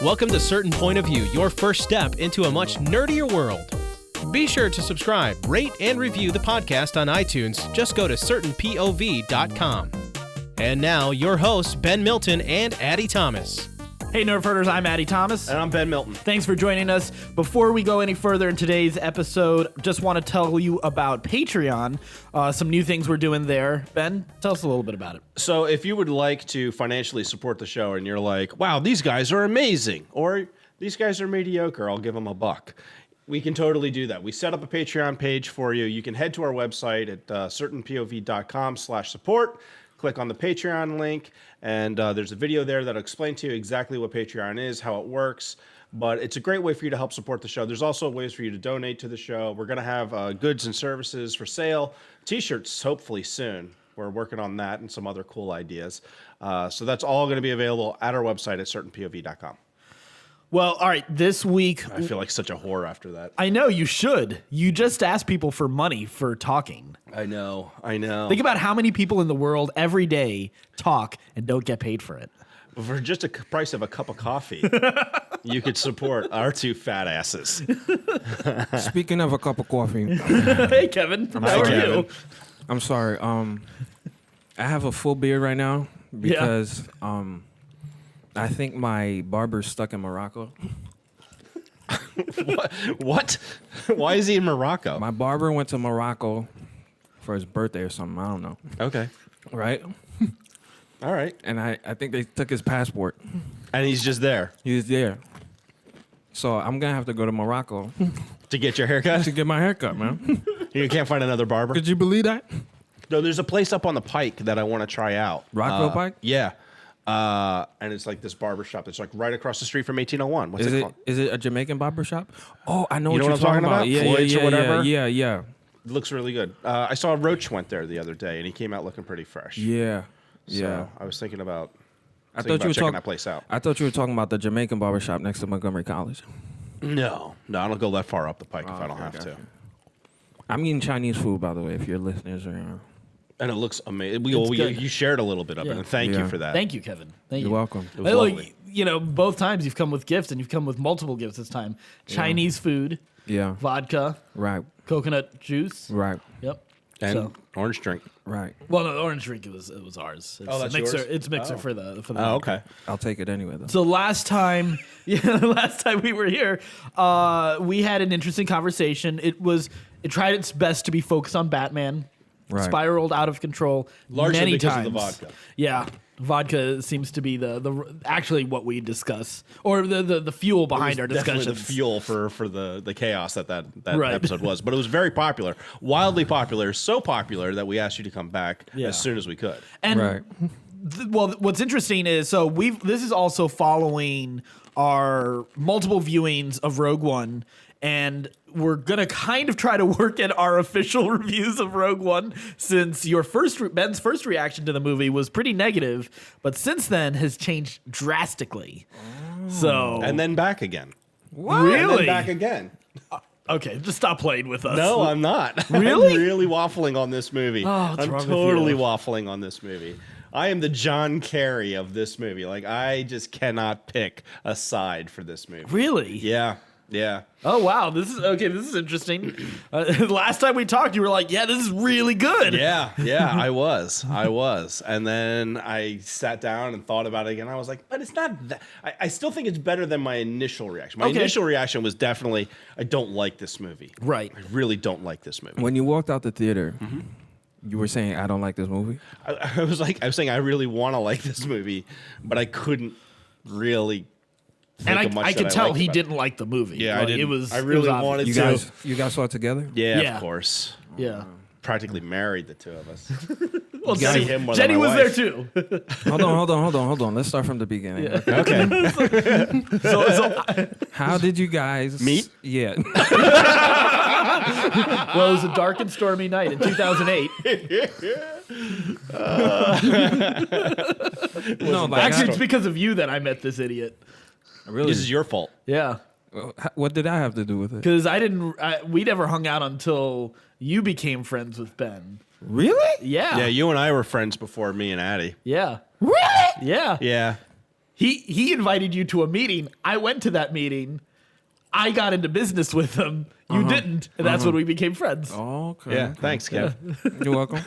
Welcome to Certain Point of View, your first step into a much nerdier world. Be sure to subscribe, rate, and review the podcast on iTunes. Just go to certainpov.com. And now, your hosts, Ben Milton and Addy Thomas. Hey, Nerf Herders, I'm Addy Thomas. And I'm Ben Milton. Thanks for joining us. Before we go any further in today's episode, just want to tell you about Patreon, some new things we're doing there. Ben, tell us a little bit about it. So if you would like to financially support the show and you're like, wow, these guys are amazing, or these guys are mediocre, I'll give them $1. We can totally do that. We set up a Patreon page for you. You can head to our website at certainpov.com/support. Click on the Patreon link, and there's a video there that'll explain to you exactly what Patreon is, how it works. But it's a great way for you to help support the show. There's also ways for you to donate to the show. We're going to have goods and services for sale, T-shirts hopefully soon. We're working on that and some other cool ideas. So that's all going to be available at our website at certainpov.com. Well, all right, this week... I feel like such a whore after that. I know, you should. You just ask people for money for talking. I know. Think about how many people in the world every day talk and don't get paid for it. For just a price of a cup of coffee, you could support our two fat asses. Speaking of a cup of coffee. Hey, Kevin. How are you? I'm sorry. I have a full beard right now because I think my barber's stuck in Morocco. What? Why is he in Morocco? My barber went to Morocco for his birthday or something. I don't know. Okay. Right? All right. And I think they took his passport. And he's just there. He was there. So I'm going to have to go to Morocco To get your haircut? to get my haircut, man. You can't find another barber? Could you believe that? No, there's a place up on the Pike that I want to try out. Rockville Pike? Yeah. And it's like this barber shop that's like right across the street from 1801. What's it called? Is it a Jamaican barber shop? Oh, I know You what know you're what I'm talking about? Yeah, Floyd's yeah, or whatever? Yeah. It looks really good. I saw Roach went there the other day, and he came out looking pretty fresh. Yeah. So I was thinking about I thought you were checking that place out. I thought you were talking about the Jamaican barber shop next to Montgomery College. No, I don't go that far up the Pike if I don't okay, have gotcha. to. I'm eating Chinese food, by the way, if your listeners are... And it looks amazing. good. You shared a little bit of it, and thank you for that. Thank you, Kevin. Thank you. You're welcome. It was Hey, look, lovely. you know, both times you've come with gifts, and you've come with multiple gifts this time. Chinese food, Yeah. vodka, Right. coconut juice. Right. Yep. And So, orange drink. Right. well, no, the orange drink it was ours. It's that's a mixer. yours? It's a mixer Oh. for the. Oh, okay. I'll take it anyway, though. So last time we were here, we had an interesting conversation. It tried its best to be focused on Batman. Right. Spiraled out of control Largely many because times. of the vodka. Yeah, vodka seems to be the actually what we discuss, or the fuel behind our Definitely discussions. the fuel for the chaos that Right. episode was. But it was very popular, wildly popular, so popular that we asked you to come back Yeah. as soon as we could. And Right. well, what's interesting is this is also following our multiple viewings of Rogue One, and we're gonna kind of try to work at our official reviews of Rogue One, since Ben's first reaction to the movie was pretty negative, but since then has changed drastically. So And then back again. what? And Really? then back again. Okay, just stop playing with us. No, I'm not. Really? I'm really waffling on this movie. what's I'm wrong with totally you? waffling on this movie. I am the John Kerry of this movie. Like, I just cannot pick a side for this movie. Really? Yeah. Oh wow, this is interesting. Last time we talked, you were like, "Yeah, this is really good." Yeah, I was. And then I sat down and thought about it again. I was like, but it's not that. I still think it's better than my initial reaction. My initial reaction was definitely, I don't like this movie. Right. I really don't like this movie. When you walked out the theater, you were saying, I don't like this movie? I was saying I really want to like this movie, but I couldn't really. And think of much I that could tell liked he about it. didn't like the movie. Yeah, Like, I didn't. It was. I really it was wanted obvious. You guys saw it together? Yeah, Yeah. of course. Yeah. Practically married, the two of us. Well, See him more than Jenny my was wife. there too. Hold on. Let's start from the beginning. Yeah. Okay. so How did you guys... Meet? Yeah. well, it was a dark and stormy night in 2008. No, like... Actually, it's because of you that I met this idiot. really? This is your fault. Yeah. What did I have to do with it? Because we never hung out until you became friends with Ben. Really? Yeah. Yeah, you and I were friends before me and Addy. Yeah. Really? Yeah. Yeah. He invited you to a meeting. I went to that meeting. I got into business with him. You didn't, and that's when we became friends. Oh, okay. Yeah, okay. thanks, Kev. You're welcome.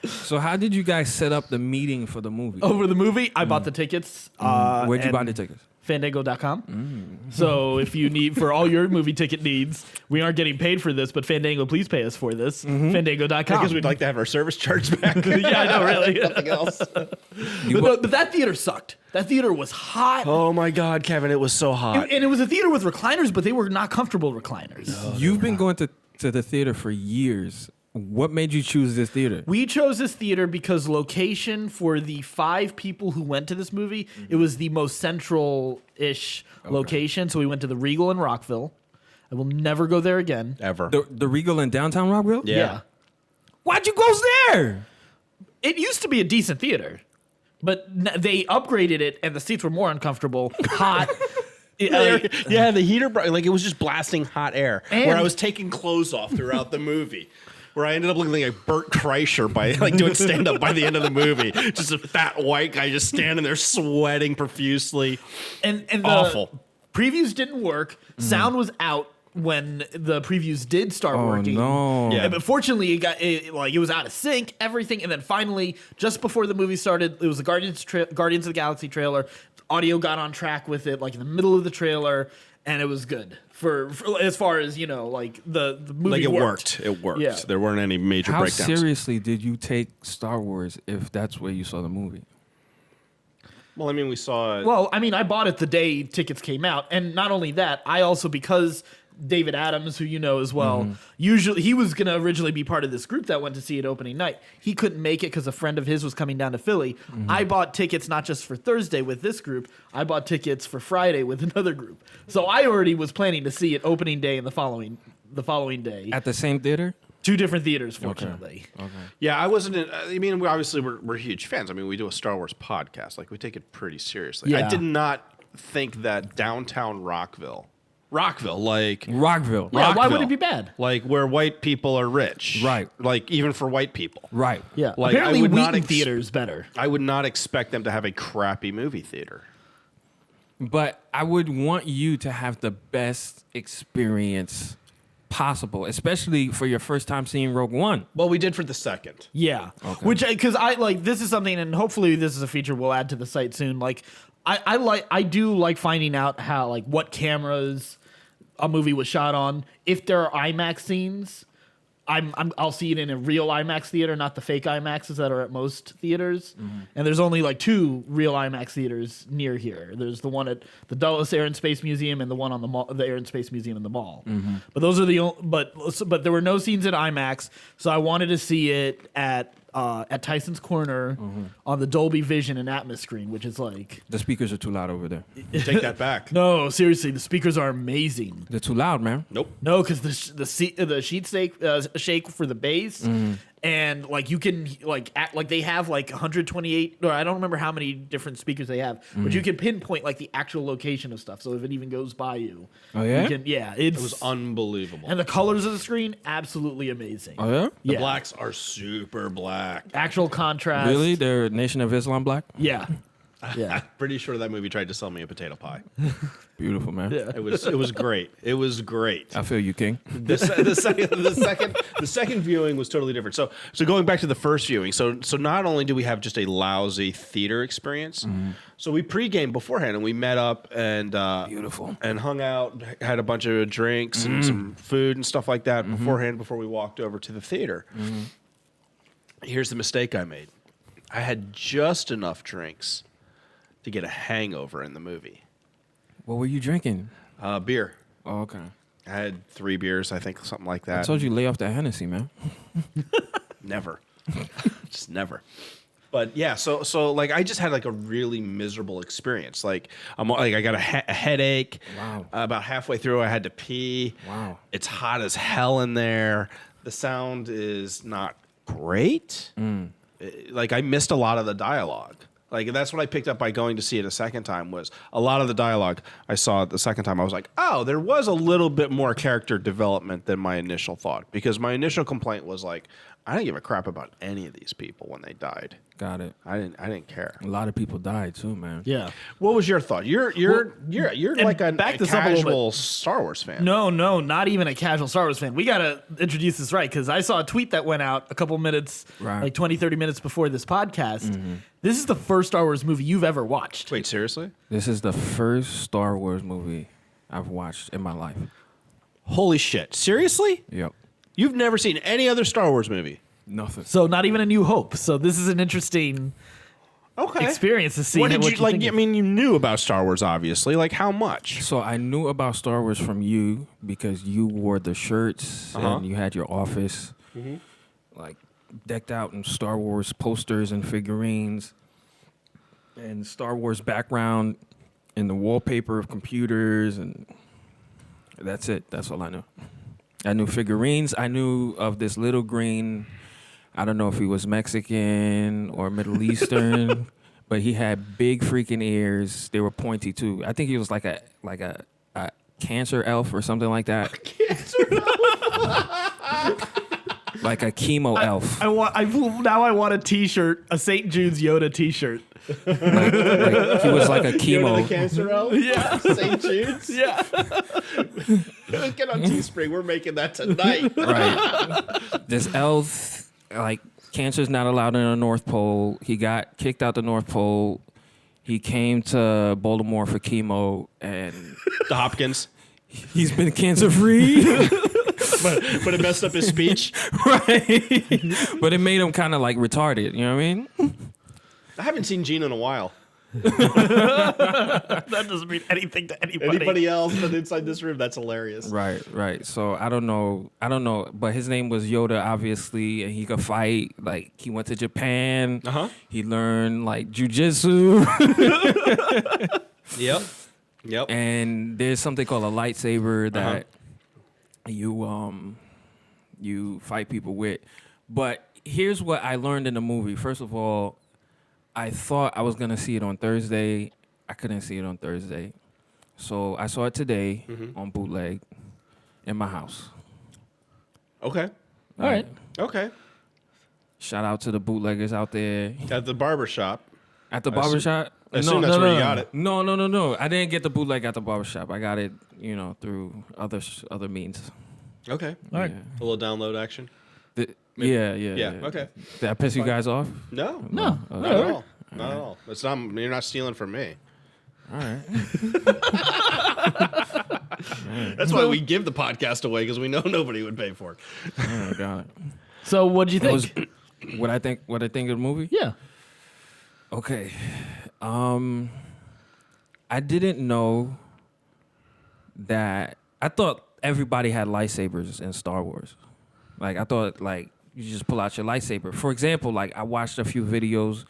So how did you guys set up the meeting for the movie? Over the movie, I bought the tickets. Where'd you and buy the tickets? Fandango.com. So if you need, for all your movie ticket needs, we aren't getting paid for this, but Fandango, please pay us for this. Fandango.com. Because we'd like to have our service charge back. Yeah, I know, really. Nothing else. But that theater sucked. That theater was hot. Oh my God, Kevin, it was so hot. And it was a theater with recliners, but they were not comfortable recliners. You've been going to the theater for years. What made you choose this theater? We chose this theater because location for the 5 people who went to this movie, it was the most central-ish location. So we went to the Regal in Rockville. I will never go there again. Ever. The Regal in downtown Rockville? Yeah. Why'd you go there? It used to be a decent theater, but they upgraded it and the seats were more uncomfortable, hot. Yeah, the heater, like it was just blasting hot air. And- where I was taking clothes off throughout the movie. Where I ended up looking like Bert Kreischer by like doing stand up by the end of the movie. Just a fat white guy just standing there sweating profusely. And the Awful. previews didn't work. Sound was out when the previews did start working. No. Yeah. But fortunately, it was out of sync, everything, and then finally, just before the movie started, it was the Guardians of the Galaxy trailer. Audio got on track with it, like in the middle of the trailer, and it was good for as far as like the movie. Like it worked. It worked. Yeah. There weren't any major How breakdowns. seriously did you take Star Wars if that's where you saw the movie? Well, I mean, we saw. Well, I mean, I bought it the day tickets came out, and not only that, I also, because David Adams, who you know as well, usually he was going to originally be part of this group that went to see it opening night. He couldn't make it because a friend of his was coming down to Philly. I bought tickets not just for Thursday with this group, I bought tickets for Friday with another group. So I already was planning to see it opening day and the following day. At the same theater? 2 different theaters, fortunately. Okay. Yeah, I wasn't. I mean, we're huge fans. I mean, we do a Star Wars podcast. Like, we take it pretty seriously. Yeah. I did not think that downtown Rockville, like Rockville. Yeah, why would Rockville, it be bad? like where white people are rich, Right. Like even for white people, Right. Yeah. Like, Apparently, I would not Wheaton Theater is better. I would not expect them to have a crappy movie theater. But I would want you to have the best experience possible, especially for your first time seeing Rogue One. Well, we did for the second. Yeah, which because I like this is something, and hopefully this is a feature we'll add to the site soon. Like I do like finding out how like what cameras a movie was shot on. If there are IMAX scenes, I'll see it in a real IMAX theater, not the fake IMAXs that are at most theaters. And there's only like 2 real IMAX theaters near here. There's the one at the Dulles Air and Space Museum and the one on the mall, the Air and Space Museum in the mall. But those are the only, but there were no scenes at IMAX, so I wanted to see it at Tyson's Corner on the Dolby Vision and Atmos screen, which is like The speakers are too loud over there. Take that back. no, seriously, the speakers are amazing. They're too loud, man. Nope. No, because the sheet shake for the bass, and like you can like they have like 128 or I don't remember how many different speakers they have, but you can pinpoint like the actual location of stuff. So if it even goes by you, Oh, yeah? you can, It was unbelievable. and the colors of the screen absolutely amazing. Oh, yeah? The Yeah. blacks are super black. Actual contrast. Really? They're Nation of Islam black? Yeah. Yeah. Pretty sure that movie tried to sell me a potato pie. Beautiful, man. Yeah. It was great. It was great. I feel you, King. The second viewing was totally different. So going back to the first viewing, so not only do we have just a lousy theater experience, so we pre-gamed beforehand and we met up and Beautiful. and hung out, had a bunch of drinks and some food and stuff like that beforehand before we walked over to the theater. Here's the mistake I made. I had just enough drinks to get a hangover in the movie. What were you drinking? Beer. Oh, okay. I had 3 beers, I think, something like I that. told you lay off that Hennessy, man. Never. Just never. But yeah, so like I just had like a really miserable experience. Like I got a headache. Wow. About halfway through, I had to pee. Wow. It's hot as hell in there. The sound is not great. Like I missed a lot of the dialogue. Like that's what I picked up by going to see it a second time was a lot of the dialogue I saw it the second time. I was like, oh, there was a little bit more character development than my initial thought. Because my initial complaint was like, I didn't give a crap about any of these people when they died. Got it. I didn't care. A lot of people died too, man. Yeah. What was your thought? You're like a casual Star Wars fan. No, not even a casual Star Wars fan. We got to introduce this right, because I saw a tweet that went out a couple minutes, like 20, 30 minutes before this podcast. Mm-hmm. This is the first Star Wars movie you've ever watched. Wait, seriously? This is the first Star Wars movie I've watched in my life. Holy shit. Seriously? Yep. You've never seen any other Star Wars movie? Nothing. So not even A New Hope. So this is an interesting experience to see. What did you like? I mean, you knew about Star Wars, obviously. Like, how much? So I knew about Star Wars from you because you wore the shirts and you had your office like decked out in Star Wars posters and figurines and Star Wars background in the wallpaper of computers, and that's it. That's all I knew. I knew figurines. I knew of this little green. I don't know if he was Mexican or Middle Eastern, but he had big freaking ears. They were pointy too. I think he was like a cancer elf or something like that. Cancer elf. Like a chemo elf. I want a T-shirt, a St. Jude's Yoda T-shirt. like he was like a chemo. Yoda the cancer elf. Yeah. St. Jude's. Yeah. Get on Teespring. We're making that tonight. Right. This elf, like, cancer's not allowed in the North Pole. He got kicked out the North Pole. He came to Baltimore for chemo, and The Hopkins. He's been cancer free. but it messed up his speech. Right. But it made him kind of like retarded. You know what I mean? I haven't seen Gene in a while. That doesn't mean anything to anybody. Anybody else but inside this room, that's hilarious. Right. So I don't know, but his name was Yoda, obviously, and he could fight. Like, he went to Japan. He learned like jujitsu. Yep. And there's something called a lightsaber that you fight people with. But here's what I learned in the movie. First of all, I thought I was gonna see it on Thursday. I couldn't see it on Thursday, so I saw it today on bootleg in my house. Okay. All right. Okay. Shout out to the bootleggers out there At the barber shop. at the barbershop. I assume that's where you got it. No. I didn't get the bootleg at the barbershop. I got it, through other means. Okay. All right. A little download action. Yeah. Okay. Did I piss you guys off? No. No. Not at all. Not at all. It's not. You're not stealing from me. All right. That's why we give the podcast away, because we know nobody would pay for it. Oh, got it. So what'd you think? What I think of the movie? Yeah. Okay. I didn't know that. I thought everybody had lightsabers in Star Wars. Like, I thought, like, you just pull out your lightsaber. For example, like, I watched a few videos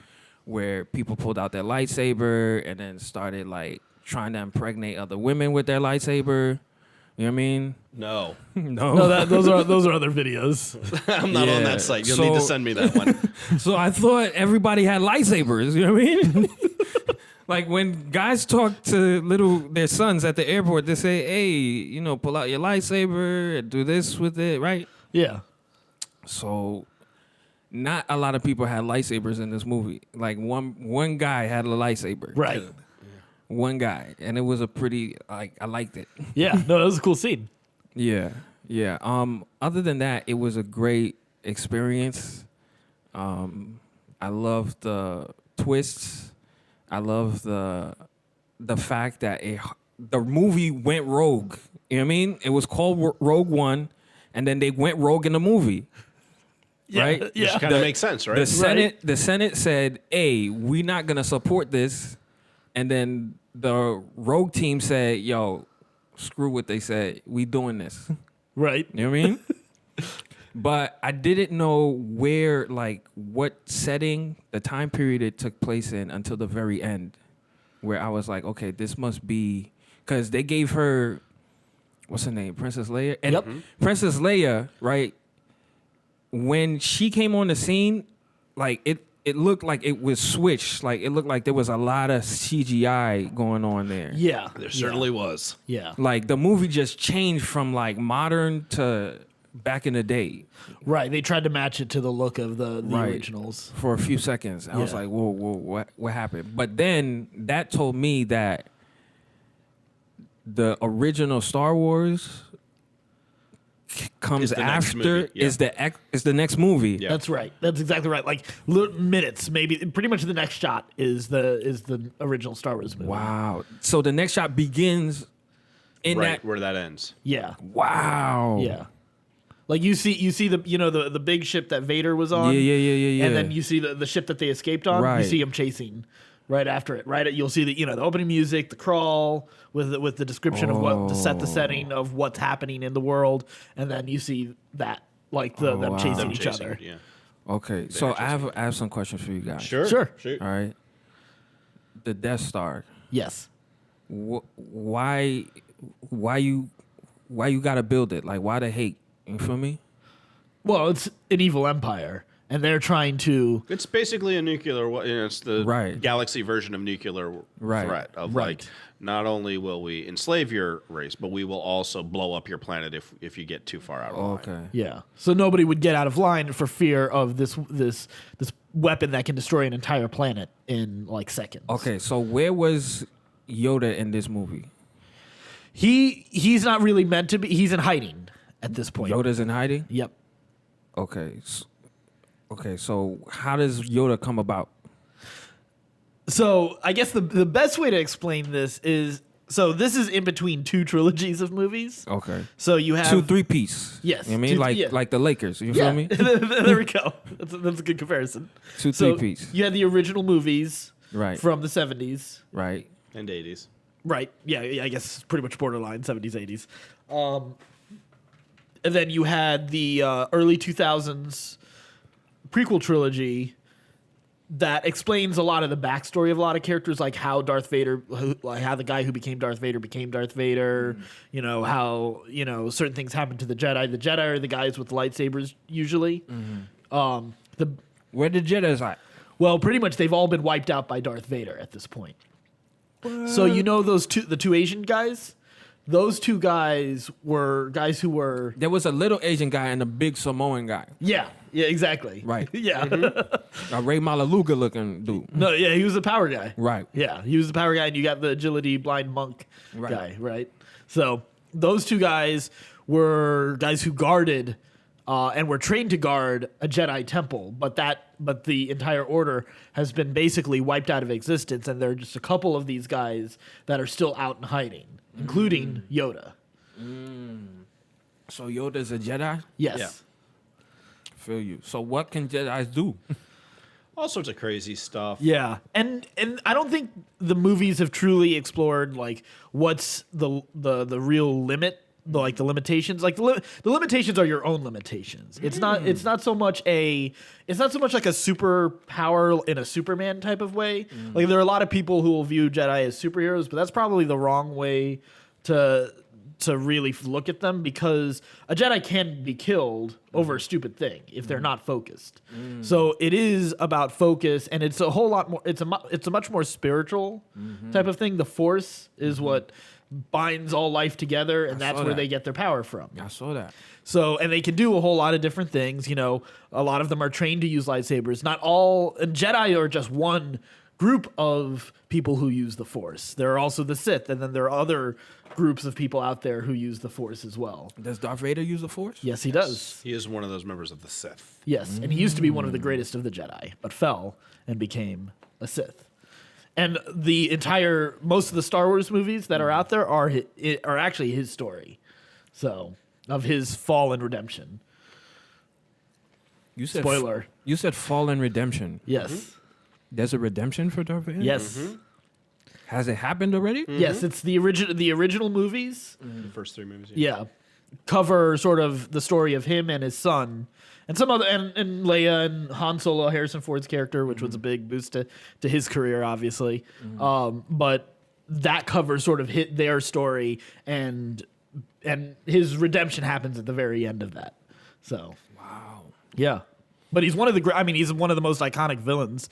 where people pulled out their lightsaber and then started, like, trying to impregnate other women with their lightsaber. You know what I mean? No. No, those are other videos. I'm not on that site. You'll need to send me that one. So I thought everybody had lightsabers. You know what I mean? Like, when guys talk to their sons at the airport, they say, hey, pull out your lightsaber and do this with it, right? Yeah. So not a lot of people had lightsabers in this movie. Like, one guy had a lightsaber. Right. One guy. And it was a pretty, like, I liked it. Yeah. No, that was a cool scene. Yeah. Other than that, it was a great experience. I loved the twists. I love the fact that the movie went rogue. You know what I mean? It was called Rogue One, and then they went rogue in the movie. Yeah, right? yeah. Which kind of makes sense, right? The Senate said, "Hey, we're not gonna support this," and then the rogue team said, "Yo, screw what they said. We doing this." Right. You know what I mean? But I didn't know where, like, what setting, the time period it took place in until the very end, where I was like, okay, this must be, because they gave her, what's her name, Princess Leia? And Princess Leia, right, when she came on the scene, like, it looked like it was switched. Like, it looked like there was a lot of CGI going on there. Yeah. There certainly was. Yeah. Like, the movie just changed from, like, modern to back in the day. Right. They tried to match it to the look of the Right. originals. For a few seconds. I was Yeah. like, whoa, what happened? But then that told me that the original Star Wars comes Is the next after movie, yeah. is the next movie. Yeah. That's right. That's exactly right. Like minutes, maybe. Pretty much the next shot is the original Star Wars movie. Wow. So the next shot begins in Right that. where that ends. Yeah. Wow. Yeah. Like you see the the big ship that Vader was on. Yeah. And then you see the ship that they escaped on. Right. You see him chasing right after it. Right. You'll see the opening music, the crawl with the description of what to set the setting of what's happening in the world, and then you see that like them wow. chasing Them each chasing, other. yeah. Okay. So I have some questions for you guys. Sure. Sure. Shoot. All right. The Death Star. Yes. Why you gotta build it? Like, why the hate? You feel me? Well, it's an evil empire, and they're trying to. It's basically a nuclear. It's the Right. galaxy version of nuclear Right. threat. Of Right. like, not only will we enslave your race, but we will also blow up your planet if you get too far out of line. Okay. Yeah. So nobody would get out of line for fear of this weapon that can destroy an entire planet in like seconds. Okay. So where was Yoda in this movie? He's not really meant to be. He's in hiding at this point. Yoda's in hiding. Yep. Okay. Okay. So how does Yoda come about? So I guess the best way to explain this is this is in between two trilogies of movies. Okay. So you have 2-3-piece. Yes, You know what I mean, two- like yeah. like the Lakers. You Yeah, feel me? there we go. That's a good comparison. 2-3-piece. You had the original movies Right. from the 70s. Right. And 80s. Right. Yeah, I guess pretty much borderline 70s, 80s. And then you had the early 2000s prequel trilogy that explains a lot of the backstory of a lot of characters, like how Darth Vader, how the guy who became Darth Vader became Darth Vader. You know how certain things happen to the Jedi. The Jedi are the guys with lightsabers usually. Where the Jedi's at? Well, pretty much they've all been wiped out by Darth Vader at this point. So the two Asian guys. Those two guys were guys who were There was a little Asian guy and a big Samoan guy. yeah exactly Right. yeah A Ray Malaluga looking dude. no yeah he was the power guy Right. yeah he was the power guy and you got the agility blind monk Right. guy right. So those two guys were guys who guarded and were trained to guard a Jedi temple, but the entire order has been basically wiped out of existence, and there are just a couple of these guys that are still out in hiding, including Yoda. So Yoda's a Jedi? Yes. Yeah. Feel you. So what can Jedis do? All sorts of crazy stuff. Yeah, and I don't think the movies have truly explored like what's the real limit, the limitations. Like the limitations are your own limitations. It's not so much like a superpower in a Superman type of way. Like there are a lot of people who will view Jedi as superheroes, but that's probably the wrong way to really look at them, because a Jedi can be killed over a stupid thing if they're not focused. So it is about focus, and it's a whole lot more. It's a much more spiritual type of thing. The Force is what binds all life together, and that's saw where that. they get their power from. I saw that. So, and they can do a whole lot of different things. You know, a lot of them are trained to use lightsabers. Not all, and Jedi are just one group of people who use the Force. There are also the Sith, and then there are other groups of people out there who use the Force as well. Does Darth Vader use the Force? Yes, he does. He is one of those members of the Sith. Yes, and he used to be one of the greatest of the Jedi, but fell and became a Sith. And most of the Star Wars movies that are out there are actually his story, so of his fall and redemption. You said Spoiler. You said fall and redemption. Yes, There's a redemption for Darth Vader? yes, Has it happened already? yes. It's the original movies. The first three movies. Yeah, cover sort of the story of him and his son, and some other, and Leia and Han Solo, Harrison Ford's character, which was a big boost to his career, obviously. But that cover sort of hit their story, and his redemption happens at the very end of that. So Wow. yeah, but he's one of the he's one of the most iconic villains.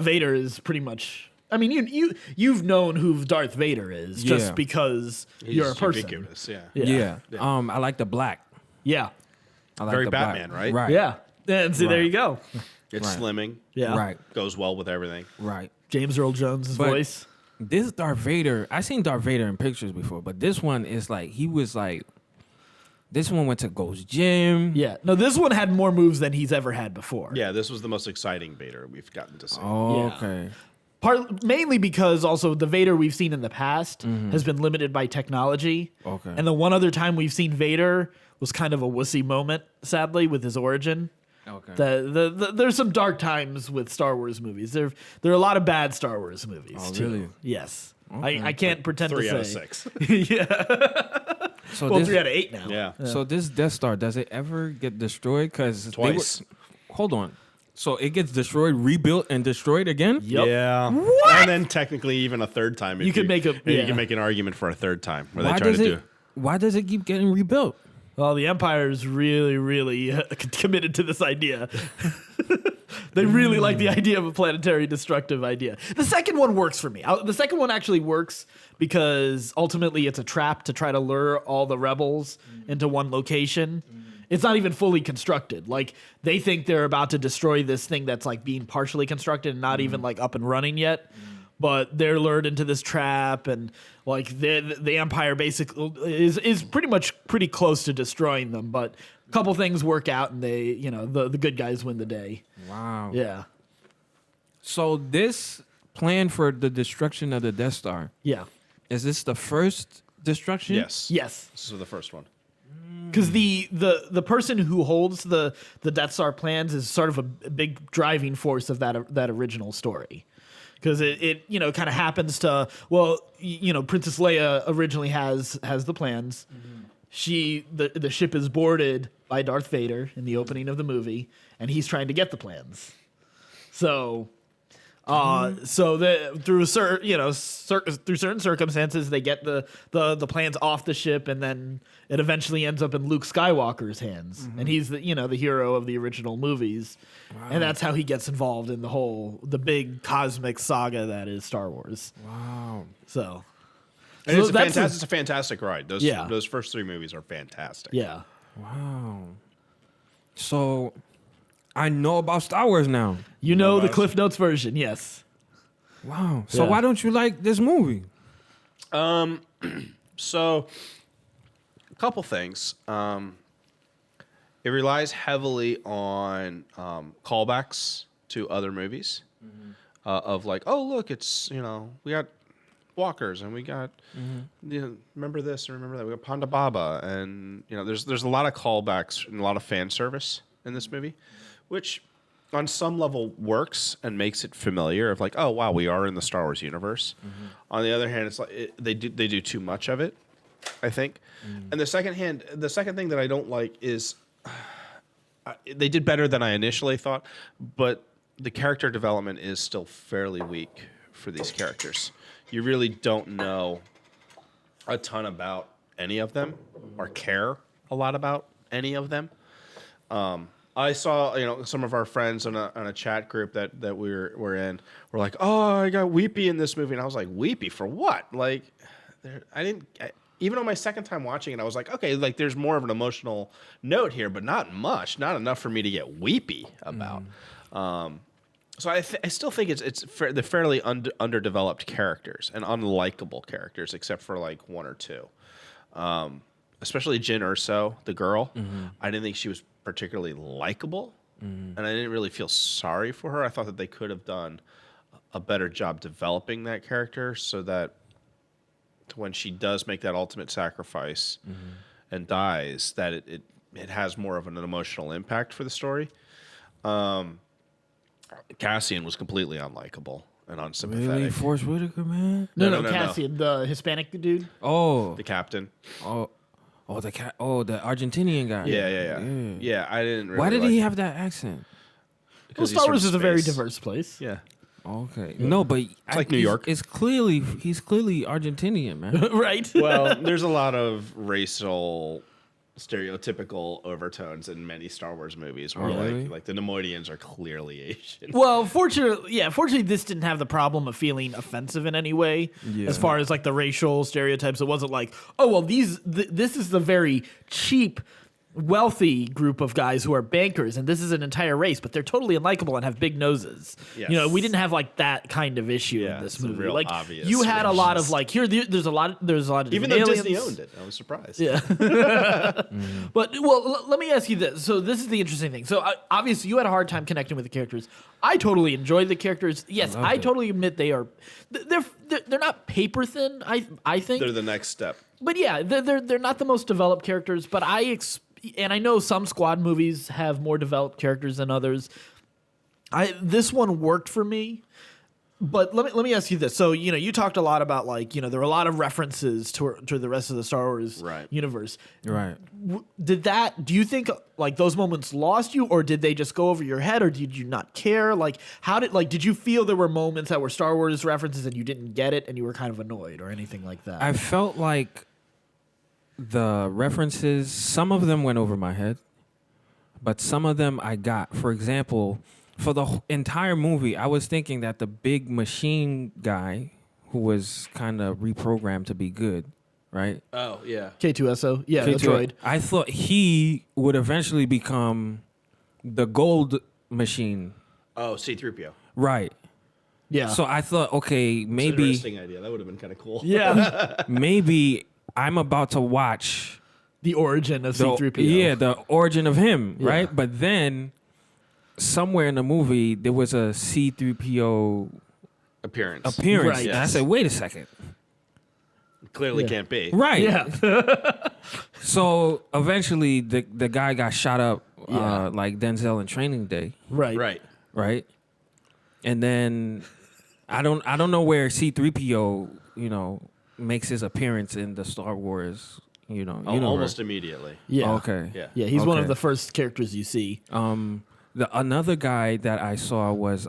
Vader is pretty much. I mean, you've known who Darth Vader is just Yeah. because He's you're a person. ubiquitous, yeah. Yeah. Yeah. I like the black. Yeah. I like Very the Batman, black. right? Right. Yeah. And see, there Right. you go. It's Right. slimming. Yeah. Right. Goes well with everything. Right. James Earl Jones' But- voice. This Darth Vader, I seen Darth Vader in pictures before, but this one is like this one went to Ghost Gym. Yeah. No, this one had more moves than he's ever had before. Yeah, this was the most exciting Vader we've gotten to see. Oh, Yeah. okay. Mainly because also the Vader we've seen in the past has been limited by technology. Okay. And the one other time we've seen Vader was kind of a wussy moment, sadly, with his origin. Okay. There's some dark times with Star Wars movies. There are a lot of bad Star Wars movies. Oh, too. really? Yes. I can't pretend 3 to out of say. 6. So Well, this, 3 out of 8 now. Yeah. So this Death Star, does it ever get destroyed? Because Twice. Hold on. So it gets destroyed, rebuilt, and destroyed again? Yep. Yeah. And then technically even a third time. If You could make a- maybe yeah. You can make an argument for a third time where Why they try does to it? do. Why does it keep getting rebuilt? Well, the Empire is really, really committed to this idea. They really like the idea of a planetary destructive idea. The second one works for me. The second one actually works because ultimately it's a trap to try to lure all the rebels into one location. It's not even fully constructed. Like, they think they're about to destroy this thing that's like being partially constructed and not even like up and running yet. But they're lured into this trap, and like the Empire basically is pretty close to destroying them. But a couple things work out, and they, the good guys win the day. Wow. Yeah, So this plan for the destruction of the Death Star, yeah, is this the first destruction? Yes. yes. This is the first one. Because the person who holds the Death Star plans is sort of a big driving force of that original story. Because it kind of happens to, Princess Leia originally has the plans. The ship is boarded by Darth Vader in the opening of the movie, and he's trying to get the plans. So through certain circumstances, they get the plans off the ship, and then it eventually ends up in Luke Skywalker's hands, and he's the hero of the original movies, and that's how he gets involved in the big cosmic saga that is Star Wars. Wow. So, And so it's that's a fantastic ride. Yeah. Those first 3 movies are fantastic. yeah. Wow. So I know about Star Wars now. You know the about- Cliff Notes version, yes. Wow. So Yeah. why don't you like this movie? So, a couple things. It relies heavily on callbacks to other movies of like, oh, look, it's, we got walkers and we got, remember this and remember that. We got Ponda Baba. And, there's a lot of callbacks and a lot of fan service in this movie, which on some level works and makes it familiar of like, oh, wow, we are in the Star Wars universe. On the other hand, it's like they do too much of it, I think. And the second thing that I don't like is they did better than I initially thought, but the character development is still fairly weak for these characters. You really don't know a ton about any of them or care a lot about any of them. I saw, some of our friends on a chat group that we're in were like, "Oh, I got weepy in this movie," and I was like, "Weepy for what?" Like, even on my second time watching it, I was like, "Okay, like there's more of an emotional note here, but not much, not enough for me to get weepy about." So I still think they're fairly underdeveloped characters and unlikable characters, except for like 1 or 2. Especially Jyn Erso, the girl. I didn't think she was particularly likable, and I didn't really feel sorry for her. I thought that they could have done a better job developing that character so that when she does make that ultimate sacrifice and dies, that it has more of an emotional impact for the story. Cassian was completely unlikable and unsympathetic. Really? Forrest Whitaker, man? No, Cassian, the Hispanic dude. Oh. The captain. The Argentinian guy. Yeah, I didn't really Why did like he it have that accent? Well, because he's Star from Wars is a very space. diverse place. Yeah. Okay. No, but it's like New York. He's clearly Argentinian, man. Right? Well, there's a lot of racial stereotypical overtones in many Star Wars movies where really? like the Nemoidians are clearly Asian. Well, fortunately, this didn't have the problem of feeling offensive in any way. Yeah. As far as like the racial stereotypes, it wasn't like, oh well, this is the very cheap wealthy group of guys who are bankers, and this is an entire race, but they're totally unlikable and have big noses. Yes. You know, we didn't have like that kind of issue Yeah, in this it's a movie. real Like obvious you had a lot of racist. like there's a lot of Even though aliens. Disney owned it, I was surprised. Yeah. But let me ask you this. So this is the interesting thing. So obviously you had a hard time connecting with the characters. I totally enjoyed the characters. Yes, I totally admit they are. They're not paper thin. I think They're the next step. But yeah, they're not the most developed characters. But and I know some squad movies have more developed characters than others. This one worked for me. But let me ask you this. So, you know, you talked a lot about like, you know, there were a lot of references to the rest of the Star Wars universe. Right. Do you think like those moments lost you, or did they just go over your head, or did you not care? Like did you feel there were moments that were Star Wars references and you didn't get it and you were kind of annoyed or anything like that? I felt like the references, some of them went over my head, but some of them I got. For example, for the entire movie, I was thinking that the big machine guy, who was kind of reprogrammed to be good, right? Oh, yeah. K2SO, yeah, the K2, droid. I thought he would eventually become the gold machine, Oh, C-3PO. right? Yeah, So I thought, okay, It's an maybe interesting idea. That would have been kind of cool. yeah, maybe I'm about to watch the origin of the, C-3PO. yeah, the origin of him, Yeah. right? But then somewhere in the movie there was a C-3PO Appearance. appearance, Right. and I said, "Wait a second, Clearly Yeah. can't be. right?" yeah, So eventually, the guy got shot up, Yeah. like Denzel in Training Day, right, Right. right? And then I don't know where C-3PO, makes his appearance in the Star Wars, universe. Almost immediately. yeah, Okay. Yeah. yeah. He's one of Okay. the first characters you see. Another guy that I saw was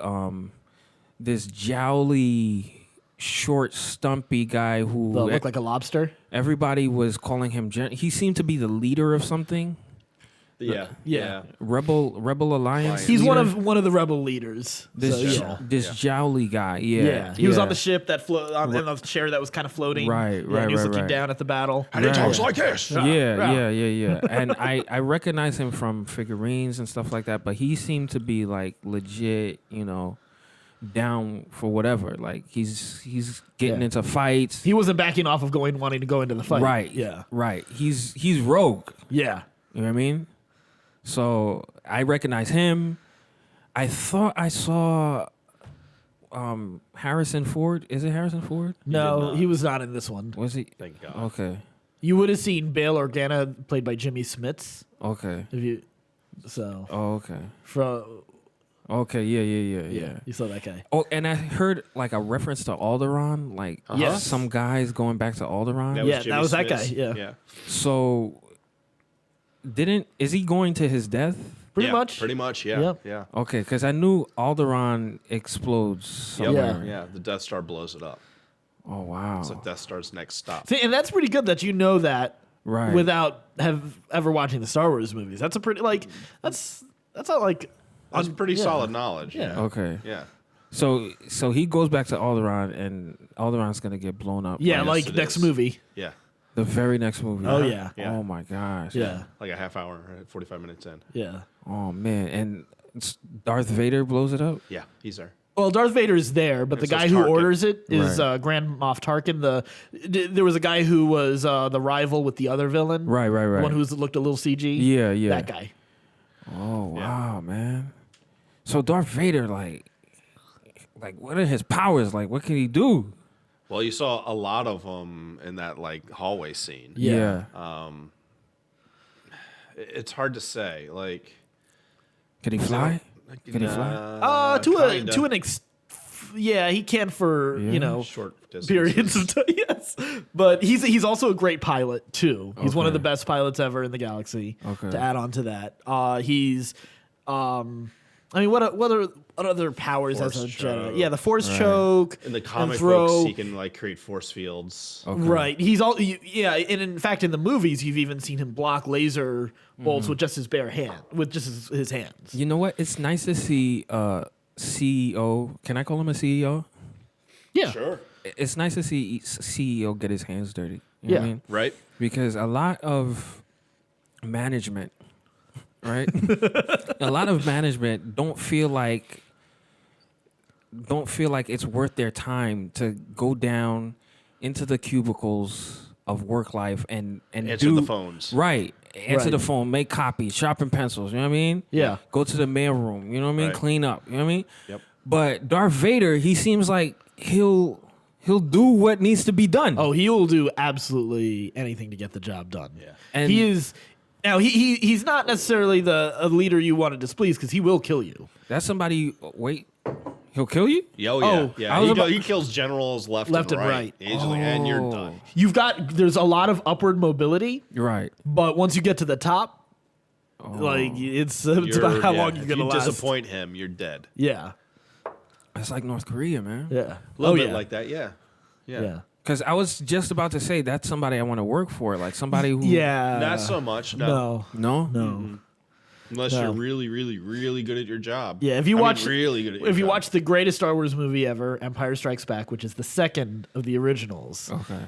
this jowly, short, stumpy guy who That look like a lobster. everybody was calling him. He seemed to be the leader of something. Yeah. Yeah. Rebel Alliance. He's leader? one of the rebel leaders. this so, yeah. this jowly guy. Yeah, Yeah, he was on the ship that on the chair that was kind of floating. Right, Yeah, and he was right, looking right. down at the battle. And he Right. talks like this. Yeah. And I recognize him from figurines and stuff like that, but he seemed to be like legit, down for whatever. Like he's getting Yeah. into fights. He wasn't backing off of wanting to go into the fight. Right. Yeah. Right. He's rogue. Yeah. You know what I mean? So I recognize him. I thought I saw Harrison Ford. Is it Harrison Ford? No, he was not in this one. Was he? Thank God. Okay. You would have seen Bail Organa played by Jimmy Smits. Okay. If you so Oh, okay. from Okay. Yeah. you saw that guy. Oh, and I heard like a reference to Alderaan, like Yes. some guys going back to Alderaan. Yeah, Jimmy that was that Smits. guy, yeah. Yeah. So, is he going to his death? Pretty Yeah, much. Pretty much. Yeah. Yep. Yeah. Okay, because I knew Alderaan explodes Yep. somewhere. Yeah. The Death Star blows it up. Oh wow! It's like Death Star's next stop. See, and that's pretty good that you know that Right. without ever watching the Star Wars movies. That's a pretty that's not like That's pretty yeah. solid knowledge. Yeah. Okay. Yeah. So he goes back to Alderaan, and Alderaan's gonna get blown up. yeah, Yes, like it next is. movie. Yeah. The very next movie. Oh yeah. Yeah. Oh my gosh. Yeah. Like a half hour, 45 minutes in. Yeah. Oh man, and Darth Vader blows it up. Yeah. He's there. Well, Darth Vader is there, but the So guy it's who Tarkin. orders it is Right. Grand Moff Tarkin. There was a guy who was the rival with the other villain. Right. The one who looked a little CG. Yeah. That guy. Oh wow, man. So Darth Vader, like, what are his powers? Like, what can he do? Well, you saw a lot of them in that like hallway scene. Yeah. It's hard to say. Like, Can he fly? Can he fly? To an yeah, he can for short distances. periods of time. Yes, but he's also a great pilot too. He's one of the best pilots ever in the galaxy. Okay. To add on to that, he's what other powers Force as a choke. Jedi? Yeah, the Force choke. In the comic throw. books, he can like create force fields. Okay. Right. He's all yeah, and in fact in the movies you've even seen him block laser bolts with just his bare hand, with just his hands. You know what? It's nice to see CEO. Can I call him a CEO? Yeah. Sure. It's nice to see CEO get his hands dirty. You know what I Yeah. mean? Right. Because a lot of management, right? A lot of management don't feel like it's worth their time to go down into the cubicles of work life and Answer the phones. Right. Answer Right. the phone, make copies, sharpen pencils, you know what I mean? Yeah. Go to the mail room, you know what I mean? Right. Clean up, you know what I mean? Yep. But Darth Vader, he seems like he'll do what needs to be done. Oh, he will do absolutely anything to get the job done. Yeah. And- he is. Now he's not necessarily a leader you want to displease because he will kill you. That's somebody. Wait, he'll kill you? Oh, yeah. I was about- He kills generals left Left and and right. right. Easily, and you're done. There's a lot of upward mobility, You're right. but once you get to the top, like it's about how long you're if gonna you last. disappoint him, you're dead. Yeah, That's like North Korea, man. yeah, A little bit yeah. like that, yeah. yeah. Because I was just about to say that's somebody I want to work for, like somebody who. Yeah. Not so much, no. No. No. Unless No. you're really, really, really good at your job. Yeah, if you watch really good at your if you job. watch the greatest Star Wars movie ever, Empire Strikes Back, which is the second of the originals, Okay.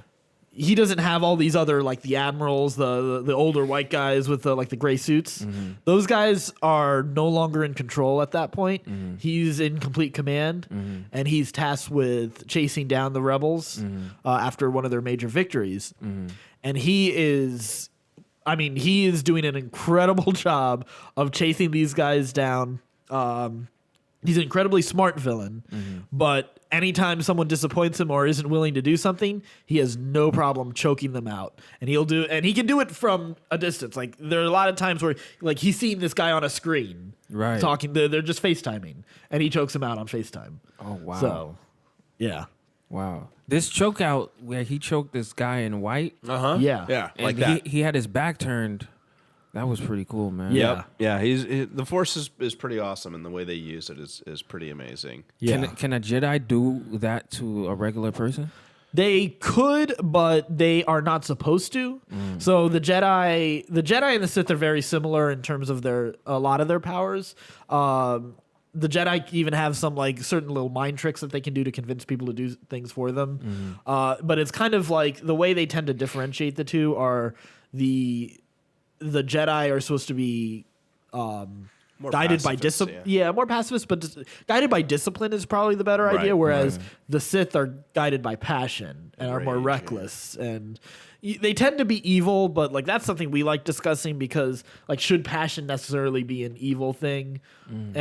he doesn't have all these other like the admirals, the older white guys with the gray suits. Those guys are no longer in control at that point. He's in complete command, and he's tasked with chasing down the rebels after one of their major victories. And he is doing an incredible job of chasing these guys down. He's an incredibly smart villain, but anytime someone disappoints him or isn't willing to do something, he has no problem choking them out. And he can do it from a distance. Like there are a lot of times where like he's seeing this guy on a screen, Right. talking. They're just FaceTiming, and he chokes him out on FaceTime. Oh, wow. So, yeah, Wow. This choke out where he choked this guy in white, Uh-huh. Yeah. Yeah, and like that. he had his back turned. That was pretty cool, man. Yeah. Yeah, the Force is pretty awesome, and the way they use it is pretty amazing. yeah. Can a Jedi do that to a regular person? They could, but they are not supposed to. So the Jedi and the Sith are very similar in terms of a lot of their powers. The Jedi even have some like certain little mind tricks that they can do to convince people to do things for them. But it's kind of like the way they tend to differentiate the two are the Jedi are supposed to be More guided by pacifist, discipline. Yeah, more pacifist, but guided by discipline is probably the better idea. Right, Whereas right. the Sith are guided by passion and are more Rage, yeah. reckless, and they tend to be evil. But like that's something we like discussing because like should passion necessarily be an evil thing? And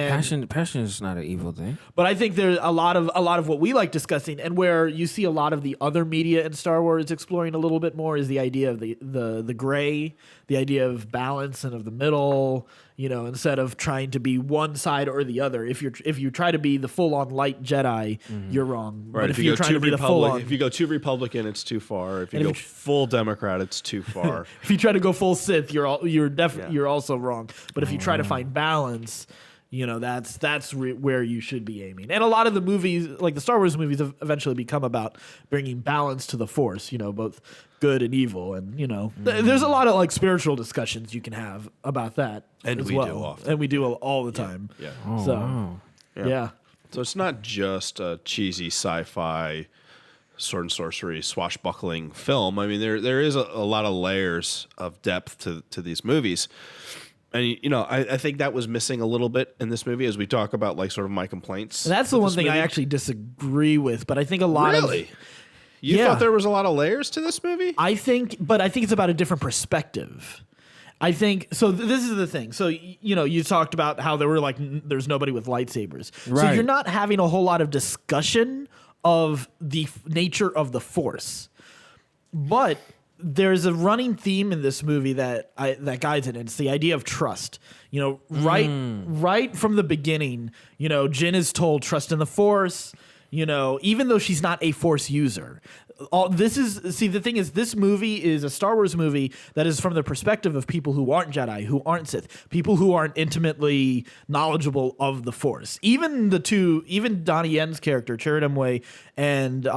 Passion is not an evil thing. but I think there's a lot of what we like discussing, and where you see a lot of the other media in Star Wars exploring a little bit more is the idea of the gray, the idea of balance and of the middle. You know, instead of trying to be one side or the other. If you try to be the full on light Jedi, you're wrong. Right. But if you're trying to be the full on, if you go too Republican, it's too far. If you go full Democrat, it's too far. if you try to go full Sith, you're also wrong. But if you try to find balance, you know that's where you should be aiming. And a lot of the movies, like the Star Wars movies, have eventually become about bringing balance to the Force. You know, both good and evil, and you know, there's a lot of like spiritual discussions you can have about that. And as we well. do often. And we do all the time. Yeah. Oh, So wow. yeah. So it's not just a cheesy sci-fi sword and sorcery swashbuckling film. I mean, there is a lot of layers of depth to these movies. And, you know, I think that was missing a little bit in this movie as we talk about, like, sort of my complaints. And that's the with one this thing I movie. actually disagree with, but I think a lot Really? of You Yeah. thought there was a lot of layers to this movie? I think it's about a different perspective. I think so. This is the thing. So you know, you talked about how there were like there's nobody with lightsabers. So Right. you're not having a whole lot of discussion of the nature of the Force, but there's a running theme in this movie that guides it. And it's the idea of trust. You know, right from the beginning. You know, Jyn is told trust in the Force. You know, even though she's not a Force user. The thing is, this movie is a Star Wars movie that is from the perspective of people who aren't Jedi, who aren't Sith, people who aren't intimately knowledgeable of the Force. Even Donnie Yen's character, Chirrut Îmwe, and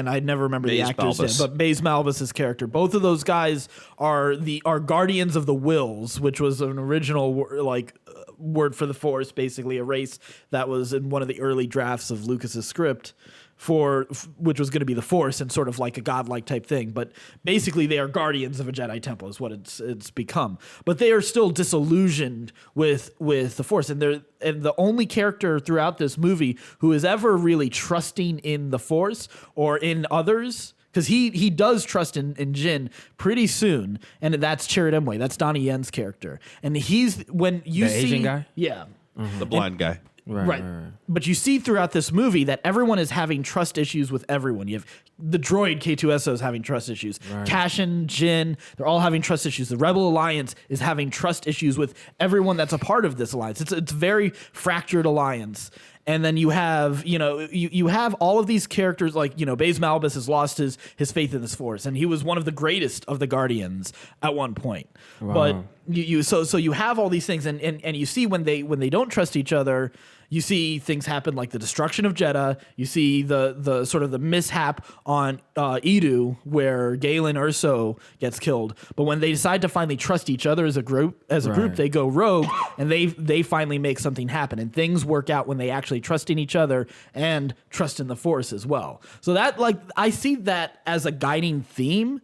I never remember the Maze actor's Malbus. name, but Maze Malbus's character. Both of those guys are guardians of the Wills, which was an original word for the Force, basically a race that was in one of the early drafts of Lucas's script. which was going to be the Force and sort of like a godlike type thing. But basically, they are guardians of a Jedi temple, is what it's become. But they are still disillusioned with the Force, and the only character throughout this movie who is ever really trusting in the Force or in others. Because he does trust in Jin pretty soon, and that's Chirrut Imwe. That's Donnie Yen's character, and he's when you see Asian guy, yeah, the blind guy. Right. But you see throughout this movie that everyone is having trust issues with everyone. You have the droid K2SO is having trust issues. Right. Cashin, Jin, they're all having trust issues. The Rebel Alliance is having trust issues with everyone that's a part of this alliance. It's a very fractured alliance. And then you have, you have all of these characters like, Baze Malbus has lost his faith in this Force, and he was one of the greatest of the Guardians at one point. Wow. But so you have all these things, and you see when they don't trust each other, you see things happen like the destruction of Jeddah. You see the sort of the mishap on Edu where Galen Erso gets killed. But when they decide to finally trust each other as a group, they go rogue, and they finally make something happen, and things work out when they actually trust in each other and trust in the Force as well. So that I see that as a guiding theme.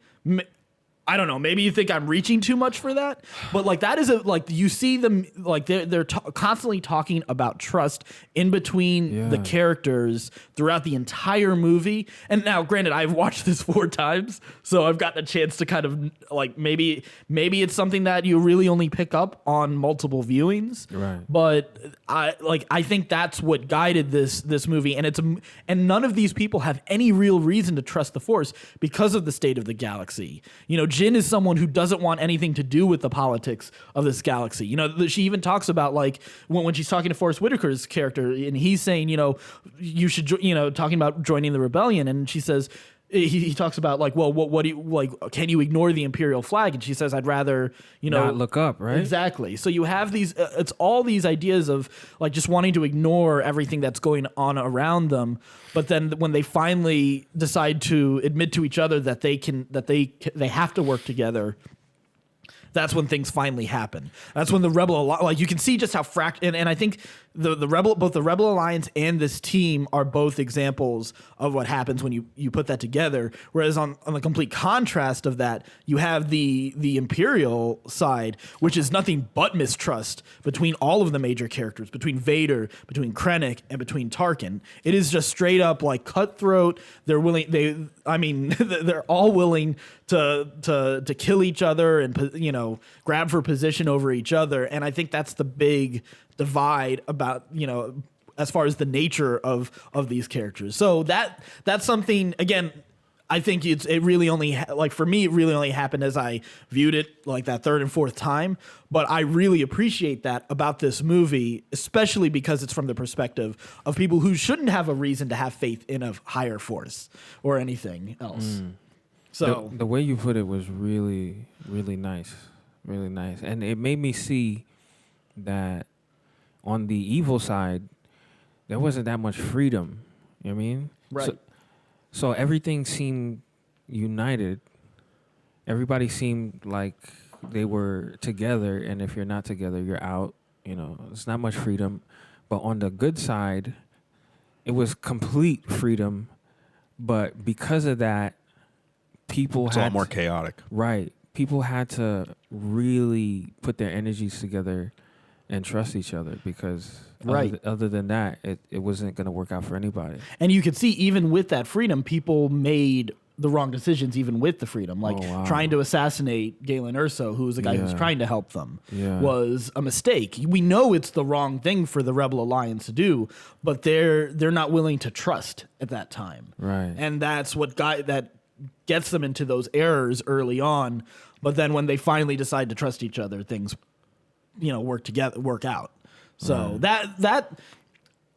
I don't know. Maybe you think I'm reaching too much for that, but that is you see them they're constantly talking about trust in between the characters throughout the entire movie. And now, granted, I've watched this 4 times, so I've gotten a chance to kind of maybe it's something that you really only pick up on multiple viewings. Right. But I think that's what guided this movie, and none of these people have any real reason to trust the Force because of the state of the galaxy. Jin is someone who doesn't want anything to do with the politics of this galaxy. She even talks about when she's talking to Forrest Whitaker's character, and he's saying, you should, talking about joining the rebellion, and she says. He talks about what do you can you ignore the Imperial flag? And she says, I'd rather, not look up, right? Exactly. So you have these, it's all these ideas of just wanting to ignore everything that's going on around them. But then when they finally decide to admit to each other that they have to work together, that's when things finally happen. That's when the Rebel you can see just how and I think both the Rebel Alliance and this team are both examples of what happens when you put that together. Whereas on the complete contrast of that, you have the Imperial side, which is nothing but mistrust between all of the major characters, between Vader, between Krennic, and between Tarkin. It is just straight up cutthroat. They're all willing to kill each other and grab for position over each other. And I think that's the big divide about as far as the nature of these characters. So that's something, again, I think it really only for me it really only happened as I viewed it that 3rd and 4th time. But I really appreciate that about this movie, especially because it's from the perspective of people who shouldn't have a reason to have faith in a higher force or anything else. So the way you put it was really, really nice. Really nice. And it made me see that on the evil side, there wasn't that much freedom. You know what I mean? Right. So everything seemed united. Everybody seemed like they were together, and if you're not together, you're out. It's not much freedom. But on the good side, it was complete freedom. But because of that, people it's a lot more chaotic. Right. People had to really put their energies together and trust each other because other than that, it wasn't going to work out for anybody. And you could see even with that freedom, people made the wrong decisions even with the freedom. Trying to assassinate Galen Erso, who was the guy who was trying to help them, was a mistake. We know it's the wrong thing for the Rebel Alliance to do, but they're not willing to trust at that time. Right. And that's what that gets them into those errors early on. But then when they finally decide to trust each other, things work out. So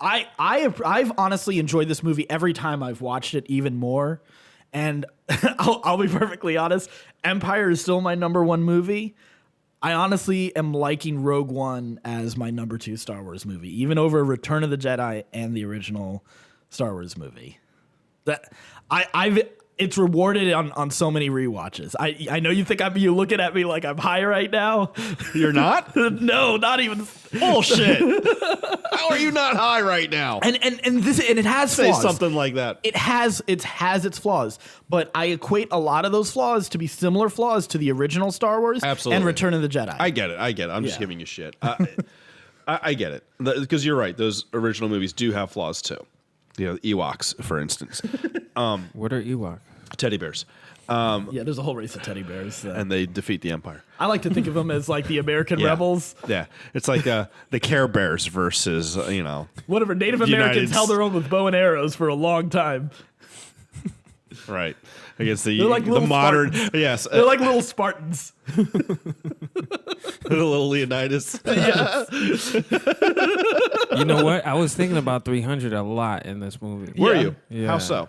I've honestly enjoyed this movie every time I've watched it even more. And I'll be perfectly honest, Empire is still my number 1 movie. I honestly am liking Rogue One as my number 2 Star Wars movie, even over Return of the Jedi and the original Star Wars movie. That it's rewarded on so many rewatches. I know you think you looking at me like I'm high right now. You're not? No, not even. Bullshit. How are you not high right now? And it has Say flaws. something like that. It has its flaws, but I equate a lot of those flaws to be similar flaws to the original Star Wars Absolutely. and Return of the Jedi. I get it. I'm just Yeah. giving you shit. I get it. Because you're right. Those original movies do have flaws too. You know, Ewoks, for instance. What are Ewok? Teddy bears. Yeah, there's a whole race of teddy bears. And they defeat the Empire. I like to think of them as like the American Yeah. rebels. Yeah. It's like the Care Bears versus, Whatever. Native Americans held their own with bow and arrows for a long time. right. Against the They're like the little modern, Spartans. yes, They're like little Spartans. the little Leonidas. Yes. You know what? I was thinking about 300 a lot in this movie. Were Yeah. you? Yeah. How so?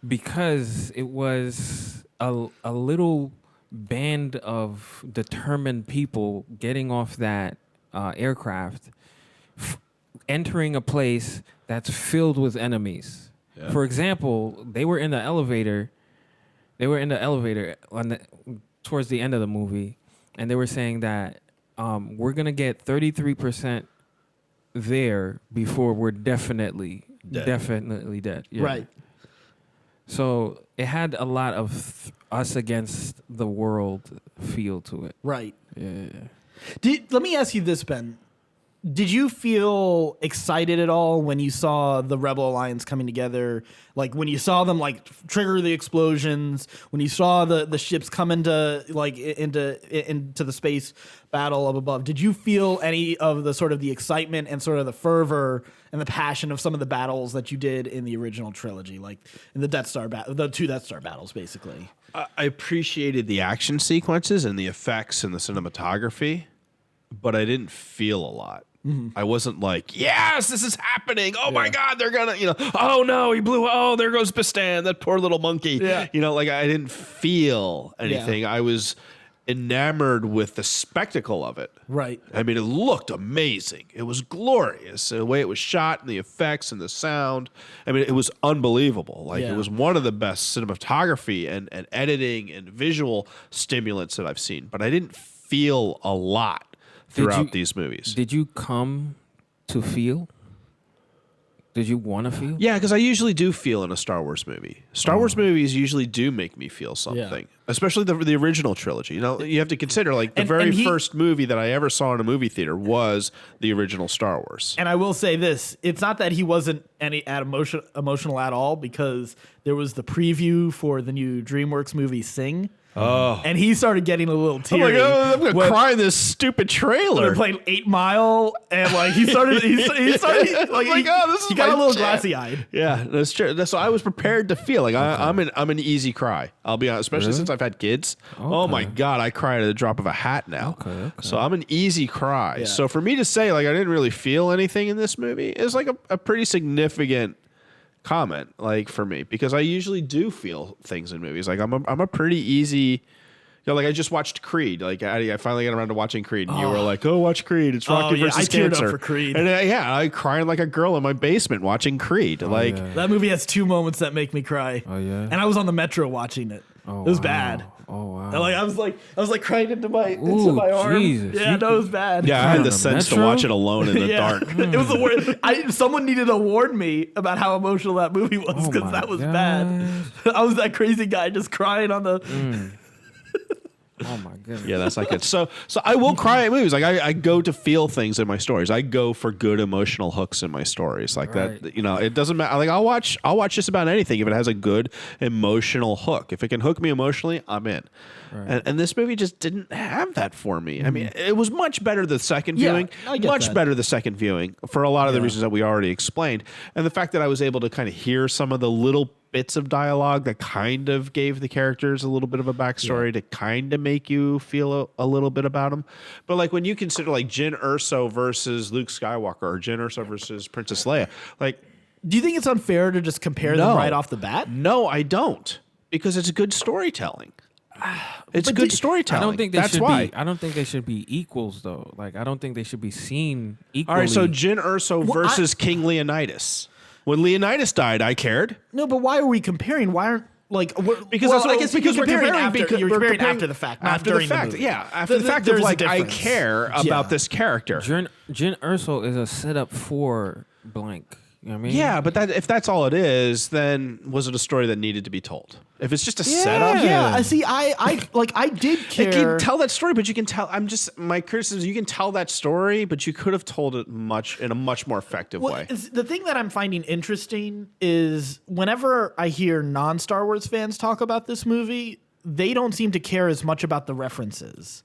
Because it was a little band of determined people getting off that aircraft, entering a place that's filled with enemies. Yeah. For example, they were in the elevator. Towards the end of the movie, and they were saying that we're gonna get 33% there before we're definitely dead. Yeah. Right. So it had a lot of us against the world feel to it. Right. Yeah. Let me ask you this, Ben. Did you feel excited at all when you saw the Rebel Alliance coming together? Like when you saw them like trigger the explosions, when you saw the ships come into the space battle up above, did you feel any of the sort of the excitement and sort of the fervor and the passion of some of the battles that you did in the original trilogy, like in the the two Death Star battles, basically? I appreciated the action sequences and the effects and the cinematography, but I didn't feel a lot. I wasn't like, yes, this is happening. Oh my God, they're gonna, oh no, he blew. Oh, there goes Bistan, that poor little monkey. Yeah. Like I didn't feel anything. I was enamored with the spectacle of it. Right. I mean, it looked amazing. It was glorious. The way it was shot and the effects and the sound. I mean, it was unbelievable. Like Yeah. it was one of the best cinematography and editing and visual stimulants that I've seen. But I didn't feel a lot throughout these movies. Did you come to feel? Did you want to feel? Yeah, because I usually do feel in a Star Wars movie. Star Wars movies usually do make me feel something, especially the original trilogy. You have to consider like the very first movie that I ever saw in a movie theater was the original Star Wars. And I will say this: it's not that he wasn't emotional at all, because there was the preview for the new DreamWorks movie Sing. Oh, And he started getting a little I'm teary. like, oh, I'm gonna cry in this stupid trailer. They're playing 8 Mile, and like he started like, Like, oh, this is he got my a little jam. glassy eyed. Yeah, that's true. So I was prepared to feel like I'm an easy cry. I'll be honest, especially since I've had kids. Oh my God, I cry at the drop of a hat now. Okay. So I'm an easy cry. Yeah. So for me to say like I didn't really feel anything in this movie is like a pretty significant comment, like for me, because I usually do feel things in movies. Like I'm a pretty easy. Like I just watched Creed. Like Addy, I finally got around to watching Creed, and you were like, "Oh, watch Creed. It's Rocky versus I teared Cancer." up for Creed. And I cried like a girl in my basement watching Creed. That movie has 2 moments that make me cry. Oh, yeah? And I was on the metro watching it. Oh, it was wow. bad. Oh wow. And I was like crying into my Ooh, arm. Jesus. Yeah, no, it was bad. Yeah, I had on the the sense to Metro? watch it alone in the Yeah. dark. It was the worst. Someone needed to warn me about how emotional that movie was, Oh because my that was gosh. bad. I was that crazy guy just crying on the. Oh my goodness. Yeah, that's not good. So I will cry at movies. Like I go to feel things in my stories. I go for good emotional hooks in my stories. Like Right. that. It doesn't matter. Like I'll watch just about anything if it has a good emotional hook. If it can hook me emotionally, I'm in. Right. And this movie just didn't have that for me. I mean, it was much better the second Yeah, viewing. I get Much that. better the second viewing for a lot of the reasons that we already explained. And the fact that I was able to kind of hear some of the little bits of dialogue that kind of gave the characters a little bit of a backstory to kind of make you feel a little bit about them. But like when you consider like Jyn Erso versus Luke Skywalker or Jyn Erso versus Princess Leia, like Do you think it's unfair to just compare them right off the bat? no, I don't, because it's good storytelling. It's good storytelling. I don't think they That's should why. be. I don't think they should be equals though. Like I don't think they should be seen equally. All right, so Jyn Erso Well, versus King Leonidas. When Leonidas died, I cared. No, but why are we comparing? Why aren't Because well, that's I guess because you're comparing you're comparing after the fact, not after during the fact. movie. Yeah, after the fact of there's a like I difference. care about this character. Jyn Erso is a setup for blank. You know what I mean? Yeah, but if that's all it is, then was it a story that needed to be told? If it's just a setup, Yeah, I see. I did care. You can tell that story, but you can tell. My criticism. You can tell that story, but you could have told it in a much more effective way. The thing that I'm finding interesting is whenever I hear non-Star Wars fans talk about this movie, they don't seem to care as much about the references.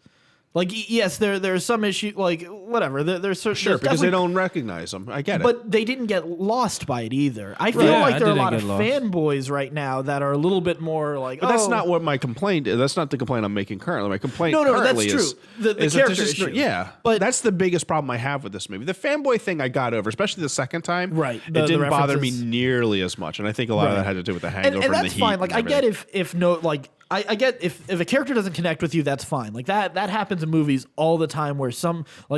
Like, yes, there's some issue, like, whatever. There's Sure, because they don't recognize them. I get it. But they didn't get lost by it either. I feel like there are a lot of fanboys right now that are a little bit more like, but that's not what my complaint is. That's not the complaint I'm making currently. My complaint that's currently true. The character issue. Yeah, but that's the biggest problem I have with this movie. The fanboy thing I got over, especially the second time. Right. It didn't bother me nearly as much. And I think a lot of that had to do with the hangover and the heat. And that's fine. Like, I get if no, like, I get if a character doesn't connect with you, that's fine. Like that happens in movies all the time where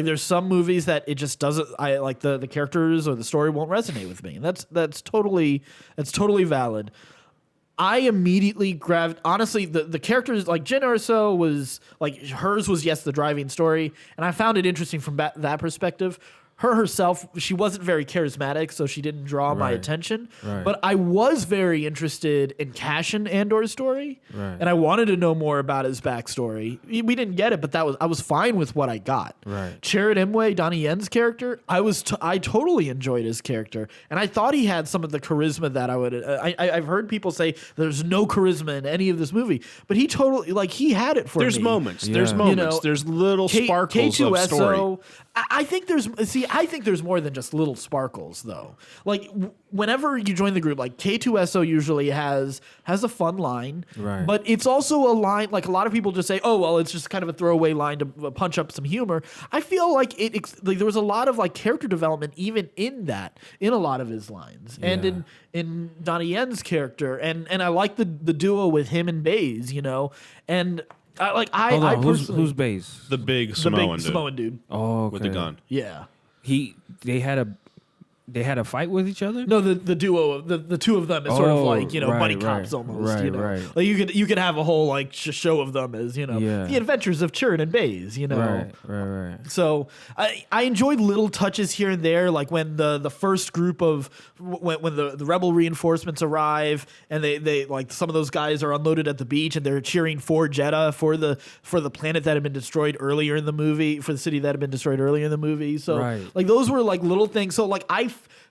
there's some movies that it just doesn't, I like the characters or the story won't resonate with me. And that's totally valid. I immediately grabbed, honestly, the characters, like Jyn Erso was, like, hers was, yes, the driving story. And I found it interesting from that perspective. Her herself, she wasn't very charismatic, so she didn't draw my attention. Right. But I was very interested in Cassian Andor's story, and I wanted to know more about his backstory. We didn't get it, but I was fine with what I got. Right. Chirrut Imwe, Donnie Yen's character, I totally enjoyed his character, and I thought he had some of the charisma that I would. I've heard people say there's no charisma in any of this movie, but he totally, like, he had it for me. There's moments. Yeah. There's moments. You know, there's little sparkles of story. I think there's more than just little sparkles, though. Like, whenever you join the group, like, K2SO usually has a fun line, right? But it's also a line, like, a lot of people just say, oh, well, it's just kind of a throwaway line to punch up some humor. I feel like like, there was a lot of, like, character development even in a lot of his lines, and in Donnie Yen's character, and I like the duo with him and Baze, you know, and. Who's Baze? The big Samoan dude. Oh, okay. With the gun. Yeah. They had a fight with each other? No, the duo, the two of them is sort of like, you know, right, buddy cops almost. Right, you know, right. Like you could have a whole like show of them as, you know, the adventures of Chirrut and Baze. You know, right. So I enjoyed little touches here and there, like when the first group of when the rebel reinforcements arrive and they like some of those guys are unloaded at the beach and they're cheering for Jeddah for the planet that had been destroyed earlier in the movie, for the city that had been destroyed earlier in the movie. So like those were like little things. So like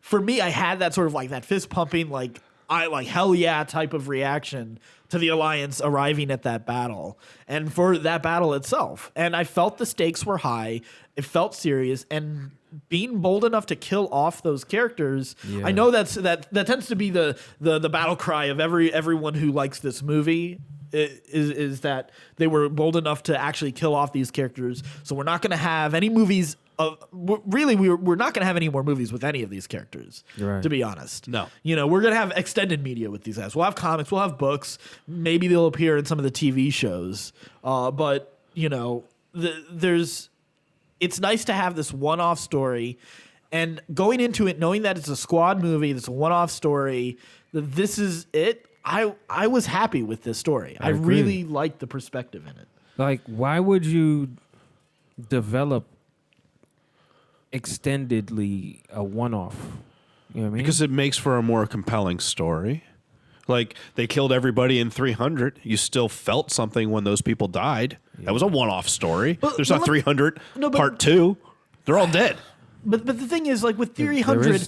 for me, I had that sort of like that fist pumping, like I like hell yeah type of reaction to the Alliance arriving at that battle and for that battle itself. And I felt the stakes were high. It felt serious, and being bold enough to kill off those characters. I know that tends to be the battle cry of everyone who likes this movie. Is that they were bold enough to actually kill off these characters. So we're not going to have any movies. We're not going to have any more movies with any of these characters. To be honest, no. You know, we're going to have extended media with these guys. We'll have comics. We'll have books. Maybe they'll appear in some of the TV shows. But you know, it's nice to have this one-off story, and going into it knowing that it's a squad movie, it's a one-off story. That this is it. I was happy with this story. I really liked the perspective in it. Like, why would you develop extendedly a one-off? You know what I mean? Because it makes for a more compelling story. Like, they killed everybody in 300. You still felt something when those people died. That was a one-off story. There's not 300 part 2. They're all dead. But the thing is, like with 300,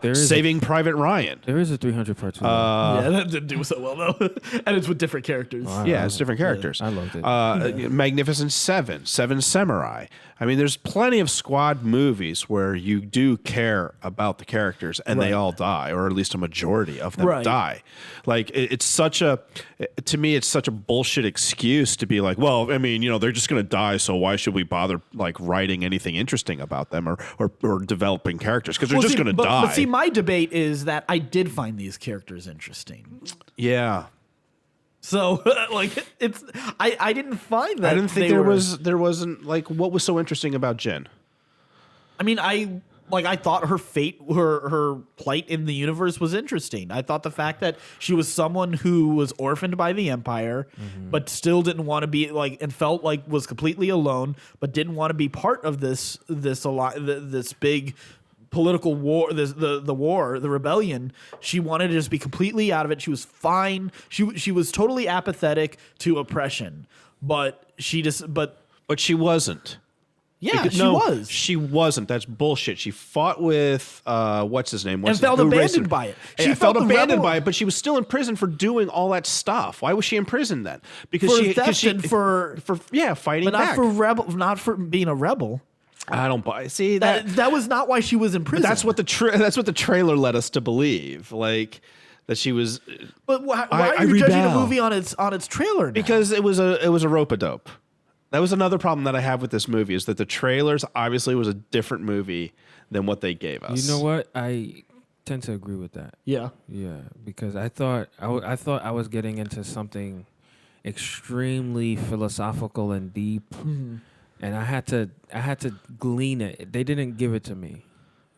there is Saving Private Ryan. There is a 300 part 2. Yeah, that didn't do so well though, and it's with different characters. It's different characters. I loved it. Magnificent Seven, Seven Samurai. I mean, there's plenty of squad movies where you do care about the characters and they all die, or at least a majority of them die. Like it's such a bullshit excuse to be like, well, I mean, you know, they're just going to die, so why should we bother like writing anything interesting about them or developing characters, because they're just going to die. But see, my debate is that I did find these characters interesting. Yeah. So like I didn't find that. I didn't think there wasn't like, what was so interesting about Jyn? I mean, I like I thought her fate, her plight in the universe was interesting. I thought the fact that she was someone who was orphaned by the Empire, but still didn't want to be like, and felt like was completely alone, but didn't want to be part of this big political war, the rebellion. She wanted to just be completely out of it. She was fine. She was totally apathetic to oppression, but she wasn't. Yeah, she was. She wasn't. That's bullshit. She fought with what's his name? And felt abandoned by it. She felt abandoned by it, but she was still in prison for doing all that stuff. Why was she in prison then? Because for fighting but back. Not for being a rebel. I don't buy. See that was not why she was in prison. That's what the trailer led us to believe. Like that she was. But why are you judging a movie on its trailer now? Because it was a rope-a-dope. That was another problem that I have with this movie is that the trailers obviously was a different movie than what they gave us. You know what? I tend to agree with that. Yeah. Yeah, because I thought I was getting into something extremely philosophical and deep, and I had to glean it. They didn't give it to me.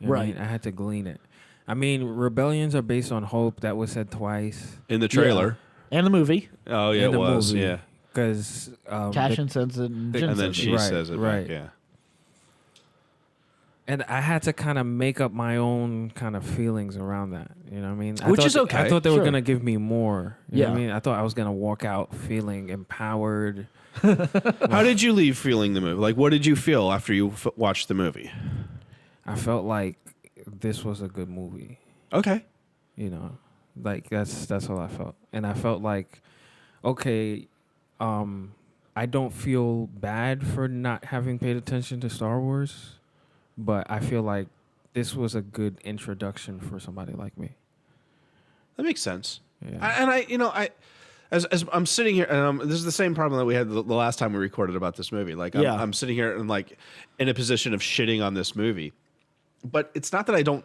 You know what I mean? I had to glean it. I mean, rebellions are based on hope. That was said twice in the trailer and the movie. Oh yeah, it was. Movie. Yeah. Because Cashin says it, and then she says it. Right. Back, yeah. And I had to kind of make up my own kind of feelings around that. You know what I mean? Which is okay. I thought they were gonna give me more. You know Yeah. what I mean? I thought I was gonna walk out feeling empowered. How did you leave feeling the movie? Like, what did you feel after you watched the movie? I felt like this was a good movie. Okay. You know, like that's all I felt, and I felt like, okay. I don't feel bad for not having paid attention to Star Wars, but I feel like this was a good introduction for somebody like me. That makes sense. Yeah. As I'm sitting here, and this is the same problem that we had the last time we recorded about this movie. Like, I'm sitting here and like in a position of shitting on this movie, but it's not that I don't.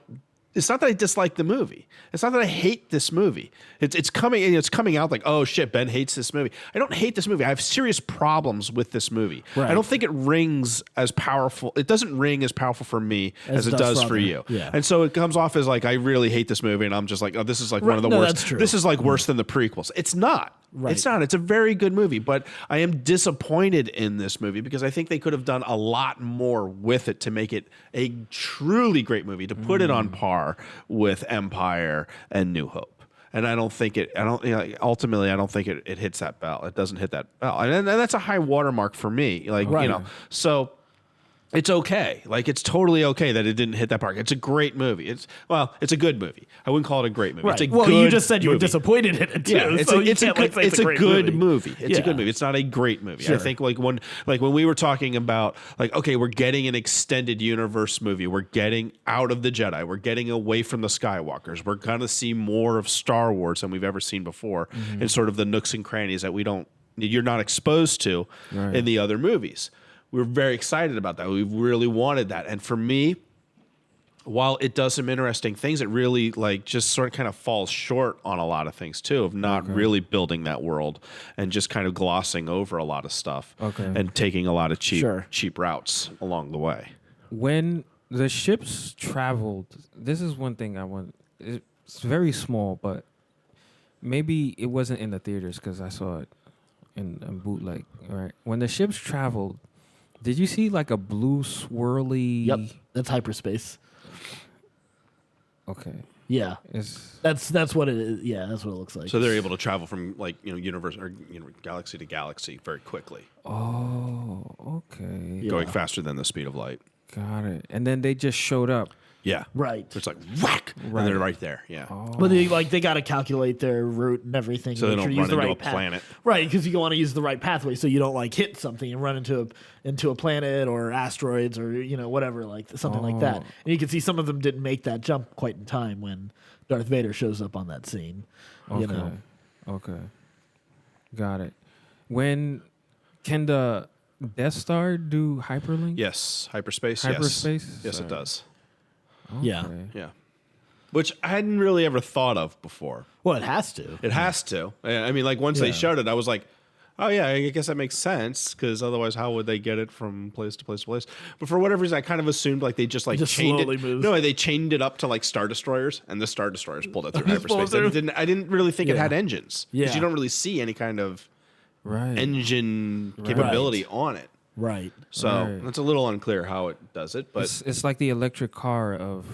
It's not that I dislike the movie. It's not that I hate this movie. It's coming out like, oh shit, Ben hates this movie. I don't hate this movie. I have serious problems with this movie. Right. I don't think it rings as powerful. It doesn't ring as powerful for me as it does for you. Yeah. And so it comes off as like I really hate this movie, and I'm just like, oh, this is like one of the worst. That's true. This is like worse than the prequels. It's not. Right. It's not. It's a very good movie, but I am disappointed in this movie because I think they could have done a lot more with it to make it a truly great movie, to put it on par with Empire and New Hope. And I don't think ultimately, I don't think it hits that bell. It doesn't hit that bell. And that's a high watermark for me. Like, right. So it's okay. Like, it's totally okay that it didn't hit that mark. It's a great movie. It's a good movie. I wouldn't call it a great movie. Right. It's a well, good you just said you were movie. disappointed in it too. Yeah, it's a good movie. It's a Yeah. good movie. It's not a great movie. Sure. I think when we were talking about like, okay, we're getting an extended universe movie. We're getting out of the Jedi. We're getting away from the Skywalkers. We're gonna see more of Star Wars than we've ever seen before, in sort of the nooks and crannies that you're not exposed to in the other movies. We were very excited about that. We really wanted that. And for me, while it does some interesting things, it really like just sort of kind of falls short on a lot of things too, of not really building that world and just kind of glossing over a lot of stuff and taking a lot of cheap routes along the way. When the ships traveled, this is one thing I want. It's very small, but maybe it wasn't in the theaters because I saw it in bootleg. Right, when the ships traveled, did you see like a blue swirly? Yep, that's hyperspace. Okay. Yeah, that's what it is. Yeah, that's what it looks like. So they're able to travel from like universe or galaxy to galaxy very quickly. Oh, okay. Going faster than the speed of light. Got it. And then they just showed up. Yeah. Right. It's like whack, and they're right there. Yeah. Oh. But they got to calculate their route and everything. So they don't run into a path. planet. Right, because you want to use the right pathway so you don't like hit something and run into a planet or asteroids or whatever, like something like that. And you can see some of them didn't make that jump quite in time when Darth Vader shows up on that scene. Okay. Got it. When can the Death Star do hyperlink? Yes. Hyperspace. Hyperspace? Yes, it does. Okay. Yeah. Which I hadn't really ever thought of before. Well, it has to. It has to. I mean, like once they showed it, I was like, Oh yeah, I guess that makes sense because otherwise, how would they get it from place to place to place? But for whatever reason, I kind of assumed like they just chained slowly it. moves. No, they chained it up to like Star Destroyers, and the Star Destroyers pulled it through Just pulled it hyperspace. through. I didn't really think it Yeah. had engines because Yeah. you don't really see any kind of Right. engine capability on it. Right. So Right. it's a little unclear how it does it, but It's like the electric car of,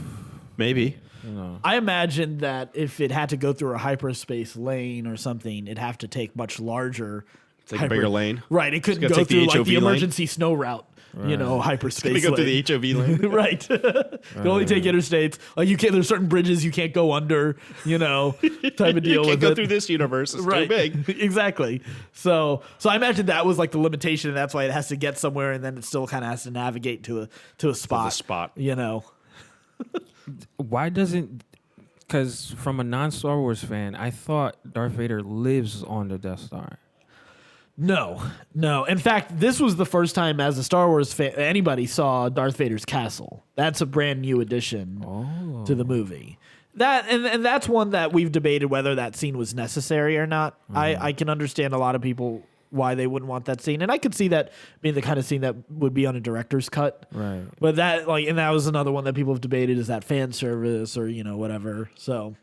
maybe. you know. I imagine that if it had to go through a hyperspace lane or something, it'd have to take much larger. Take a bigger lane. Right. It couldn't gotta go take the through like HOV the lane. emergency snow route. You know, hyperspace. They go through lane. the HOV lane. Right. You only take interstates. Like you can't. There's certain bridges you can't go under. You know, type of deal You can't with go it. through this universe. It's Right. too big. Exactly. So I imagine that was like the limitation, and that's why it has to get somewhere, and then it still kind of has to navigate to a spot. spot. You know. Why doesn't? Because from a non-Star Wars fan, I thought Darth Vader lives on the Death Star. No. In fact, this was the first time as a Star Wars fan anybody saw Darth Vader's castle. That's a brand new addition to the movie. That and that's one that we've debated whether that scene was necessary or not. I can understand a lot of people why they wouldn't want that scene, and I could see that being the kind of scene that would be on a director's cut. Right. But that and that was another one that people have debated, is that fan service or whatever. So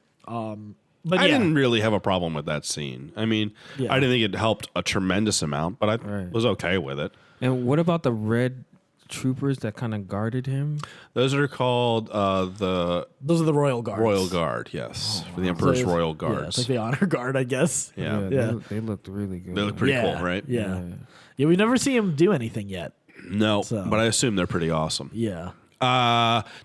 but I yeah. didn't really have a problem with that scene. I mean, Yeah. I didn't think it helped a tremendous amount, but I Right. was okay with it. And what about the red troopers that kind of guarded him? Those are called the Those are the Royal Guards. Royal Guard, yes, for the Emperor's So it's- Royal Yeah, it's Guards. like the honor guard, I guess. Yeah, Yeah. They looked really good. they look pretty yeah, cool, right? Yeah. Yeah, we never see him do anything yet. No, So- but I assume they're pretty awesome. Yeah.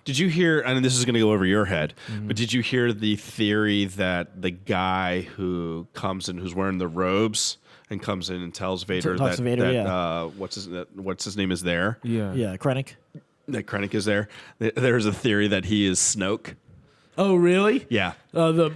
Did you hear? And this is going to go over your head, but did you hear the theory that the guy who comes in, who's wearing the robes, and comes in and tells Vader Talks that, to Vader, that yeah. what's his name is there? Yeah. Yeah, Krennic. That Krennic is there. There's a theory that he is Snoke. Oh, really? Yeah. The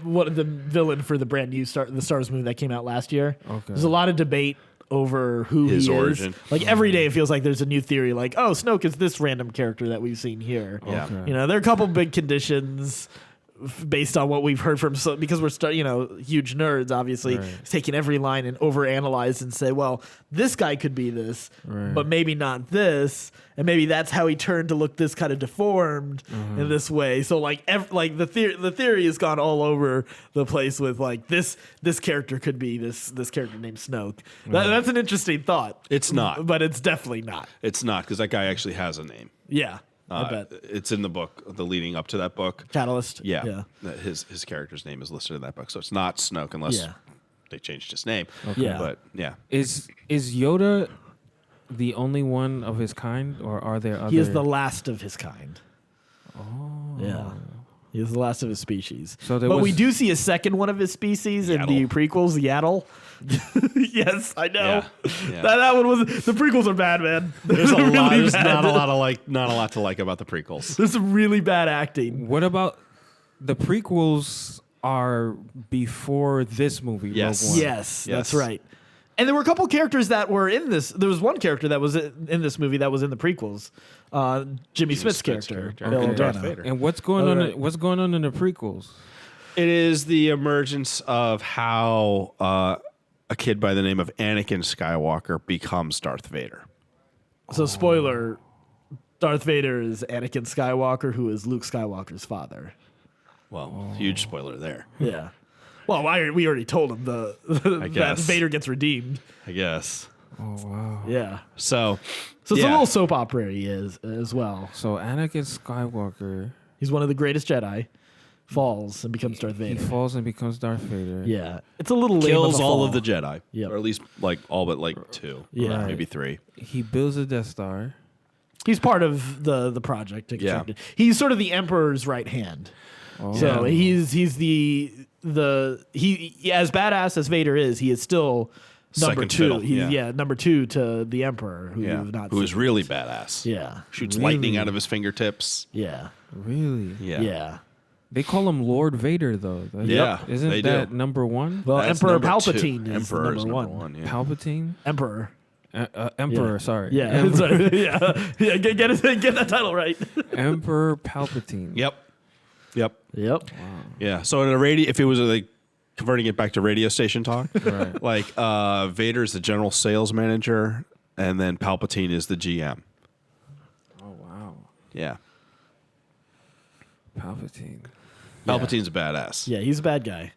villain for the brand new Star Wars movie that came out last year. Okay. There's a lot of debate over who His he origin. is. Like every day, it feels like there's a new theory. Like, oh, Snoke is this random character that we've seen here. Yeah. Okay. There are a couple big conditions based on what we've heard from because we're huge nerds, obviously, Right. taking every line and overanalyze and say, well, this guy could be this, Right. but maybe not this, and maybe that's how he turned to look this kind of deformed in this way. So the theory has gone all over the place with like this character could be this character named Snoke. That's an interesting thought. It's not. But it's definitely not. It's not, because that guy actually has a name. Yeah, I bet. It's in the book, the leading up to that book. Catalyst. Yeah. His character's name is listed in that book, so it's not Snoke unless Yeah. they changed his name. Yeah. But yeah. Is Yoda the only one of his kind, or are there other? He is the last of his kind. Oh. Yeah. He is the last of his species. So there but we was- do see a second one of his species in the Yaddle. prequels, Yaddle. Yes, I know. Yeah. That one was the prequels are bad, man. There's a They're lot. really There's bad. not a lot to like about the prequels. There's some really bad acting. What about the prequels? Are before this movie? Yes. Rogue One. Yes, that's Yes. right. And there were a couple characters that were in this. There was one character that was in this movie that was in the prequels. Jimmy Smith's Smith's character, character. Bill Okay. Darth Organa. Vader. And what's going Oh, on? right. What's going on in the prequels? It is the emergence of how a kid by the name of Anakin Skywalker becomes Darth Vader. So, spoiler: Darth Vader is Anakin Skywalker, who is Luke Skywalker's father. Well, huge spoiler there, Yeah. Well, we already told him that guess. Vader gets redeemed. I guess. Oh wow! Yeah. So So it's yeah. a little soap opera he is as well. So Anakin Skywalker, He's one of the greatest Jedi. Falls and becomes Darth he Vader. falls and becomes Darth Vader. Yeah. It's a little lame kills of a all fall. of the Jedi, Yep. or at least like all but like two, Yeah. Right. maybe three. He builds a Death Star. He's part of the project. To Yeah. construct it. He's sort of the Emperor's right hand. Oh. So he's the as badass as Vader is, he is still number Second two. fiddle, He's yeah. number two to the Emperor, who Yeah, you've not who is seen. really badass. Yeah. Shoots Really? lightning out of his fingertips. Yeah. Really? Yeah. Yeah. They call him Lord Vader, though. Yeah, Isn't they that do. number one? Well, That's Emperor number two. Palpatine is Emperor number is one. Yeah. Palpatine? Emperor. Emperor, Yeah. sorry. Yeah. Emperor, Sorry. Yeah. Get that title right. Emperor Palpatine. Yep. Yep. Yeah. So in a if it was like converting it back to radio station talk. Right. Like Vader's the general sales manager, and then Palpatine is the GM. Oh wow, Yeah, Palpatine. Palpatine's a badass. Yeah, he's a bad guy.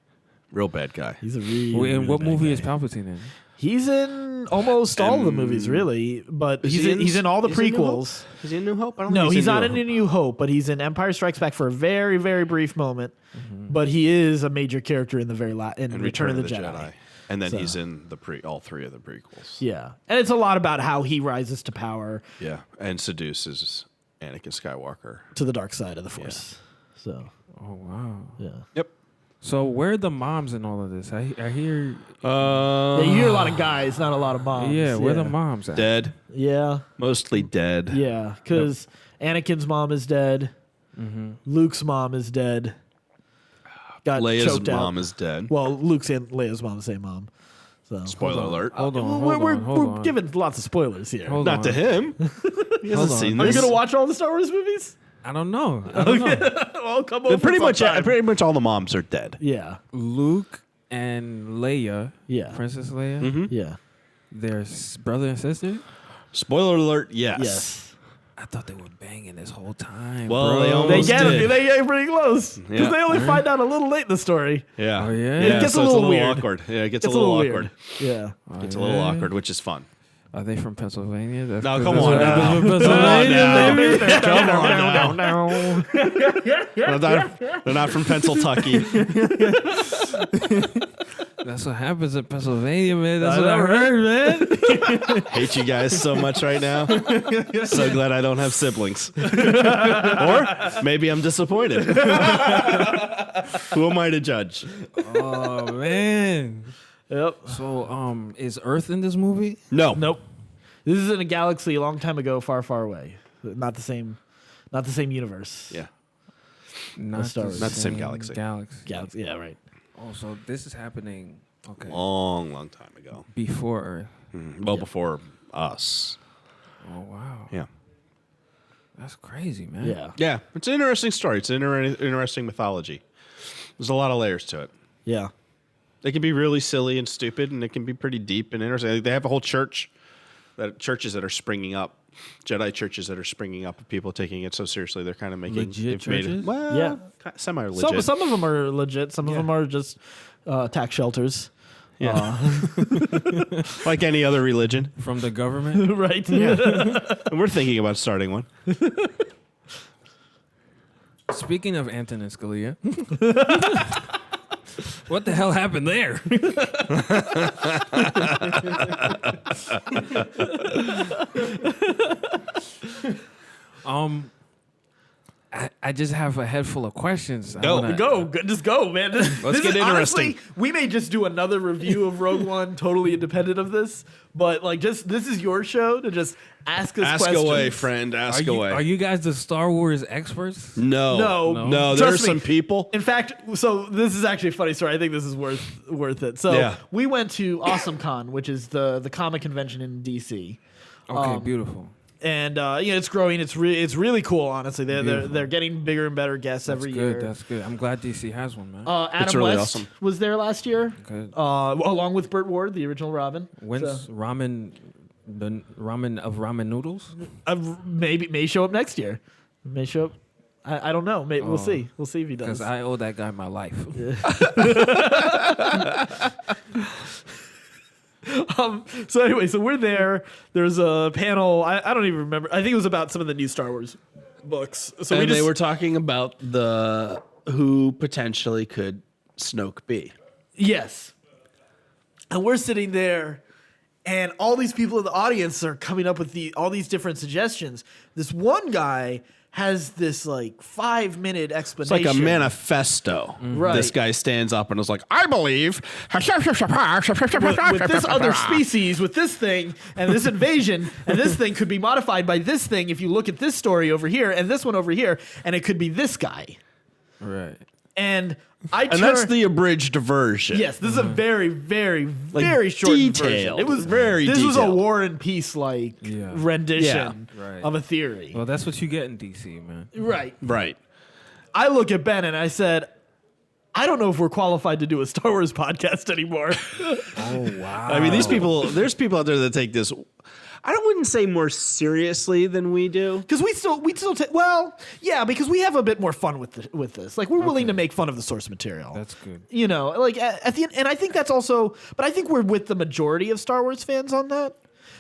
Real bad guy. He's a really. Wait, and really what bad movie guy. is Palpatine in? He's in almost all of the movies, really, but Is he's he he's in all the is he in New Hope? prequels. Is he in New Hope? I don't No, think he's not New in Hope. A New Hope, but he's in Empire Strikes Back for a very, very brief moment. But he is a major character in the in And Return of the Jedi. And then So. he's in the all three of the prequels. Yeah, and it's a lot about how he rises to power Yeah, and seduces Anakin Skywalker. to the dark side of the Force. So, Oh wow. yeah. Yep. So where are the moms in all of this? I hear. Yeah, you hear a lot of guys, not a lot of moms. Yeah, where the moms at? Dead. Yeah, Mostly dead. yeah, because Anakin's mom is dead. Luke's mom is dead. Got Leia's choked mom out. is dead. Well, Luke's and Leia's mom, the same mom. So Spoiler alert. Hold on, we're hold on, hold we're on. giving lots of spoilers here. Hold Not on. to him. He hasn't Hold on. seen Are you this. gonna watch all the Star Wars movies? I don't know. I don't know. Well, come over. Pretty sometime. much all the moms are dead. Yeah, Luke and Leia, yeah, Princess Leia, yeah. they're brother and sister. Spoiler alert, yes. Yes. I thought they were banging this whole time. Well, bro. they They almost get did. They get pretty close because Yeah. they only find out a little late in the story. Yeah. Oh, yeah? It gets so a it's little weird. awkward. Yeah, it gets It's a little weird. awkward. Yeah. Oh, It's a little yeah? awkward, which is fun. Are they from Pennsylvania? That's No, 'cause come that's on what now. happens with Come on Pennsylvania, now. baby. Come on now. They're not from Pennsylvania. That's what happens in Pennsylvania, man. That's I what I know, heard, man. Hate you guys so much right now. So glad I don't have siblings. Or maybe I'm disappointed. Who am I to judge? Oh man. Yep. So, is Earth in this movie? No. Nope. This is in a galaxy a long time ago, far, far away. Not the same universe. Yeah. Not Star Wars. Not the same galaxy. Galaxy. Yeah, right. Oh, so this is happening. Okay. Long time ago. Before Earth. Well, before us. Oh wow. Yeah. That's crazy, man. Yeah. Yeah. It's an interesting story. It's an interesting mythology. There's a lot of layers to it. Yeah. They can be really silly and stupid, and it can be pretty deep and interesting. They have a whole churches that are springing up, Jedi churches that are springing up, of people taking it so seriously. They're kind of making Legit they've made it- churches? well, Yeah. semi-legit. Some of them are legit. Some of Yeah. them are just tax shelters. Yeah. Like any other religion. From the government. Right. And we're thinking about starting one. Speaking of Antonin Scalia. What the hell happened there? I just have a head full of questions. I Go. wanna- Just go, man. This get is- honestly, interesting. we may just do another review of Rogue One, totally independent of this. But like, just this is your show to just ask us Ask questions. away, friend. Ask away. Are you guys the Star Wars experts? No. No. No, Trust there are me. some people. In fact, so this is actually a funny story. I think this is worth it. So Yeah. we went to AwesomeCon, which is the comic convention in DC. Okay, beautiful. And it's growing. It's really cool. Honestly, Beautiful. they're getting bigger and better guests That's every good. year. That's good. I'm glad DC has one, man. Adam really West awesome. was there last year, Good. along with Burt Ward, the original Robin. When's So, ramen? The ramen of ramen noodles? may show up next year. May show up. I don't know. We'll see. We'll see if he does. Because I owe that guy my life. So anyway, so we're there. There's a panel. I don't even remember. I think it was about some of the new Star Wars books. So And they were talking about who potentially could Snoke be. Yes. And we're sitting there, and all these people in the audience are coming up with all these different suggestions. This one guy has this like 5-minute It's explanation. like a manifesto. Right. This guy stands up and is like, I believe with this other species, with this thing, and this invasion, and this thing could be modified by this thing if you look at this story over here, and this one over here, and it could be this guy. Right. And And that's the abridged version. Yes, this is a very, very, very short version. detailed. It was Very This was a detailed. War and Peace rendition Yeah. Right. of a theory. Well, that's what you get in DC, man. Right. Right. I look at Ben and I said, I don't know if we're qualified to do a Star Wars podcast anymore. Oh wow! I mean, there's people out there that take this. I wouldn't say more seriously than we do. Because we still take, well, yeah, because we have a bit more fun with this. Like, we're willing to make fun of the source material. That's good. You know, like at the end, and I think that's also, but I think we're with the majority of Star Wars fans on that.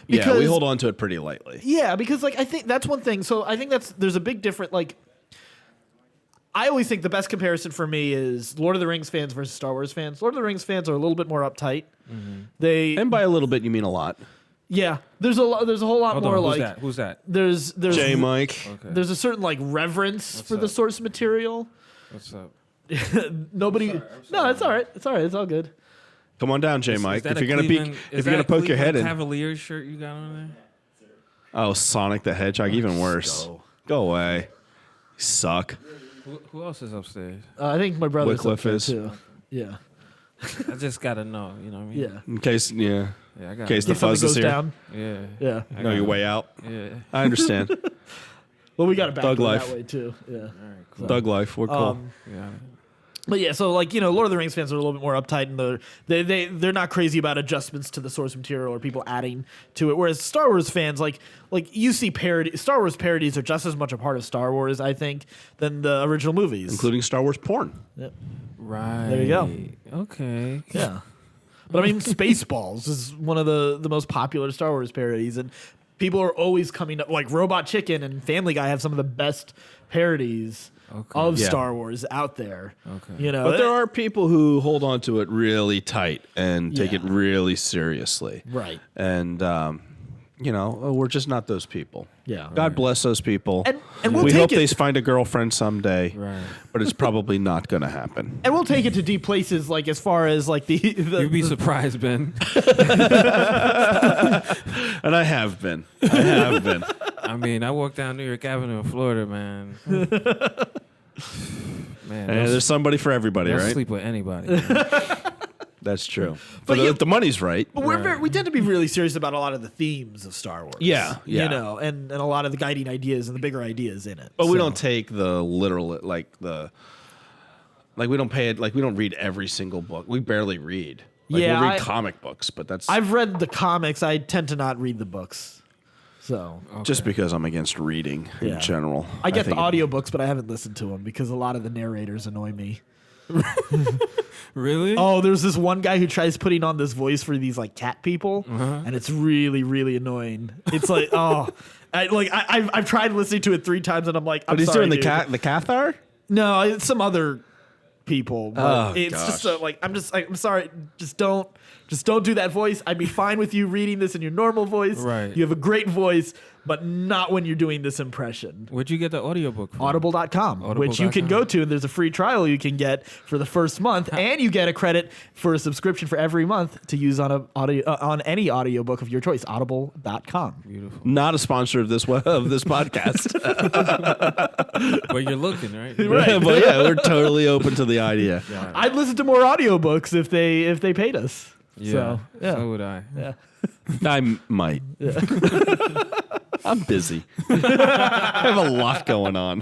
Yeah, we hold on to it pretty lightly. Yeah, because like I think that's one thing. So I think there's a big difference. Like, I always think the best comparison for me is Lord of the Rings fans versus Star Wars fans. Lord of the Rings fans are a little bit more uptight. And by a little bit, you mean a lot. Yeah, there's a whole lot Hold more on, like who's that? there's J. Mike. Okay. there's a certain like reverence for the up? source material. What's up? Nobody. No, it's all right. It's all right. It's all good. Come on down, J. Is Mike. that If a you're gonna Cleveland- peek, is if you're that gonna a poke your head Cleveland in. Cavaliers shirt you got on there? Oh, Sonic the Hedgehog, even worse. Go away. You suck. Who else is upstairs? I think my brother's Wycliffe up there is. too. Yeah. I just gotta know. You know what I mean? Yeah. In case, yeah. Yeah, I In got. case the If something fuzz is goes here. down. Yeah. Yeah. I No, got your it. way out. Yeah. I understand. Well, we got it back Thug life. that way too. Yeah. All right. Cool. Thug life. We're cool. Yeah. But yeah, so like, you know, Lord of the Rings fans are a little bit more uptight, and they're not crazy about adjustments to the source material or people adding to it. Whereas Star Wars fans, like you see Star Wars parodies are just as much a part of Star Wars, I think, than the original movies. Including Star Wars porn. Yep. Right. There you go. Okay. Yeah. But I mean, Spaceballs is one of the most popular Star Wars parodies, and people are always coming up. Like Robot Chicken and Family Guy have some of the best parodies of Yeah. Star Wars out there. Okay. You know, But there are people who hold on to it really tight and take Yeah. it really seriously. right. And, you know, we're just not those people. Yeah. God bless those people. And we'll we take hope it. they find a girlfriend someday. Right. But it's probably not going to happen. And we'll take it to deep places, like as far as like the You'd be surprised, Ben. And I have been. I mean, I walk down New York Avenue in Florida, man. Man, And they'll there's somebody for everybody, they'll right? sleep with anybody. man. That's true. But But yeah- if the money's right. But we tend to be really serious about a lot of the themes of Star Wars. Yeah, yeah. You know, and a lot of the guiding ideas and the bigger ideas in it. But we So- don't take the literal, like we don't pay it, like we don't read every single book. We barely read. Like, Yeah, we'll read I- comic books, but that's I've read the comics. I tend to not read the books. So just because I'm against reading Yeah. in general. I get the think audiobooks, but I haven't listened to them because a lot of the narrators annoy me. Really? Oh, there's this one guy who tries putting on this voice for these like cat people, and it's really, really annoying. It's like, I've tried listening to it 3 times, and I'm like, I'm But he's sorry, doing the dude. the Cathar? No, it's some other people. But Oh, it's gosh. just I'm sorry. Just don't do that voice. I'd be fine with you reading this in your normal voice. Right. You have a great voice, but not when you're doing this impression. Where'd you get the audiobook from? Audible.com, which you can Audible.com. go to, and there's a free trial you can get for the first month, and you get a credit for a subscription for every month to use on on any audiobook of your choice. Audible.com. Beautiful. Not a sponsor of this podcast. But you're looking, right? But yeah, we're totally open to the idea. I'd listen to more audiobooks if they paid us. Yeah. So, yeah. So would I. Yeah. I might. I'm busy. I have a lot going on.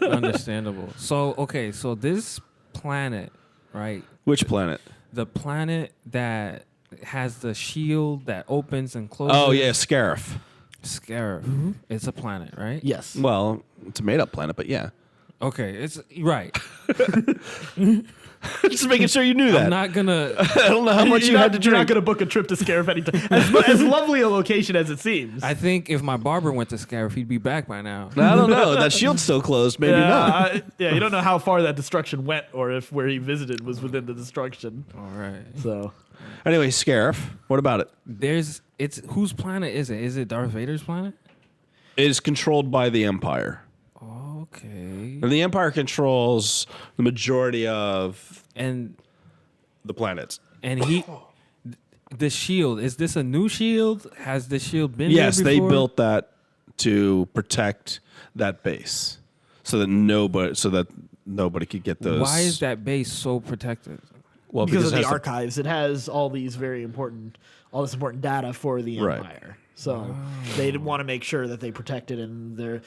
Understandable. So, okay, so this planet, right? Which planet? The planet that has the shield that opens and closes. Oh yeah, Scarif. Scarif. It's a planet, right? Yes. Well, it's a made-up planet, but yeah. Okay, it's right. Just making sure you knew that. I'm not gonna. I don't know how much you had to You're not drink. going to book a trip to Scarif anytime. As lovely a location as it seems. I think if my barber went to Scarif, he'd be back by now. I don't know. That shield's still closed. Maybe not. You don't know how far that destruction went, or if where he visited was within the destruction. All right. So Anyway, Scarif. What about it? It's whose planet is it? Is it Darth Vader's planet? It is controlled by the Empire. Okay. And the Empire controls the majority of And the planets. the shield, is this a new shield? Has the shield been Yes, there they before? built that to protect that base, so that nobody could get those. Why is that base so protected? Well, because of it the has archives, it has all this important data for the Right. Empire. So they want to make sure that they protect it, and they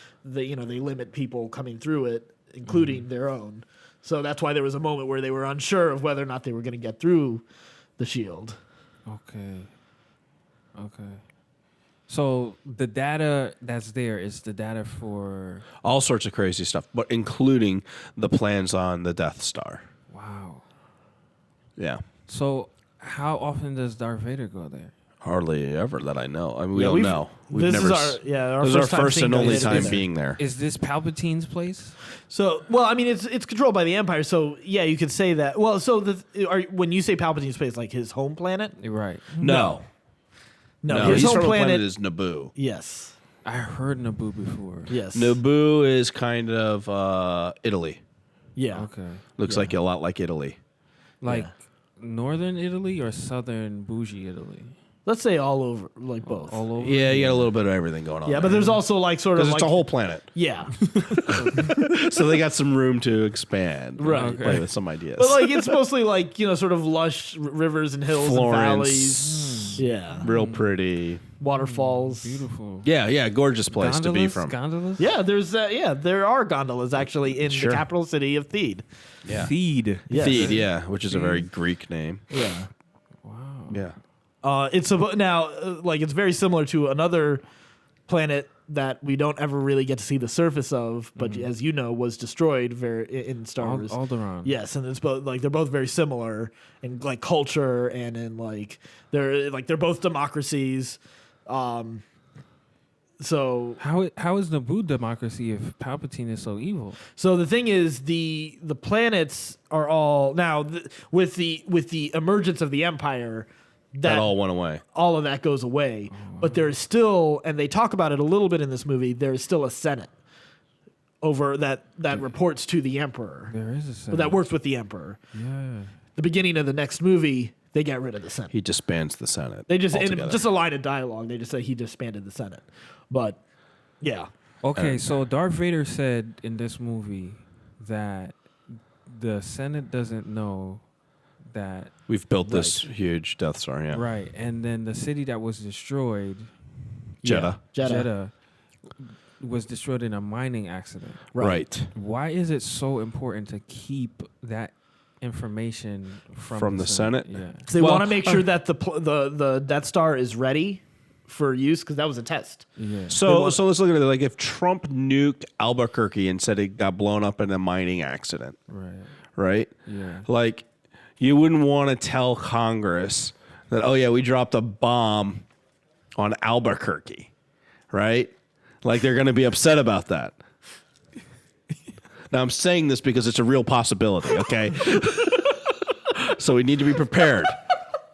limit people coming through it, including their own. So that's why there was a moment where they were unsure of whether or not they were going to get through the shield. Okay. So the data that's there is the data for... All sorts of crazy stuff, but including the plans on the Death Star. Wow. Yeah. So how often does Darth Vader go there? Hardly ever that I know. I mean, we Yeah, don't know. We've this never. is our this is our time first seeing and Darth only Vader time there. being there. Is this Palpatine's place? So, well, I mean, it's controlled by the Empire, so yeah, you could say that. Well, so when you say Palpatine's place, like his home planet? You're right. No, His his home home planet planet is Naboo. Yes. I heard Naboo before. Yes. Naboo is kind of Italy. Yeah. Okay. Looks like a lot like Italy. Like Yeah. northern Italy or southern bougie Italy? Let's say all over, like both. All over? Yeah, you got a little bit of everything going on. Yeah, but there's also like sort of because like it's a whole planet, yeah, so they got some room to expand. Right. And play with some ideas. but like it's mostly like sort of lush rivers and hills Florence. and valleys. Yeah, Real pretty. waterfalls. Beautiful. Yeah, gorgeous place to be from. Gondolas? Yeah, there are gondolas actually in Sure. the capital city of Theed. Yeah. Feed. Yes. Theed, yeah, which is a very Greek name. Yeah. Wow. Yeah. It's like it's very similar to another planet that we don't ever really get to see the surface of, but as you know, was destroyed in Star Wars. Alderaan. Yes, and it's both like they're both very similar in like culture and in like they're both democracies. So How is Naboo democracy if Palpatine is so evil? So the thing is, the planets are all now with the emergence of the Empire. That all went away. All of that goes away, but there's still, and they talk about it a little bit in this movie. There's still a Senate over that reports to the Emperor. There is a Senate. That works with the Emperor. Yeah. The beginning of the next movie, they get rid of the Senate. He disbands the Senate. They just altogether. just a line of dialogue. They just say he disbanded the Senate, but yeah. Okay, so Darth Vader said in this movie that the Senate doesn't know that... We've built this huge Death Star, yeah. Right, and then the city that was destroyed... Jeddah. Jeddah. was destroyed in a mining accident. Right. Why is it so important to keep that information from the Senate? Yeah. They Well, want to make sure that the Death Star is ready for use because that was a test. Yeah. So let's look at it. Like if Trump nuked Albuquerque and said it got blown up in a mining accident, right? Yeah. Like you wouldn't want to tell Congress that, oh yeah, we dropped a bomb on Albuquerque, right? Like they're going to be upset about that. Now I'm saying this because it's a real possibility, okay? So we need to be prepared.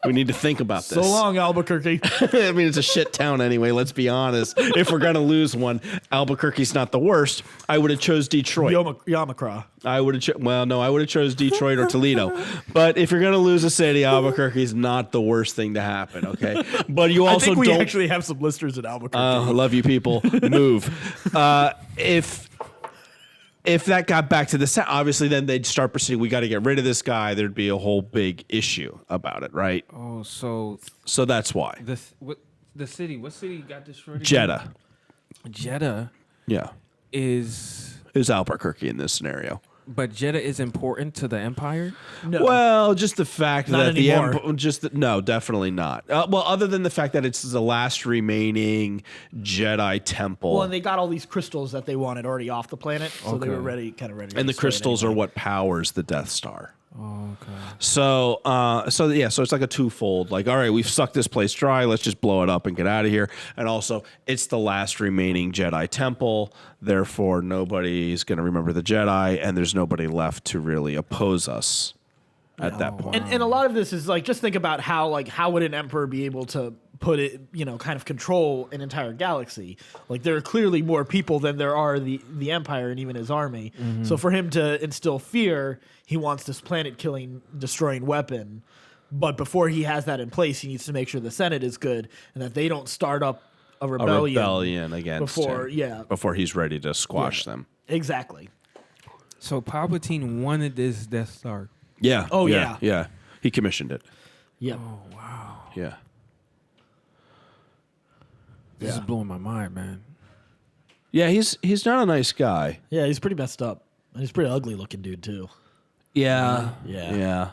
We need to think about this. So long, Albuquerque. I mean, it's a shit town anyway. Let's be honest. If we're gonna lose one, Albuquerque's not the worst. I would have chose Detroit. Yamakra. I would have. I would have chose Detroit or Toledo. But if you're gonna lose a city, Albuquerque's not the worst thing to happen. Okay. But you also I think we don't. actually have some listeners in Albuquerque. I love you, people. Move. If that got back to the set, obviously, then they'd start proceeding. We got to get rid of this guy. There'd be a whole big issue about it, right? Oh, so that's why. what city got destroyed again? Jeddah. Jeddah Yeah. is... Is Albuquerque in this scenario. But Jeddah is important to the Empire? No. Well, just the fact Not that anymore. no, definitely not. Well, other than the fact that it's the last remaining Jedi temple. Well, and they got all these crystals that they wanted already off the planet, so they were ready. To and the destroy it crystals are anyway. what powers the Death Star. Oh, okay. So it's like a twofold. Like, all right, we've sucked this place dry. Let's just blow it up and get out of here. And also, it's the last remaining Jedi temple. Therefore, nobody's going to remember the Jedi, and there's nobody left to really oppose us at that point. And a lot of this is like just think about how would an emperor be able to put it, kind of control an entire galaxy. Like there are clearly more people than there are the empire and even his army. Mm-hmm. So for him to instill fear, he wants this planet killing, destroying weapon. But before he has that in place, he needs to make sure the Senate is good and that they don't start up a rebellion against before, him. Before he's ready to squash them. Exactly. So Palpatine wanted this Death Star. Yeah. Oh, Yeah. He commissioned it. Yep. Oh, wow. Yeah. This is blowing my mind, man. Yeah, he's not a nice guy. Yeah, he's pretty messed up. And he's a pretty ugly looking dude too. Yeah.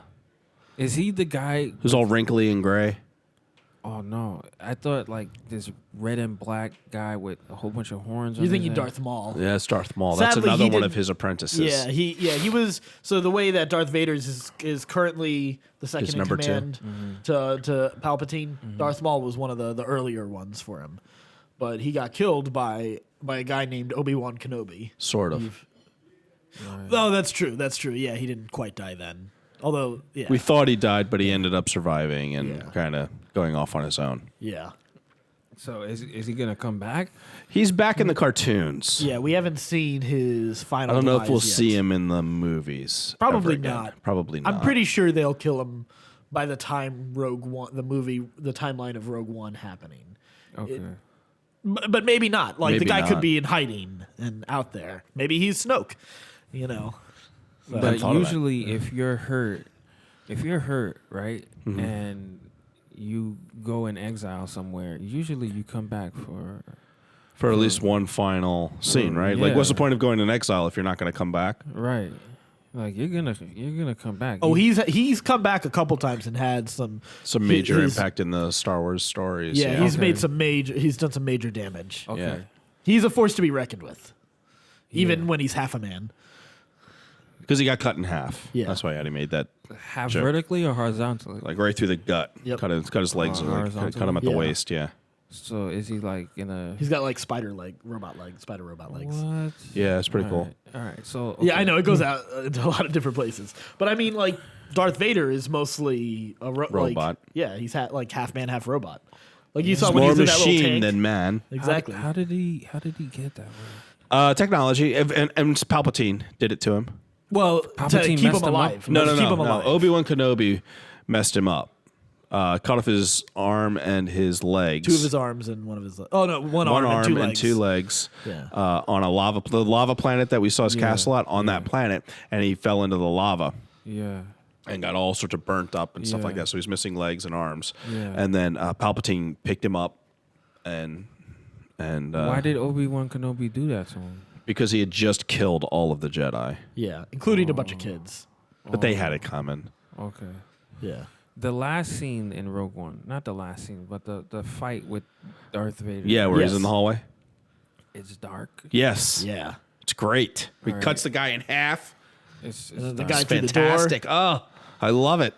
Is he the guy? Who's all wrinkly and gray? Oh no, I thought like this red and black guy with a whole bunch of horns. You on think his you head. Darth Maul? Yeah, it's Darth Maul. That's Sadly, another he one of didn't- his apprentices. Yeah, he was. So the way that Darth Vader's is currently the second in number two. command to Palpatine. Darth Maul was one of the earlier ones for him, but he got killed by a guy named Obi-Wan Kenobi. Sort of. Oh, that's true. That's true. Yeah, he didn't quite die then. Although, yeah, We thought he died, but he ended up surviving and Yeah. kind of going off on his own. yeah, So is he gonna come back? He's back in the cartoons. yeah. We haven't seen his I final. don't know if we'll demise yet. see him in the movies. Probably ever again. not. Probably not. I'm pretty sure they'll kill him by the time Rogue One, the timeline of Rogue One happening. Okay. But maybe not. Like the Maybe guy not. could be in hiding and out there. Maybe he's Snoke. You know. But thought of that. usually, if you're hurt, right, Mm-hmm. and you go in exile somewhere, usually you come back for at least one final scene, right? Like, Yeah. what's the point of going in exile if you're not going to come back? right. Like you're gonna come back. Oh, he's come back a couple times and had some Major his- impact in the Star Wars stories. Yeah, he's Okay. made some major. He's done some major damage. okay. Yeah. He's a force to be reckoned with, even Yeah. when he's half a man. Because he got cut in half. Yeah. That's why Addy made that, Half Sure. vertically or horizontally? like right through the gut. Yep. Cut his legs, Oh, like, horizontally? cut him at the Yeah. waist. Yeah. So is he like in a He's got like spider robot legs. what? Yeah, it's pretty cool. All right. So Yeah, okay. I know it goes out into a lot of different places, but I mean, like Darth Vader is mostly a Robot. Like, yeah, he's like half man, half robot. Like you saw He's when he more was in that little machine tank. than man. Exactly. How did he get that way? Technology, and Palpatine did it to him. Well, to Palpatine keep messed him him up? alive. No. Keep him alive. Obi-Wan Kenobi messed him up. Cut off his arm and his legs. Two of his arms and one of his. Oh no, one One arm and two legs. legs. Yeah. On the lava planet that we saw his castle at, on that planet, and he fell into the lava Yeah. and got all sorts of burnt up and stuff like Yeah. that. So he's missing legs and arms. Yeah. And then Palpatine picked him up, and Why did Obi-Wan Kenobi do that to him? because he had just killed all of the Jedi, Yeah, including a bunch of kids. but they had it coming. Okay. Yeah. The last scene in Rogue One, not the last scene, but the fight with Darth Vader. Yeah, where he's Yes. in the hallway. It's dark. Yes. Yeah. It's great. He All cuts right. the guy in half. It's And then the dark. guy It's through the door. fantastic. Oh, I love it.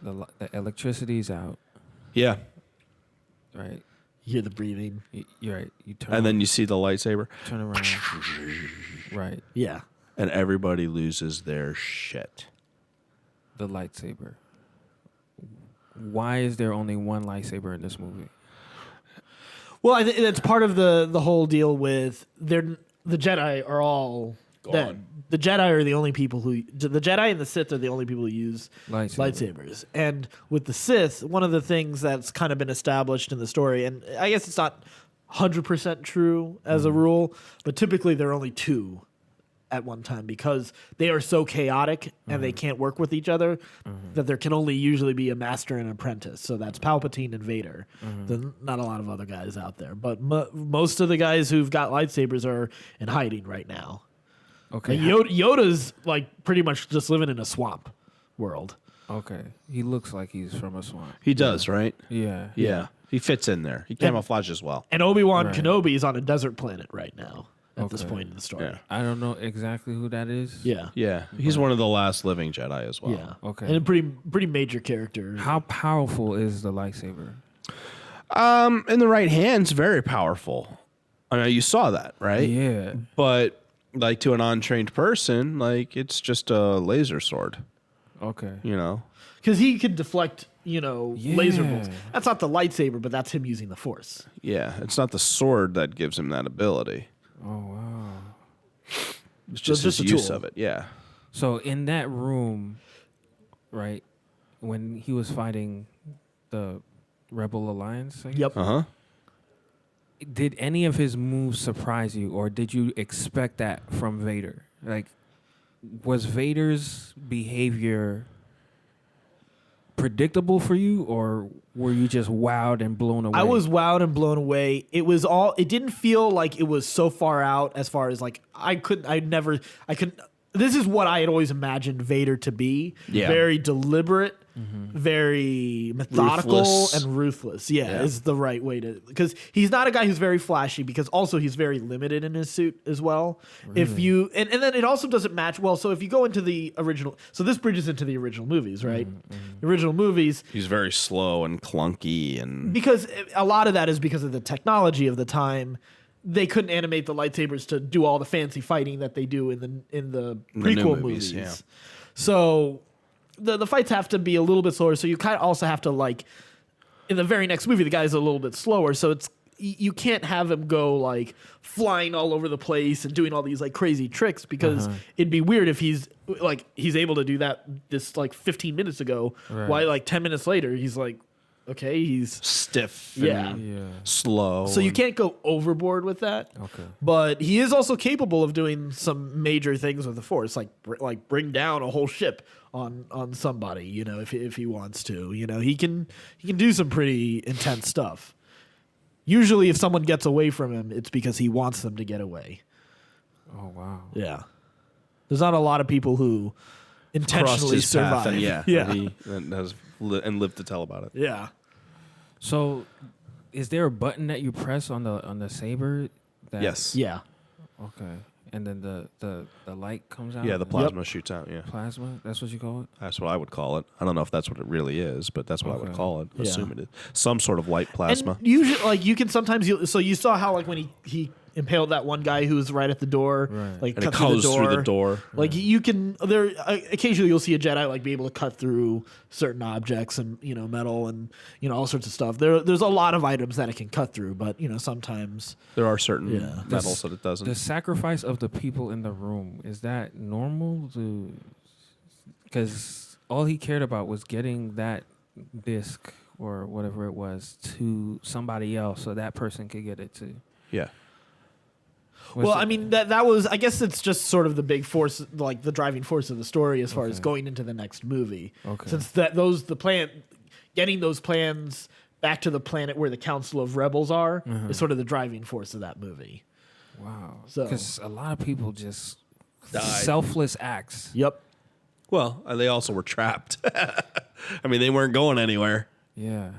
The electricity's out, Yeah. right? You hear the breathing. You're right. You turn And then you see the lightsaber, turn around. Right. Yeah. and everybody loses their shit. The lightsaber. Why is there only one lightsaber in this movie? Well, I think that's part of the whole deal with the Jedi are all dead. The Jedi are the only people the Jedi and the Sith are the only people who use lightsabers. And with the Sith, one of the things that's kind of been established in the story, and I guess it's not 100% true as a rule, but typically there are only two at one time because they are so chaotic and they can't work with each other that there can only usually be a master and an apprentice. So that's Palpatine and Vader. There's not a lot of other guys out there, but most of the guys who've got lightsabers are in hiding right now. Okay. Like Yoda's like pretty much just living in a swamp world. Okay. He looks like he's from a swamp. He does, right? Yeah. Yeah. He fits in there. He camouflages well. And Obi-Wan Right. Kenobi is on a desert planet right now at this Okay. point in the story. Yeah. I don't know exactly who that is. Yeah. Yeah. He's one of the last living Jedi as well. Yeah. Okay. And a pretty major character. How powerful is the lightsaber? In the right hands, very powerful. I mean, you saw that, right? Yeah. But like to an untrained person, like it's just a laser sword, Okay. you know? Because he can deflect, laser bolts. Yeah. That's not the lightsaber, but that's him using the Force. Yeah. It's not the sword that gives him that ability. Oh wow. It's just just his a use tool. of it. Yeah. So in that room, right, when he was fighting the Rebel Alliance, I guess, Yep. Uh-huh. did any of his moves surprise you, or did you expect that from Vader? Like, was Vader's behavior predictable for you, or were you just wowed and blown away? I was wowed and blown away. It didn't feel like it was so far out as far as like I couldn't this is what I had always imagined Vader to be. Yeah. Very deliberate, very methodical, Ruthless. and ruthless. Yeah, is the right way to, because he's not a guy who's very flashy, because also he's very limited in his suit as well. If you and then it also doesn't match well. So if you go into the original, so this bridges into the original movies, right? The original movies, He's very slow and clunky, and because a lot of that is because of the technology of the time. They couldn't animate the lightsabers to do all the fancy fighting that they do in the new prequel movies, movies. yeah. So the fights have to be a little bit slower. So you kind of also have to, like, in the very next movie, the guy's a little bit slower. So you can't have him go like flying all over the place and doing all these like crazy tricks, because it'd be weird if he's able to do that this like 15 minutes ago. Right. Why like 10 minutes later he's like, okay, he's stiff, Yeah. and slow. so you and- can't go overboard with that. Okay. But he is also capable of doing some major things with the Force, like bring down a whole ship on somebody. You know, if he wants to. You know, he can do some pretty intense stuff. Usually, if someone gets away from him, it's because he wants them to get away. Oh wow. Yeah, there's not a lot of people who crossed intentionally his path, survive. and yeah, yeah, and has and lived to tell about it. yeah. So, is there a button that you press on the saber? That, Yes. Yeah. Okay. And then the light comes out. Yeah, the plasma shoots out. Yeah, plasma. That's what you call it. that's what I would call it. I don't know if that's what it really is, but that's what I would Okay. call it. Yeah. Assume it is some sort of light plasma. And usually, like you can sometimes. So you saw how like when he impaled that one guy who was right at the door, Right. like and it cut goes through the door. Like you can there occasionally you'll see a Jedi like be able to cut through certain objects and metal and all sorts of stuff. There's a lot of items that it can cut through, but sometimes There are certain Yeah. metals that it doesn't. The sacrifice of the people in the room, is that normal? Because all he cared about was getting that disc or whatever it was to somebody else, so that person could get it too. yeah. well, I mean that was I guess it's just sort of the big force, like the driving force of the story as far as going into the next movie. Okay. Since getting those plans back to the planet where the Council of Rebels are is sort of the driving force of that movie. Wow. So- Because a lot of people just Died. selfless acts. Yep. Well, they also were trapped. I mean, they weren't going anywhere. Yeah.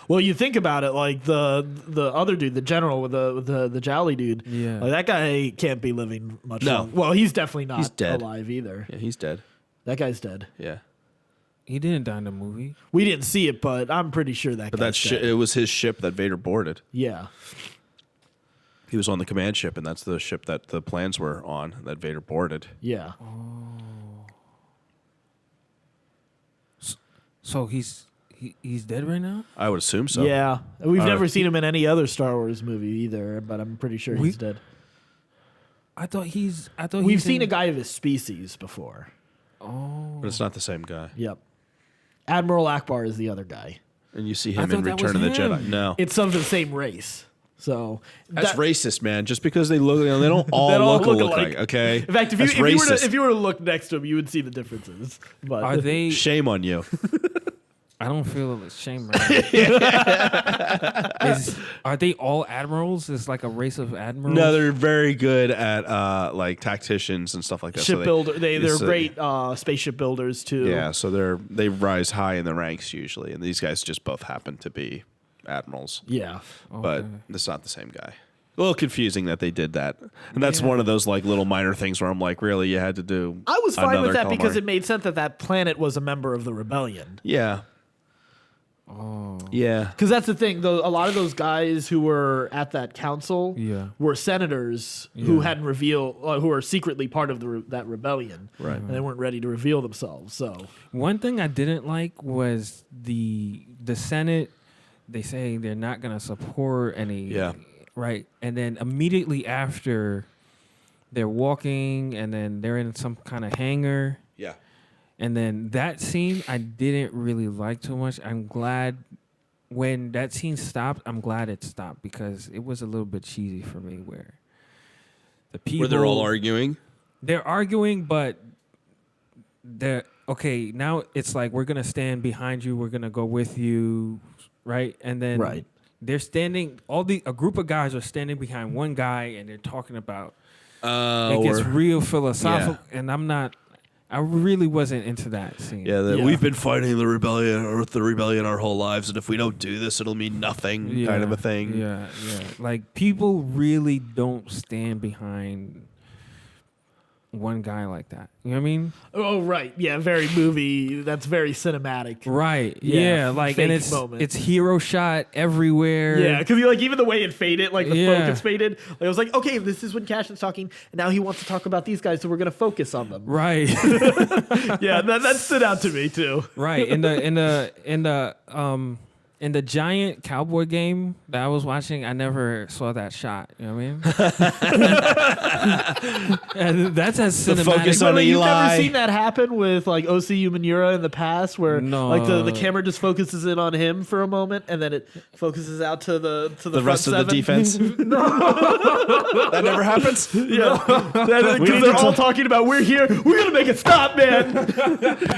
Well, you think about it, like the other dude, the general with the jolly dude. Yeah. Like that guy can't be living much No. longer. Well, he's definitely not He's dead. alive either. Yeah, he's dead. That guy's dead. Yeah, He didn't die in the movie. We didn't see it, but I'm pretty sure that. but guy's dead. it was his ship that Vader boarded. Yeah. He was on the command ship, and that's the ship that the plans were on that Vader boarded. Yeah. So he's dead right now? I would assume so. Yeah. We've All never right. seen him in any other Star Wars movie either, but I'm pretty sure he's dead. I thought We've seen a guy of his species before. but it's not the same guy. Yep. Admiral Akbar is the other guy. And you see I him in thought that Return of was the him. Jedi. No, It's of the same race. So that's that- racist, man. Just because they look, they don't all They don't look look alike. alike. Okay. In fact, That's racist. if you were to look next to him, you would see the differences. But Are they? Shame on you. I don't feel shame right now. Are they all admirals? Is like a race of admirals? No, they're very good at like tacticians and stuff like that. shipbuilder, they're so- great spaceship builders too. Yeah, so they rise high in the ranks usually, and these guys just both happen to be admirals. Yeah. But Okay. it's not the same guy. A little confusing that they did that, and that's one of those like little minor things where I'm like, really, you had to do. I was fine with another that because calamari. it made sense that planet was a member of the rebellion. Yeah. Oh. Yeah. Because that's the thing, though. A lot of those guys who were at that council Yeah. were senators who Yeah. hadn't revealed, who were secretly part of that rebellion, Right. and they weren't ready to reveal themselves. So One thing I didn't like was the Senate. They say they're not going to support any. Yeah. Right, and then immediately after, they're walking, and then they're in some kind of hangar. Yeah. And then that scene I didn't really like too much. I'm glad when that scene stopped, I'm glad it stopped because it was a little bit cheesy for me where the people Where they're all arguing. They're arguing, but they're okay, now it's like we're gonna stand behind you, we're gonna go with you, right? And then Right. they're standing a group of guys are standing behind one guy and they're talking about It gets real philosophical, and I really wasn't into that scene. Yeah, we've been fighting the rebellion our whole lives, and if we don't do this, it'll mean nothing, kind of a thing. Yeah. Like, people really don't stand behind one guy like that. You know what I mean? Oh, right. Yeah, very movie. That's very cinematic. Right. Yeah. Like, and it's hero shot everywhere. Yeah, because like even the way it faded, like the focus faded, like, I was like, okay, this is when Cash is talking, and now he wants to talk about these guys, so we're gonna focus on them. Right. Yeah, that stood out to me too. Right. In the giant cowboy game that I was watching, I never saw that shot. You know what I mean? And that's as cinematic. The focus on You've Eli. never seen that happen with like OC Umanura in the past, where like the camera just focuses in on him for a moment, and then it focuses out to the rest front of the seven. defense. That never happens. Yeah, because they're all talking about we're here, we're gonna make it stop, man.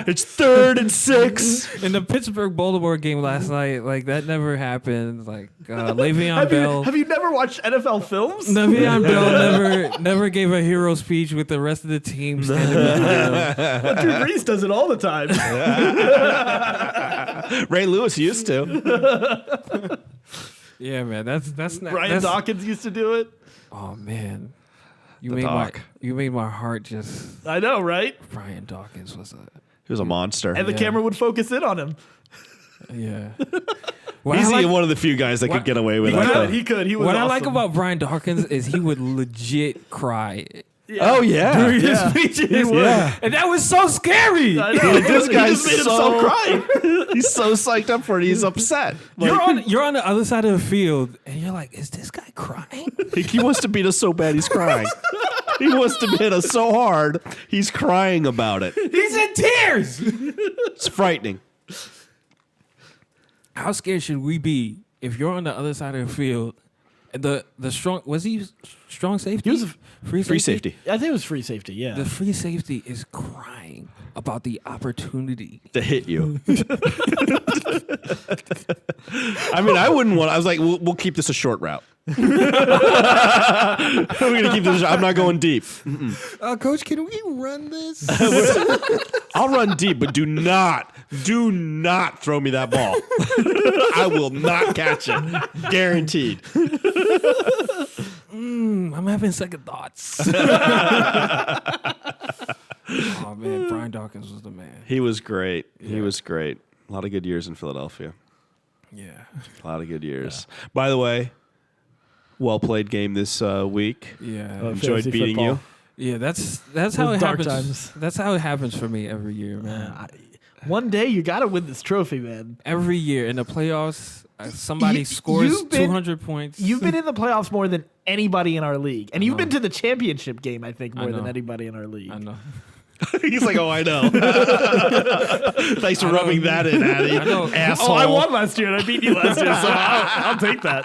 It's 3rd and 6. In the Pittsburgh Baltimore game last night, like that never happened. Like Le'Veon Bell. Have you never watched NFL films? Le'Veon Bell never gave a hero speech with the rest of the team standing behind him. Well, Drew Brees does it all the time. Ray Lewis used to. Yeah, man, that's not. Brian Dawkins used to do it. Oh man, you Doc. made my heart just. I know, right? Brian Dawkins was He was a monster. And the camera would focus in on him. yeah. He's one of the few guys that could get away with that. He could. He was What awesome. I like about Brian Dawkins is he would legit cry Oh yeah. during his speeches. Yeah. And that was so scary. I know. This He guy's just made himself cry. He's so psyched up for it. He's upset. You're on the other side of the field, and you're like, is this guy crying? He wants to beat us so bad he's crying. He wants to hit us so hard he's crying about it. He's in tears. It's frightening. How scared should we be if you're on the other side of the field? The strong was he strong safety? He was Free safety. I think it was free safety. Yeah. The free safety is crying about the opportunity. To hit you. I mean, I wouldn't want. I was like, we'll keep this a short route. We're gonna keep this. I'm not going deep. Coach, can we run this? I'll run deep, but do not throw me that ball. I will not catch it. Guaranteed. I'm having second thoughts. Oh man, Brian Dawkins was the man. He was great. He was great. A lot of good years in Philadelphia. Yeah. A lot of good years. By the way, well played game this week. Yeah. Enjoyed fantasy beating football. you. Yeah, that's how it dark happens. times. That's how it happens for me every year, man. One day you got to win this trophy, man. Every year in the playoffs, somebody scores you've been- 200 points. You've been in the playoffs more than anybody in our league, and you've been to the championship game, I think, more than know. anybody in our league. I know. He's like, oh, I know. Thanks for rubbing that in, Addy. I know. Asshole. Oh, I won last year, and I beat you last year, so I'll take that.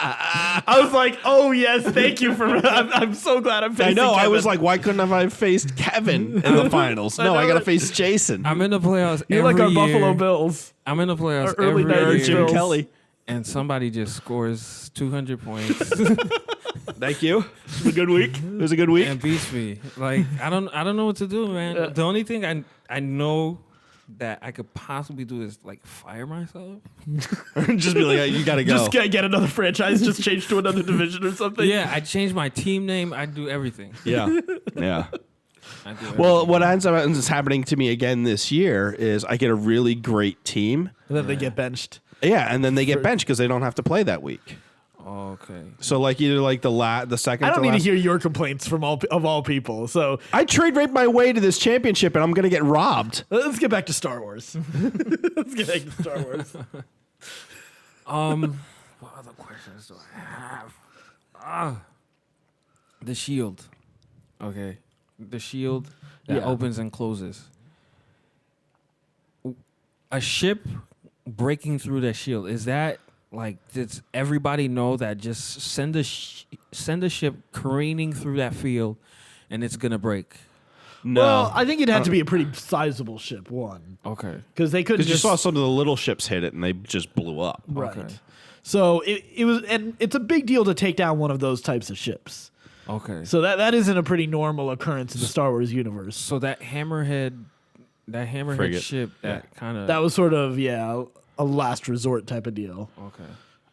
I was like, oh, yes, thank you for... I'm so glad I'm facing I know. I Kevin. was like, why couldn't have I faced Kevin in the finals? No, I got to face Jason. I'm in the playoffs You're every like our year. Buffalo Bills. I'm in the playoffs Our early every 90s year. Jim Bills. Kelly. And somebody just scores 200 points Thank you. It was a good week. It was a good week. and beats me. Like I don't know what to do, man. The only thing I know that I could possibly do is like fire myself. Just be like, hey, you got to go. Just get another franchise, just change to another division or something. Yeah, I change my team name. I do everything. Yeah. Yeah. I do everything. Well, what ends up happening to me again this year is I get a really great team. And then they get benched. Yeah, and then they get benched because they don't have to play that week. Okay. So like either like the second. I don't need to last- hear your complaints from all people. So I trade rate my way to this championship, and I'm gonna get robbed. let's get back to Star Wars. Let's get back to Star Wars. What other questions do I have? The shield. Okay. The shield that Yeah. opens and closes. A ship breaking through that shield, is that like, does everybody know that just send a ship careening through that field and it's gonna break? No, Well, I think it had to be a pretty sizable ship, one. Okay. Because they couldn't because you just... saw some of the little ships hit it, and they just blew up. Right. Okay. So it was, and it's a big deal to take down one of those types of ships. Okay. So that isn't a pretty normal occurrence in the Star Wars universe. So that hammerhead Frigate. ship, that kind of That was sort of a last resort type of deal. okay.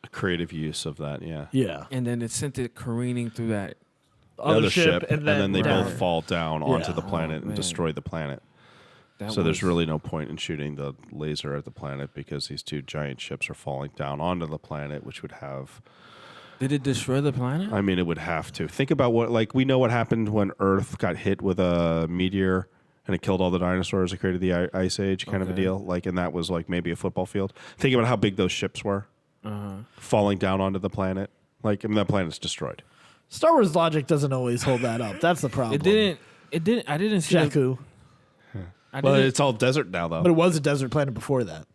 A creative use of that, yeah. Yeah. And then it sent it careening through that. Other ship, and then they down. both fall down onto Yeah. the planet and man. destroy the planet. So there's really no point in shooting the laser at the planet because these two giant ships are falling down onto the planet, which would have. Did it destroy the planet? I mean, it would have to. Think about we know what happened when Earth got hit with a meteor and it killed all the dinosaurs. It created the Ice Age kind of a deal. And that was maybe a football field. Think about how big those ships were falling down onto the planet. And that planet's destroyed. Star Wars logic doesn't always hold that up. That's the problem. It didn't. I didn't see. Jakku. Well, it's all desert now, though. But it was a desert planet before that.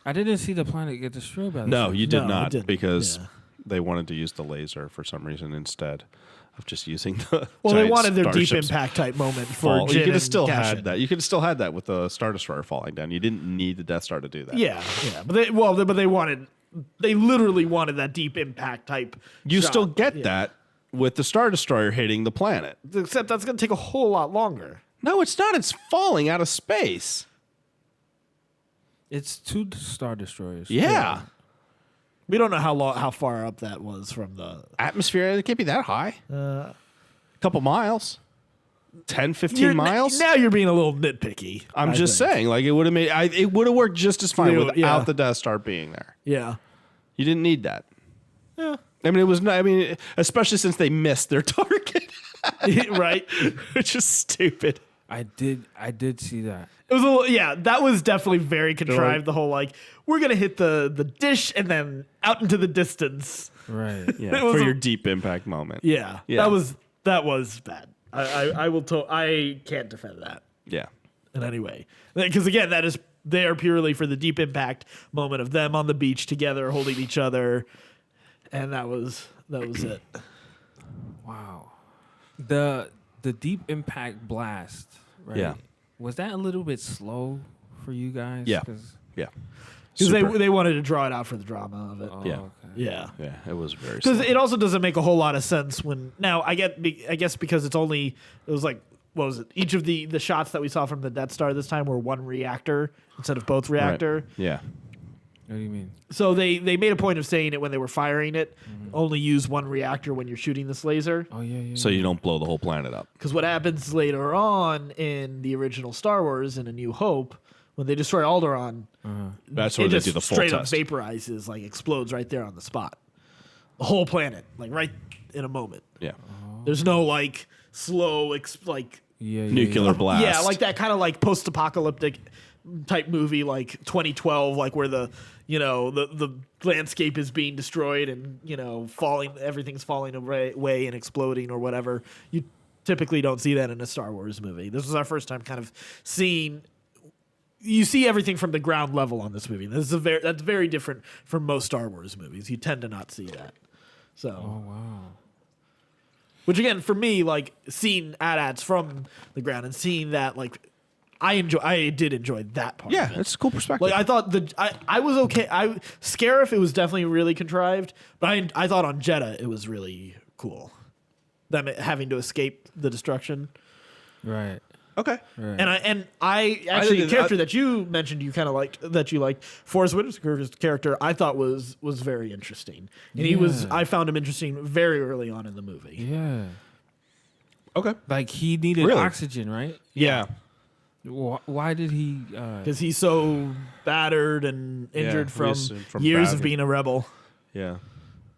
I didn't see the planet get destroyed by the No, ship. you did No, it not, didn't. because Yeah. they wanted to use the laser for some reason instead of just using the. Well, they giant wanted their deep starships impact type moment for fall. You Jin could have and still Cashin. had that. You could have still had that with the Star Destroyer falling down. You didn't need the Death Star to do that. Yeah. But they literally wanted that deep impact type. You shot. still get Yeah. that with the Star Destroyer hitting the planet. Except that's going to take a whole lot longer. No, it's not. It's falling out of space. It's two Star Destroyers. Yeah. We don't know how far up that was from the. Atmosphere, it can't be that high. A couple miles. 10, 15 miles? Now you're being a little nitpicky. I'm I just think. saying, it would have it would have worked just as fine Yeah, without yeah. the Death Star being there. Yeah. You didn't need that. Yeah. I mean, it was not, especially since they missed their target, Right. which is stupid. I did see that. It was a little, yeah, that was definitely very contrived. The whole we're gonna hit the dish and then out into the distance. Right. Yeah, It was for a- your deep impact moment. Yeah, Yeah. that was bad. I can't defend that Yeah. in any way, because again, that is there purely for the deep impact moment of them on the beach together holding each other, and that was it. Wow. The deep impact blast. Right? Yeah. Was that a little bit slow for you guys? Yeah. 'Cause- Yeah. Because Super. they wanted to draw it out for the drama of it. oh, Yeah. Okay. Yeah. Yeah, it was very Because slow. it also doesn't make a whole lot of sense when now I guess because it was what was it? Each of the shots that we saw from the Death Star this time were one reactor instead of both reactor. Right. Yeah. What do you mean? So they made a point of saying it when they were firing it. Only use one reactor when you're shooting this laser. Oh yeah. So you don't blow the whole planet up. Because what happens later on in the original Star Wars in A New Hope, when they destroy Alderaan, That's it where they just do the full straight test. up vaporizes, explodes right there on the spot. The whole planet, right in a moment. Yeah. There's no slow Yeah. Nuclear blast. yeah, like that kind of post-apocalyptic type movie, like 2012, where the landscape is being destroyed and everything's falling away and exploding or whatever. You typically don't see that in a Star Wars movie. This was our first time kind of seeing. You see everything from the ground level on this movie. That's very different from most Star Wars movies. You tend to not see that. So. Oh wow. Which again, for me, seeing AT-ATs from the ground and seeing that, I did enjoy that part. Yeah, of it. it's a cool perspective. I thought I was okay. Scarif, it was definitely really contrived, but I thought on Jeddah it was really cool. Them having to escape the destruction, Right. okay. Right. and I actually didn't- a character that you mentioned you kind of liked that you liked, Forrest Whitaker's character, I thought was very interesting, and I found him interesting very early on in the movie. yeah. Okay. He needed Really? oxygen, right? Yeah. Why did he? Because he's so battered and injured we from assume from years of battle. being a rebel. Yeah.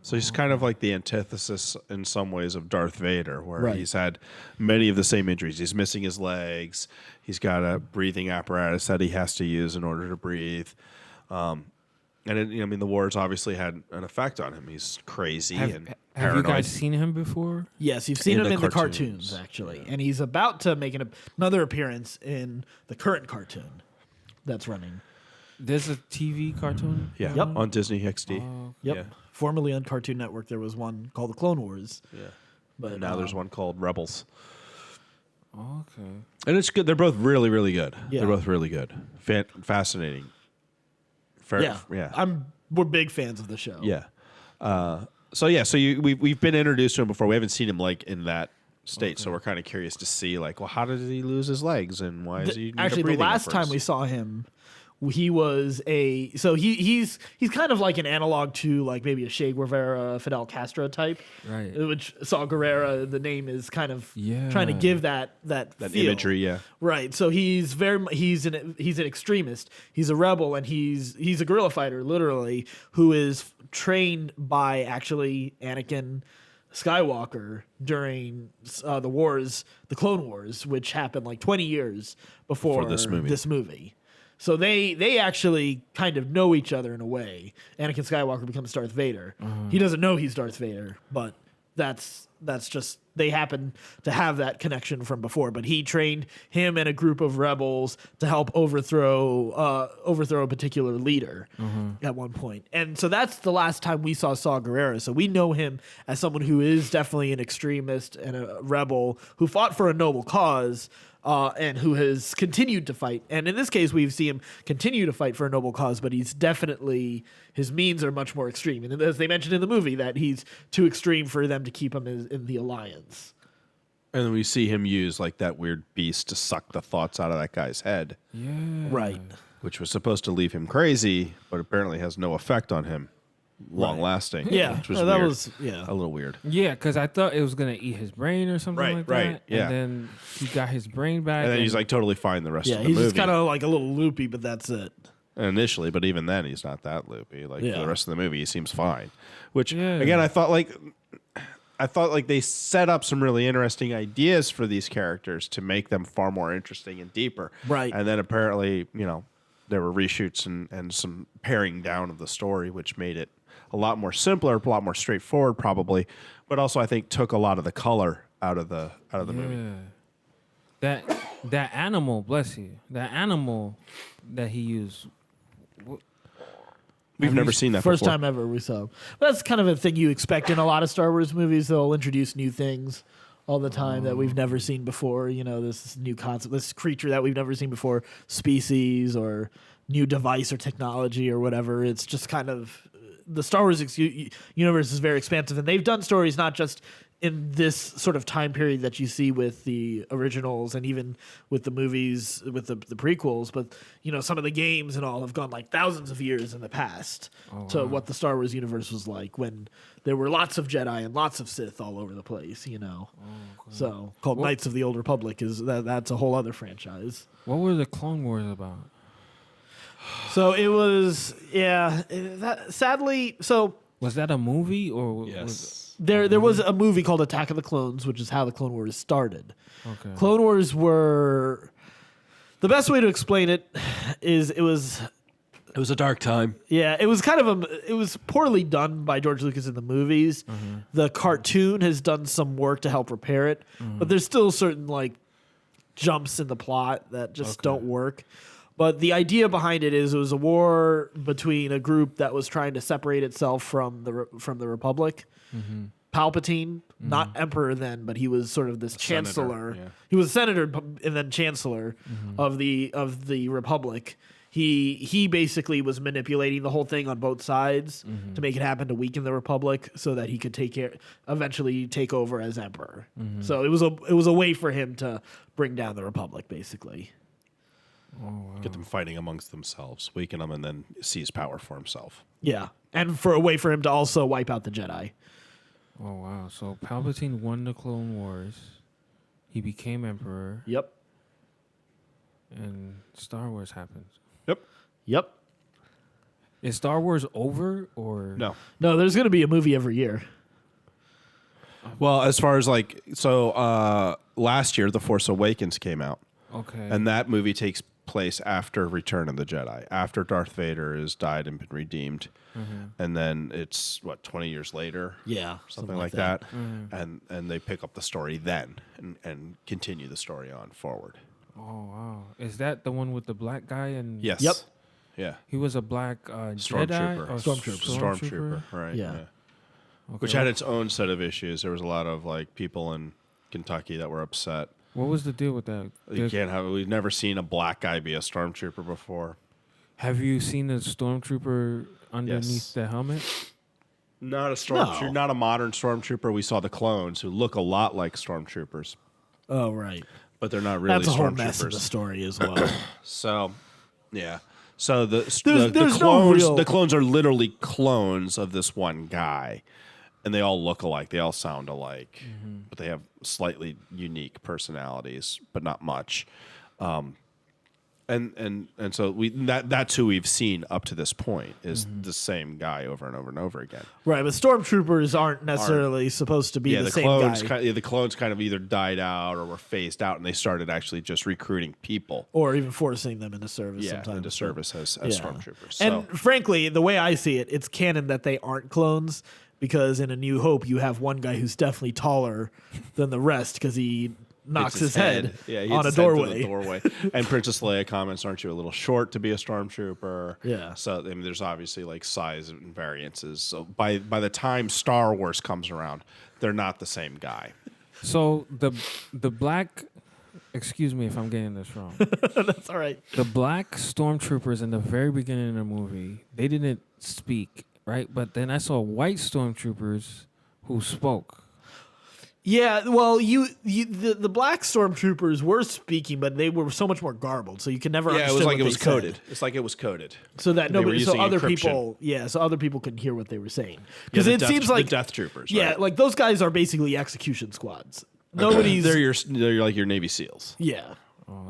So he's kind of like the antithesis in some ways of Darth Vader, where Right. he's had many of the same injuries. He's missing his legs. He's got a breathing apparatus that he has to use in order to breathe. The war's obviously had an effect on him. He's crazy and Have paranoid. you guys seen him before? Yes, you've seen In him the in the cartoons. cartoons, actually. And he's about to make another appearance in the current cartoon that's running. There's a TV cartoon. Yeah. Yep. On Disney XD. Yep. Yeah. Formerly on Cartoon Network, there was one called The Clone Wars. Yeah. But And now there's one called Rebels. Okay. And it's good. They're both really, really good. Yeah. They're both really good. Fascinating. Yeah. We're big fans of the show. Yeah. So we've been introduced to him before. We haven't seen him like in that state, so we're kind of curious to see like, well, how did he lose his legs and why is he need a Actually, the breathing last time apparatus? we saw him, he was he's kind of like an analog to like maybe a Che Guevara, Fidel Castro type, Right. Which Saw Gerrera, the name is kind of Yeah. trying to give that feel. imagery, yeah. Right. So he's an extremist. He's a rebel, and he's a guerrilla fighter, literally, who is trained by actually Anakin Skywalker during the Clone Wars, which happened like 20 years before this movie. So they actually kind of know each other in a way. Anakin Skywalker becomes Darth Vader. He doesn't know he's Darth Vader, but that's just they happen to have that connection from before. But he trained him and a group of rebels to help overthrow a particular leader at one point. And so that's the last time we saw Gerrera. So we know him as someone who is definitely an extremist and a rebel who fought for a noble cause. And who has continued to fight. And in this case, we see him continue to fight for a noble cause, but his means are much more extreme. And as they mentioned in the movie, that he's too extreme for them to keep him in the alliance. And then we see him use like that weird beast to suck the thoughts out of that guy's head, Yeah. Right. which was supposed to leave him crazy, but apparently has no effect on him, long lasting. Yeah. which was that weird. was a little weird. Yeah, because I thought it was gonna eat his brain or something Right, like right, that. yeah. And then he got his brain back. And then he's like totally fine the rest Yeah, of the he's movie. just kind of like a little loopy, but that's it. Initially, but even then he's not that loopy. Like Yeah. for the rest of the movie, he seems fine. Which Yeah. again, I thought like they set up some really interesting ideas for these characters to make them far more interesting and deeper. Right. And then apparently, there were reshoots and some paring down of the story, which made it a lot more simpler, a lot more straightforward, probably. But also, I think took a lot of the color out of the movie. That animal, bless you. That animal that he used. We've never seen that First before. time ever we saw him. That's kind of a thing you expect in a lot of Star Wars movies. They'll introduce new things all the time that we've never seen before. This new concept, this creature that we've never seen before, species or new device or technology or whatever. It's just kind of the Star Wars universe is very expansive, and they've done stories not just in this sort of time period that you see with the originals and even with the movies, with the prequels, but some of the games and all have gone like thousands of years in the past to what the Star Wars universe was like when there were lots of Jedi and lots of Sith all over the place, So called Knights of the Old Republic that's a whole other franchise. What were the Clone Wars about? So it was, sadly, so Was that a movie or Yes. there was a movie called Attack of the Clones, which is how the Clone Wars started. Okay. Clone Wars were, the best way to explain it is it was a dark time. it was kind of it was poorly done by George Lucas in the movies. The cartoon has done some work to help repair it, but there's still certain like jumps in the plot that just don't work. But the idea behind it is it was a war between a group that was trying to separate itself from the Republic. Palpatine, not Emperor then, but he was sort of this chancellor. yeah. He was a senator and then chancellor of the Republic. He basically was manipulating the whole thing on both sides to make it happen to weaken the Republic so that he could eventually take over as Emperor. So it was a way for him to bring down the Republic, basically. Get them fighting amongst themselves, weaken them, and then seize power for himself. Yeah, and for a way for him to also wipe out the Jedi. Oh wow! So Palpatine won the Clone Wars. He became Emperor, Yep. and Star Wars happens. Yep. Is Star Wars over or No. No, there's going to be a movie every year. Well, as far as last year, The Force Awakens came out. Okay. And that movie takes place after Return of the Jedi, after Darth Vader has died and been redeemed. And then it's, 20 years later? Yeah, Something like that. And they pick up the story then and continue the story on forward. Oh wow! Is that the one with the black guy and? Yes. Yep. Yeah. He was a black Jedi Stormtrooper. or Stormtrooper, right. Yeah. Okay. Which had its own set of issues. There was a lot of people in Kentucky that were upset. What was the deal with that? We've never seen a black guy be a stormtrooper before. Have you seen the stormtrooper underneath Yes. the helmet? Not a stormtrooper, No. not a modern stormtrooper. We saw the clones who look a lot like stormtroopers, Oh, right. but they're not really That's a whole mess in the stormtroopers. story as well. So, yeah. So There's the no real- clones are literally clones of this one guy, and they all look alike. They all sound alike, but they have slightly unique personalities, but not much. And so that's who we've seen up to this point is the same guy over and over and over again. Right, but stormtroopers aren't necessarily supposed to be the same clones guy. the clones kind of either died out or were phased out, and they started actually just recruiting people. Or even forcing them into service Yeah, sometimes. into service as Yeah. stormtroopers. So. And frankly, the way I see it, it's canon that they aren't clones because in A New Hope, you have one guy who's definitely taller than the rest because he knocks his head Yeah, he on hits a his head through doorway. the doorway. And Princess Leia comments, "Aren't you a little short to be a stormtrooper?" Yeah. So I mean, there's obviously like size and variances. So by the time Star Wars comes around, they're not the same guy. So the black, excuse me if I'm getting this wrong. That's all right. The black stormtroopers in the very beginning of the movie, they didn't speak, right? But then I saw white stormtroopers who spoke. Yeah, well, the black stormtroopers were speaking, but they were so much more garbled, so you can never. Yeah, it understand was like what it was they said. coded. It's like it was coded. So that They were nobody, so using other encryption. so other people couldn't hear what they were saying Yeah, because the it Death- seems like the Death Troopers. yeah, right? like those guys are basically execution squads. Nobody's they're like your Navy SEALs. yeah,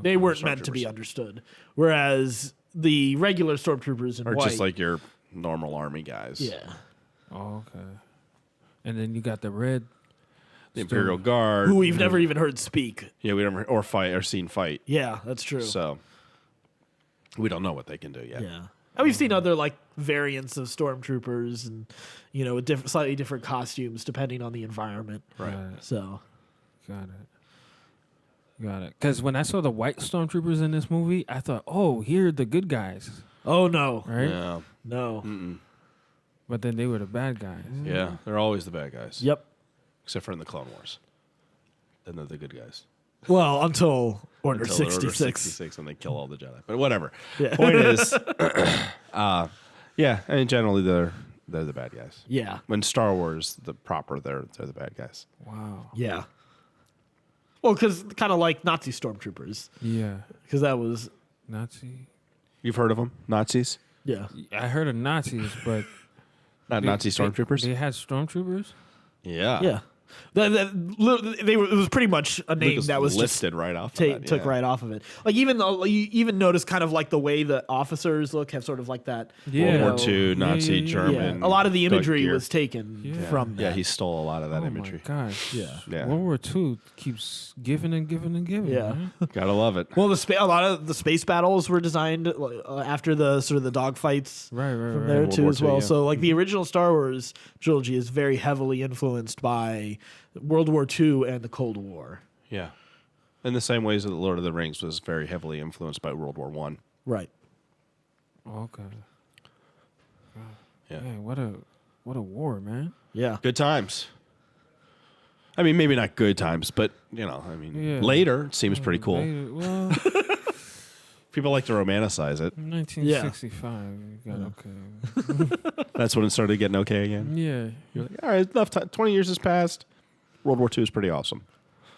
they weren't meant to be stormtroopers. understood. Whereas the regular stormtroopers in Or white, just like your normal army guys. yeah, Oh, okay. And then you got the red. The Imperial Guard. who we've never even heard speak. Yeah, we never or fight or seen fight. Yeah, that's true. So we don't know what they can do yet. Yeah. And we've seen other like variants of stormtroopers and with slightly different costumes depending on the environment. Right. So Got it. Because when I saw the white stormtroopers in this movie, I thought, oh, here are the good guys, oh no. right? Yeah. No. But then they were the bad guys. Yeah. They're always the bad guys. Yep. Except for in the Clone Wars. Then they're the good guys. Well, until Order Until 66. Order 66 and they kill all the Jedi. But whatever. Yeah. Point is, yeah, I mean, generally they're the bad guys. Yeah. When Star Wars, they're the bad guys. Wow. Yeah. Well, because kind of like Nazi stormtroopers, Yeah. because that was Nazi. You've heard of them? Nazis? yeah. I heard of Nazis, but Not Nazi stormtroopers? They had stormtroopers. Yeah. Yeah. It was pretty much a name Lucas that was just lifted right off. Of that, took yeah. right off of it. Like you even notice kind of like the way the officers look have sort of like that. Yeah. World War II, Nazi, yeah. German. Yeah. A lot of the Doug imagery gear. was taken Yeah. from Yeah, that. he stole a lot of that Oh imagery. my gosh. Yeah. Yeah. World War II keeps giving and giving and giving. Yeah. man. Gotta love it. Well, a lot of the space battles were designed after the sort of the dogfights Right. from there World too War as II, well. yeah. So like the original Star Wars trilogy is very heavily influenced by World War II and the Cold War. Yeah. In the same ways that The Lord of the Rings was very heavily influenced by World War One. Right. Okay. Yeah. Man, what a war, man. Yeah. Good times. I mean, maybe not good times, but Yeah. later it seems pretty cool. Well, People like to romanticize it. 1965. You got okay. That's when it started getting okay again. Yeah. You're like, all right, enough time. 20 years has passed. World War II is pretty awesome.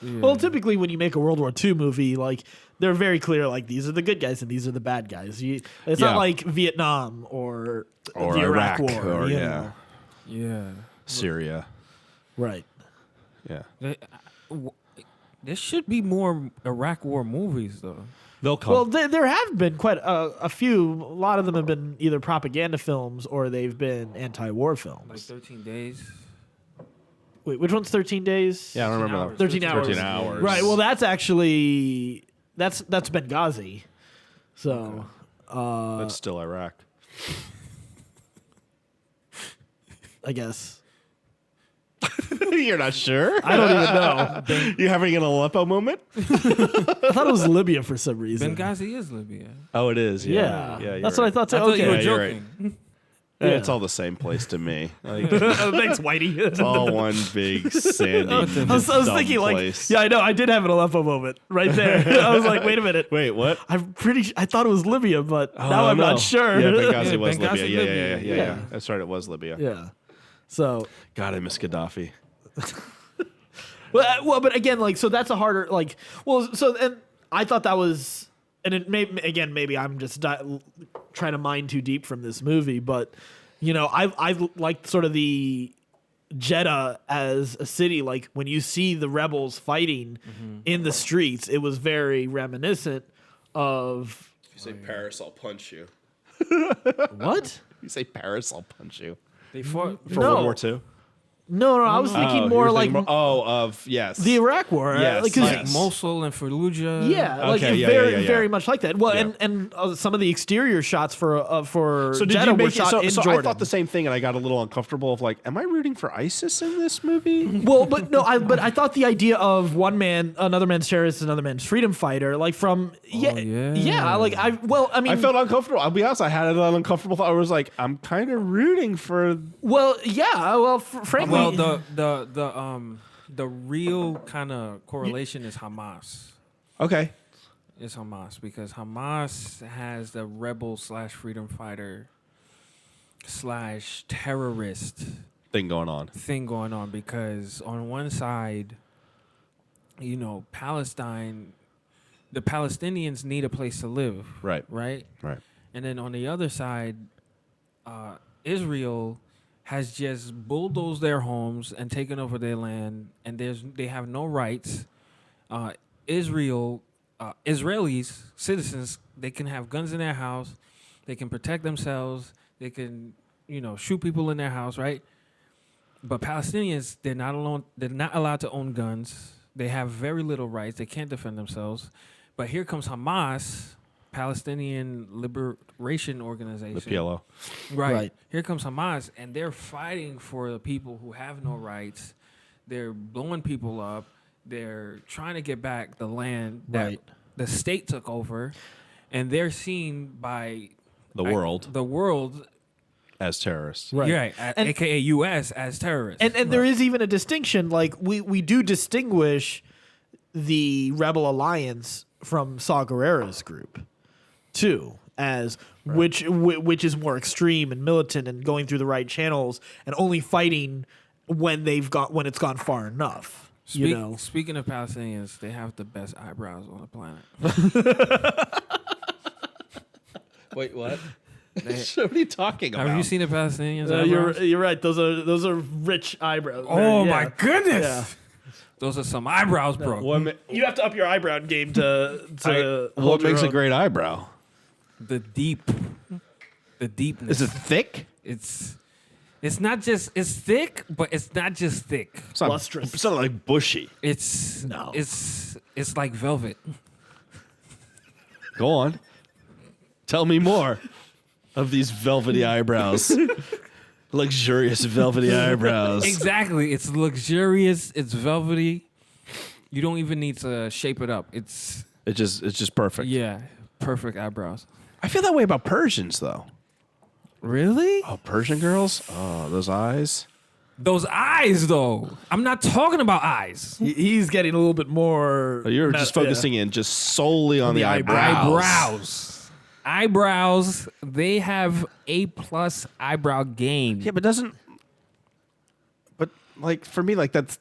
Yeah. Well, typically when you make a World War II movie, like they're very clear, like these are the good guys and these are the bad guys. It's Yeah. not like Vietnam or the Iraq War. or you yeah, know. Yeah. Syria. Right. Yeah. There should be more Iraq War movies, though. They'll come. Well, there have been quite a few. A lot of them have been either propaganda films or they've been anti-war Like films. 13 Days. Wait, which one's 13 Days? yeah, I don't remember that. 13 hours. 13 hours. Right. Well, that's actually that's Benghazi. So, That's still Iraq. I guess You're not sure? I don't even know. You having an Aleppo moment? I thought it was Libya for some reason. Benghazi is Libya. Oh, it is. Yeah, Yeah. that's what I thought too. I thought Okay, you were Yeah, you're joking. Yeah, Yeah. it's all the same place to me. Like, Thanks, Whitey. it's all one big sandy. I was dumb thinking, like, place. yeah, I know. I did have an Aleppo moment right there. I was like, wait a minute. Wait, what? I thought it was Libya, but now Oh, I'm no. not sure. Yeah, Benghazi Yeah, was Benghazi, Libya. Yeah. Yeah. That's right. It was Libya. Yeah. So, God, I miss Gaddafi. well, but again, like, so that's a harder, like, well, so, and I thought that was, and it may, again, maybe I'm just trying to mine too deep from this movie, but, you know, I liked sort of the Jeddah as a city. Like, when you see the rebels fighting in the streets, it was very reminiscent of. If you say Paris, I'll punch you. What? If you say Paris, I'll punch you. They fought. For No. World War II? No, I was thinking more like yes. the Iraq War. Yes, Like, Like Mosul and Fallujah. yeah, like Okay, very much like that. Well, Yeah. and some of the exterior shots for So did Jeddah you were make shot in so Jordan. I thought the same thing, and I got a little uncomfortable of like, am I rooting for ISIS in this movie? Well, but no, I thought the idea of one man, another man's terrorist, another man's freedom fighter, like from yeah. like I mean, I felt uncomfortable. I'll be honest. I had an uncomfortable thought. I was like, I'm kind of rooting for. frankly, Well, the real kind of correlation is Hamas. Okay. It's Hamas because Hamas has the rebel / freedom fighter / terrorist Thing going on. because on one side, you know, Palestine, the Palestinians need a place to live. Right. Right. Right. And then on the other side, Israel has just bulldozed their homes and taken over their land, and they have no rights. Israelis, citizens, they can have guns in their house, they can protect themselves, they can, you know, shoot people in their house, right? But Palestinians, they're not allowed to own guns. They have very little rights. They can't defend themselves. But here comes Hamas, Palestinian Liberation Organization. The PLO. Right. Here comes Hamas, and they're fighting for the people who have no rights. They're blowing people up. They're trying to get back the land that the state took over, and they're seen by The world the world, as terrorists. Right. yeah, aka U.S. as terrorists. and there is even a distinction. Like we do distinguish the Rebel Alliance from Saw Gerrera's group, too, as which is more extreme and militant and going through the right channels and only fighting when it's gone far enough. You know. Speaking of Palestinians, they have the best eyebrows on the planet. Wait, what? What are you talking about? Have you seen the Palestinians' eyebrows? You're right. Those are rich eyebrows. Oh Yeah. my goodness! Yeah. Those are some eyebrows, bro. You have to up your eyebrow game to what hold your makes a own. great eyebrow? The deepness. Is it thick? It's not just it's thick, but it's not just thick. It's not, Lustrous. It's not like bushy. It's like velvet. Go on. Tell me more of these velvety eyebrows. Luxurious velvety eyebrows. Exactly. It's luxurious. It's velvety. You don't even need to shape it up. It's just perfect. perfect eyebrows. I feel that way about Persians though. Really? Oh, Persian girls? Oh, those eyes. Those eyes, though. I'm not talking about eyes. He's getting a little bit more. You're just focusing in just solely on the eyebrows. Eyebrows. They have A+ eyebrow game. Yeah, but like for me, like that's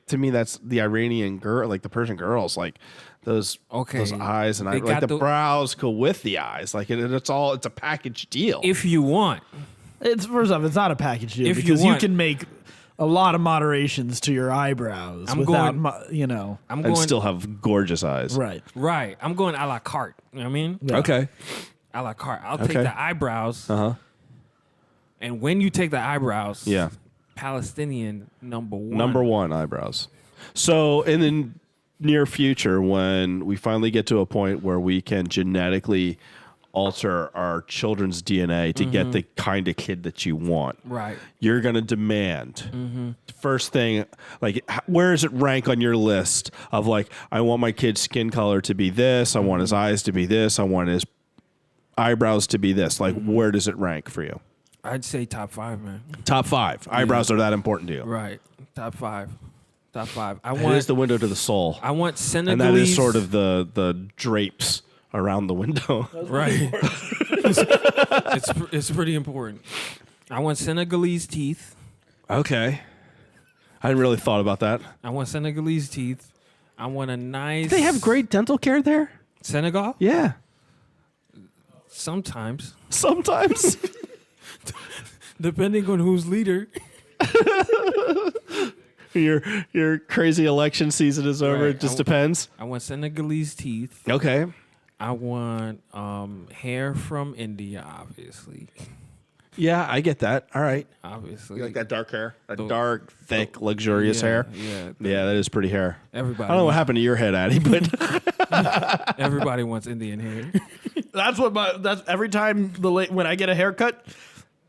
to me that's the Iranian girl, like the Persian girls, like those eyes and like the brows go with the eyes, like it's a package deal. If you want, It's first off, it's not a package deal If because you you want- can make a lot of moderations to your eyebrows I'm without, going- I'm and going still have gorgeous eyes. right. right. I'm going a la carte. You know what I mean? Yeah. Okay. A la carte. I'll take the eyebrows. And when you take the eyebrows, Yeah. Palestinian number one. Number one eyebrows. So in the near future, when we finally get to a point where we can genetically alter our children's DNA to get the kind of kid that you want, Right. you're going to demand first thing, like where does it rank on your list of like, I want my kid's skin color to be this, I want his eyes to be this, I want his eyebrows to be this. Like, where does it rank for you? I'd say top 5, man. Top 5. Eyebrows are that important to you. Right. Top 5. Top 5. It is the window to the soul. I want Senegalese. And that is sort of the drapes around the window. Right. it's pretty important. I want Senegalese teeth. Okay. I hadn't really thought about that. I want Senegalese teeth. I want a nice. They have great dental care there? Senegal? Yeah. Sometimes. Sometimes. Depending on who's leader. Your crazy election season is over. Right. It just depends. I want Senegalese teeth. Okay. I want hair from India, obviously. Yeah, I get that. All right. Obviously. You like that dark hair? That The- dark, thick, luxurious hair? Yeah. Yeah, that is pretty hair. Everybody. I don't know what happened to your head, Addy, but Everybody wants Indian hair. That's every time when I get a haircut,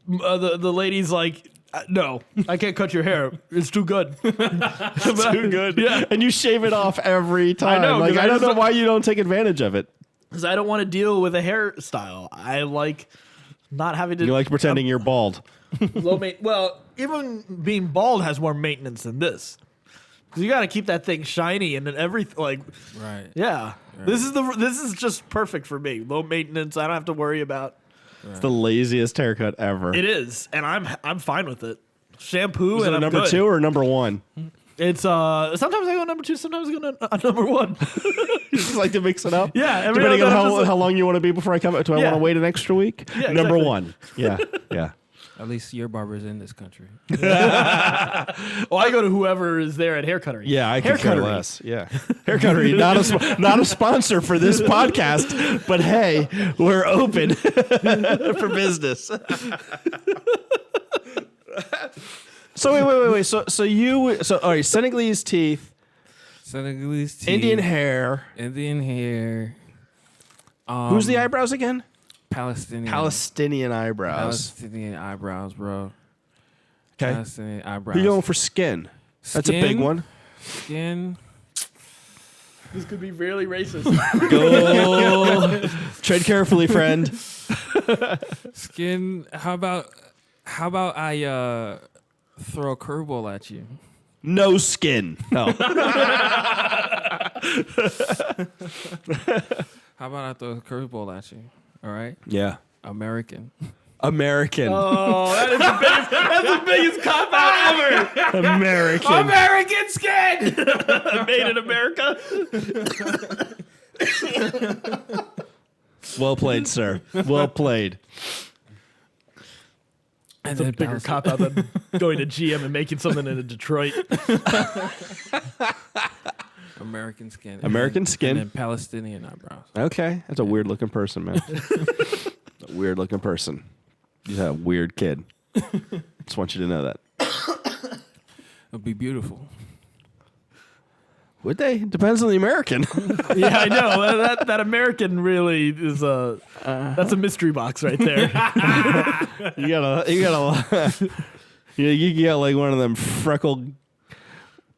the lady's like, no, I can't cut your hair. It's too good. it's too good. Yeah. And you shave it off every time. know, Like, 'cause I I don't just know why you don't take advantage of it. Because I don't want to deal with a hairstyle. I like not having to. You like pretending you're bald. Well, even being bald has more maintenance than this. Because you got to keep that thing shiny and then everything. Like, Right. yeah, this is just perfect for me. Low maintenance. I don't have to worry about. It's the laziest haircut ever. It is, and I'm fine with it. Shampoo Is and it I'm number good. 2 or number 1? It's sometimes I go number 2, sometimes I go number 1. You just like to mix it up? Yeah, every Depending on other how long you want to be before I come. Do I Yeah. want to wait an extra week? Yeah, Number exactly. 1. Yeah. Yeah. At least your barber's in this country. Well, I go to whoever is there at Hair Cuttery. Yeah, I Hair could care Cuttery. less. Yeah. Hair Cuttery, not a sponsor for this podcast, but hey, we're open for business. So wait. So all right, Senegalese teeth, Senegalese teeth. Indian hair. Indian hair. Who's the eyebrows again? Palestinian. Palestinian eyebrows. Palestinian eyebrows, bro. Okay. Palestinian eyebrows. Who you going for skin? That's a big Skin? one. Skin. This could be really racist. Go. Tread carefully, friend. Skin. How about I throw a curveball at you? No skin. No. How about I throw a curveball at you? All right. Yeah. American. American. Oh, that's the biggest cop out ever. American. American skin. Made in America. Well played, sir. Well played. And It's a then bigger cop out than going to GM and making something in Detroit. American skin. American skin. And then Palestinian eyebrows. Okay. That's a weird looking person, man. A weird looking person. You had a weird kid. Just want you to know that. It'll be beautiful. Would they? Depends on the American. Yeah, I know. That American really is that's a mystery box right there. you got like one of them freckled,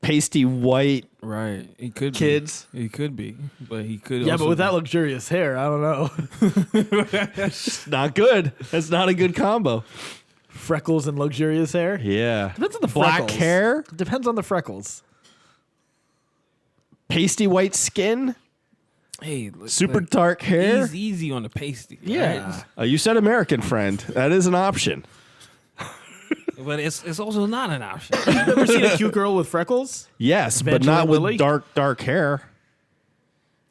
pasty white Right. He could kids. be. He could be. But he could Yeah, also but with be. that luxurious hair, I don't know. Not good. That's not a good combo. Freckles and luxurious hair. Yeah. Depends on the black freckles. hair, Depends on the freckles. pasty white skin, Hey, super dark hair. He's easy on the pasty. Yeah. right? You said American friend. That is an option. But it's also not an option. Ever seen a cute girl with freckles? Yes, but Evangeline not with Lilly? dark hair.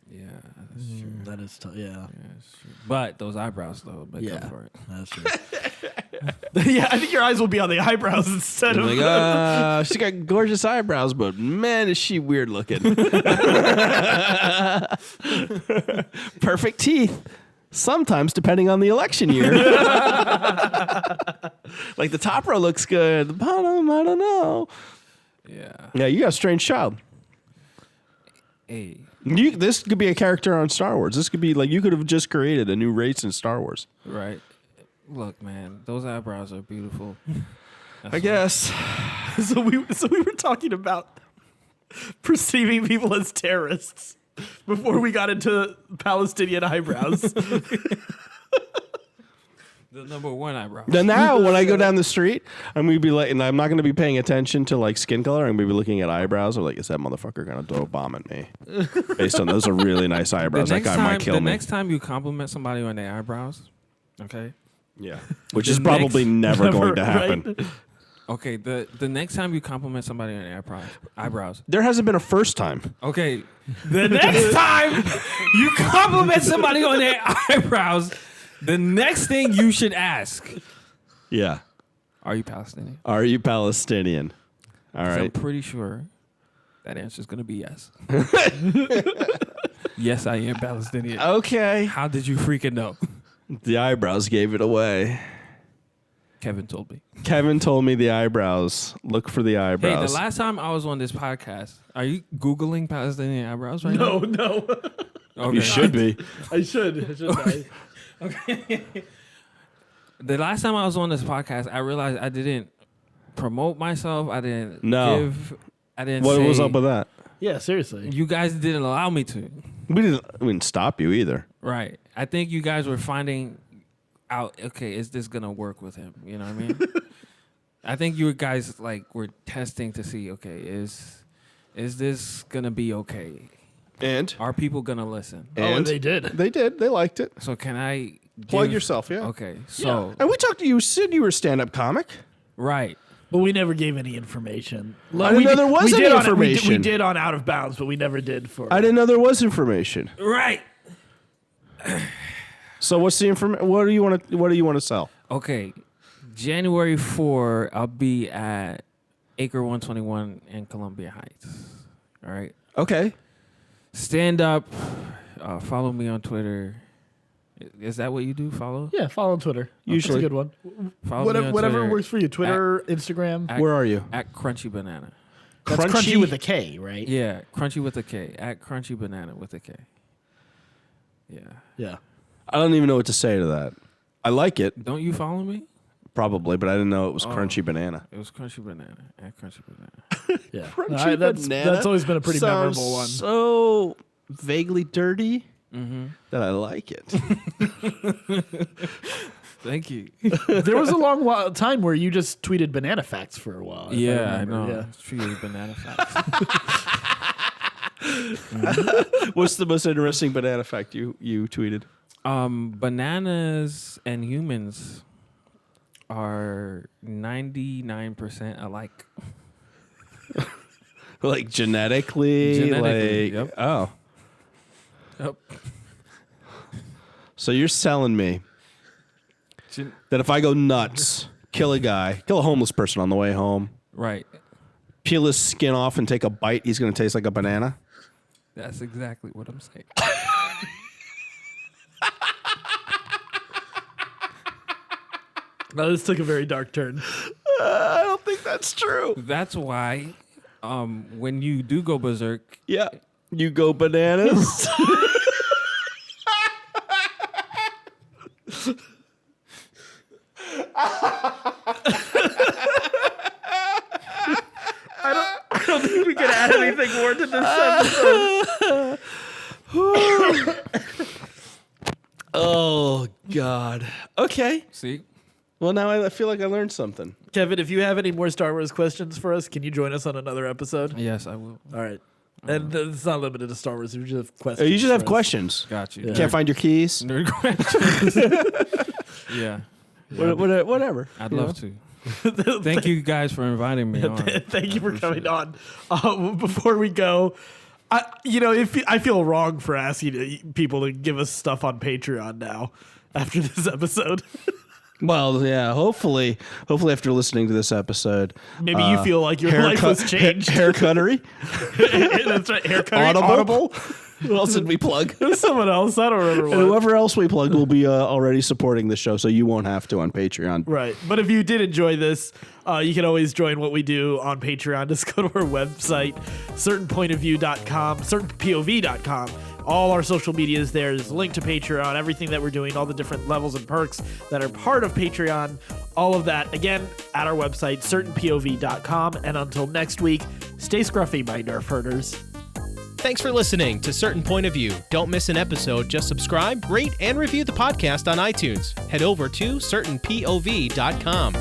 Yeah, that's true. That is tough. Yeah. That's true. But those eyebrows though, make Yeah. up for it. That's true. Yeah, I think your eyes will be on the eyebrows instead of. Like, she got gorgeous eyebrows, but man, is she weird looking. Perfect teeth. Sometimes, depending on the election year. Like the top row looks good. The bottom, I don't know. Yeah. Yeah, you got a strange child. Hey. This could be a character on Star Wars. This could be like you could have just created a new race in Star Wars. Right. Look, man, those eyebrows are beautiful. I guess. So we were talking about perceiving people as terrorists before we got into Palestinian eyebrows. The number one eyebrow. Then now, when I go down the street, I'm gonna be like, and I'm not gonna be paying attention to like skin color. I'm gonna be looking at eyebrows. Or like, is that motherfucker gonna throw a bomb at me? Based on those are really nice eyebrows. That guy might kill the me. next time you compliment somebody on their eyebrows, okay? Yeah, which is The probably next- never going to happen. Right? Okay, the next time you compliment somebody on their eyebrows. There hasn't been a first time. Okay, the next time you compliment somebody on their eyebrows, the next thing you should ask, Yeah. are you Palestinian? Are you Palestinian? All 'Cause I'm right. pretty sure that answer is going to be yes. Yes, I am Palestinian. Okay. How did you freaking know? The eyebrows gave it away. Kevin told me. Kevin told me the eyebrows. Look for the Hey, eyebrows. the last time I was on this podcast, are you Googling Palestinian eyebrows right No, now? no. Okay. You should be. I should. The last time I was on this podcast, I realized I didn't promote myself. I didn't No. give. I didn't What say. was up with that? Yeah, seriously. You guys didn't allow me to. We didn't stop you either. Right. I think you guys were finding out, okay, is this going to work with him? You know what I mean? I think you guys were testing to see, okay, is this going to be okay? And Are people going to listen? and they did. They did. They liked it. So can I Plug give- yourself, yeah. Okay. So, And we talked to you. Said you were a stand-up comic. right. But we never gave any information. I didn't know there was any information. We did on Out of Bounds, but we never did for. I didn't know there was information. Right. So what's the information? What do you want to sell? Okay. January 4, I'll be at Acre 121 in Columbia Heights. All right. Okay. Stand up. Follow me on Twitter. Is that what you do? Follow? Yeah, follow on Twitter. Usually. That's a good one. Follow me on Whatever Twitter works for you. Twitter, Instagram. Where are you? At Crunchy Banana. That's crunchy with a K, right? Yeah, Crunchy with a K. At Crunchy Banana with a K. Yeah. Yeah. I don't even know what to say to that. I like it, Don't you follow me? probably, but I didn't know it was Oh. Crunchy Banana. It was Crunchy Banana. At Crunchy Banana. Yeah. Crunchy that's banana always been a pretty Sounds memorable one. So vaguely dirty Mm-hmm. that I like it. Thank you. There was a long time where you just tweeted banana facts for a while. if Yeah, I remember. know. It's treated banana facts. What's the most interesting banana fact you tweeted? Bananas and humans are 99% alike. Like genetically? Genetically, Like, yep. Oh. Yep. So you're selling me that if I go nuts, kill a homeless person on the way home, Right. peel his skin off and take a bite, he's going to taste like a banana? That's exactly what I'm saying. No, this took a very dark turn. I don't think that's true. That's why when you do go berserk, Yeah. You go bananas? I don't think we can add anything more to this episode. Oh, God. Okay. see, Well, now I feel like I learned something. Kevin, if you have any more Star Wars questions for us, can you join us on another episode? yes, I will. All right. And it's not limited to Star Wars. You just have questions. You should have for us. questions. Got you. Yeah. Can't find your keys? Nerd questions. Yeah. Whatever. I'd love to. Thank you guys for inviting me on. Thank you for coming on. Before we go, I feel wrong for asking people to give us stuff on Patreon now after this episode. Well, yeah, hopefully after listening to this episode. Maybe you feel like your life was changed. Haircuttery? That's right. Haircut. Audible? Who else did we plug? Someone else. I don't remember And what. whoever else we plugged will be already supporting the show, so you won't have to on Patreon. Right. But if you did enjoy this, you can always join what we do on Patreon. Just go to our website, certainpointofview.com, certainpov.com. All our social media is there. There's a link to Patreon, everything that we're doing, all the different levels and perks that are part of Patreon. All of that, again, at our website, certainpov.com. And until next week, stay scruffy, my Nerf herders. Thanks for listening to Certain Point of View. Don't miss an episode. Just subscribe, rate, and review the podcast on iTunes. Head over to certainpov.com.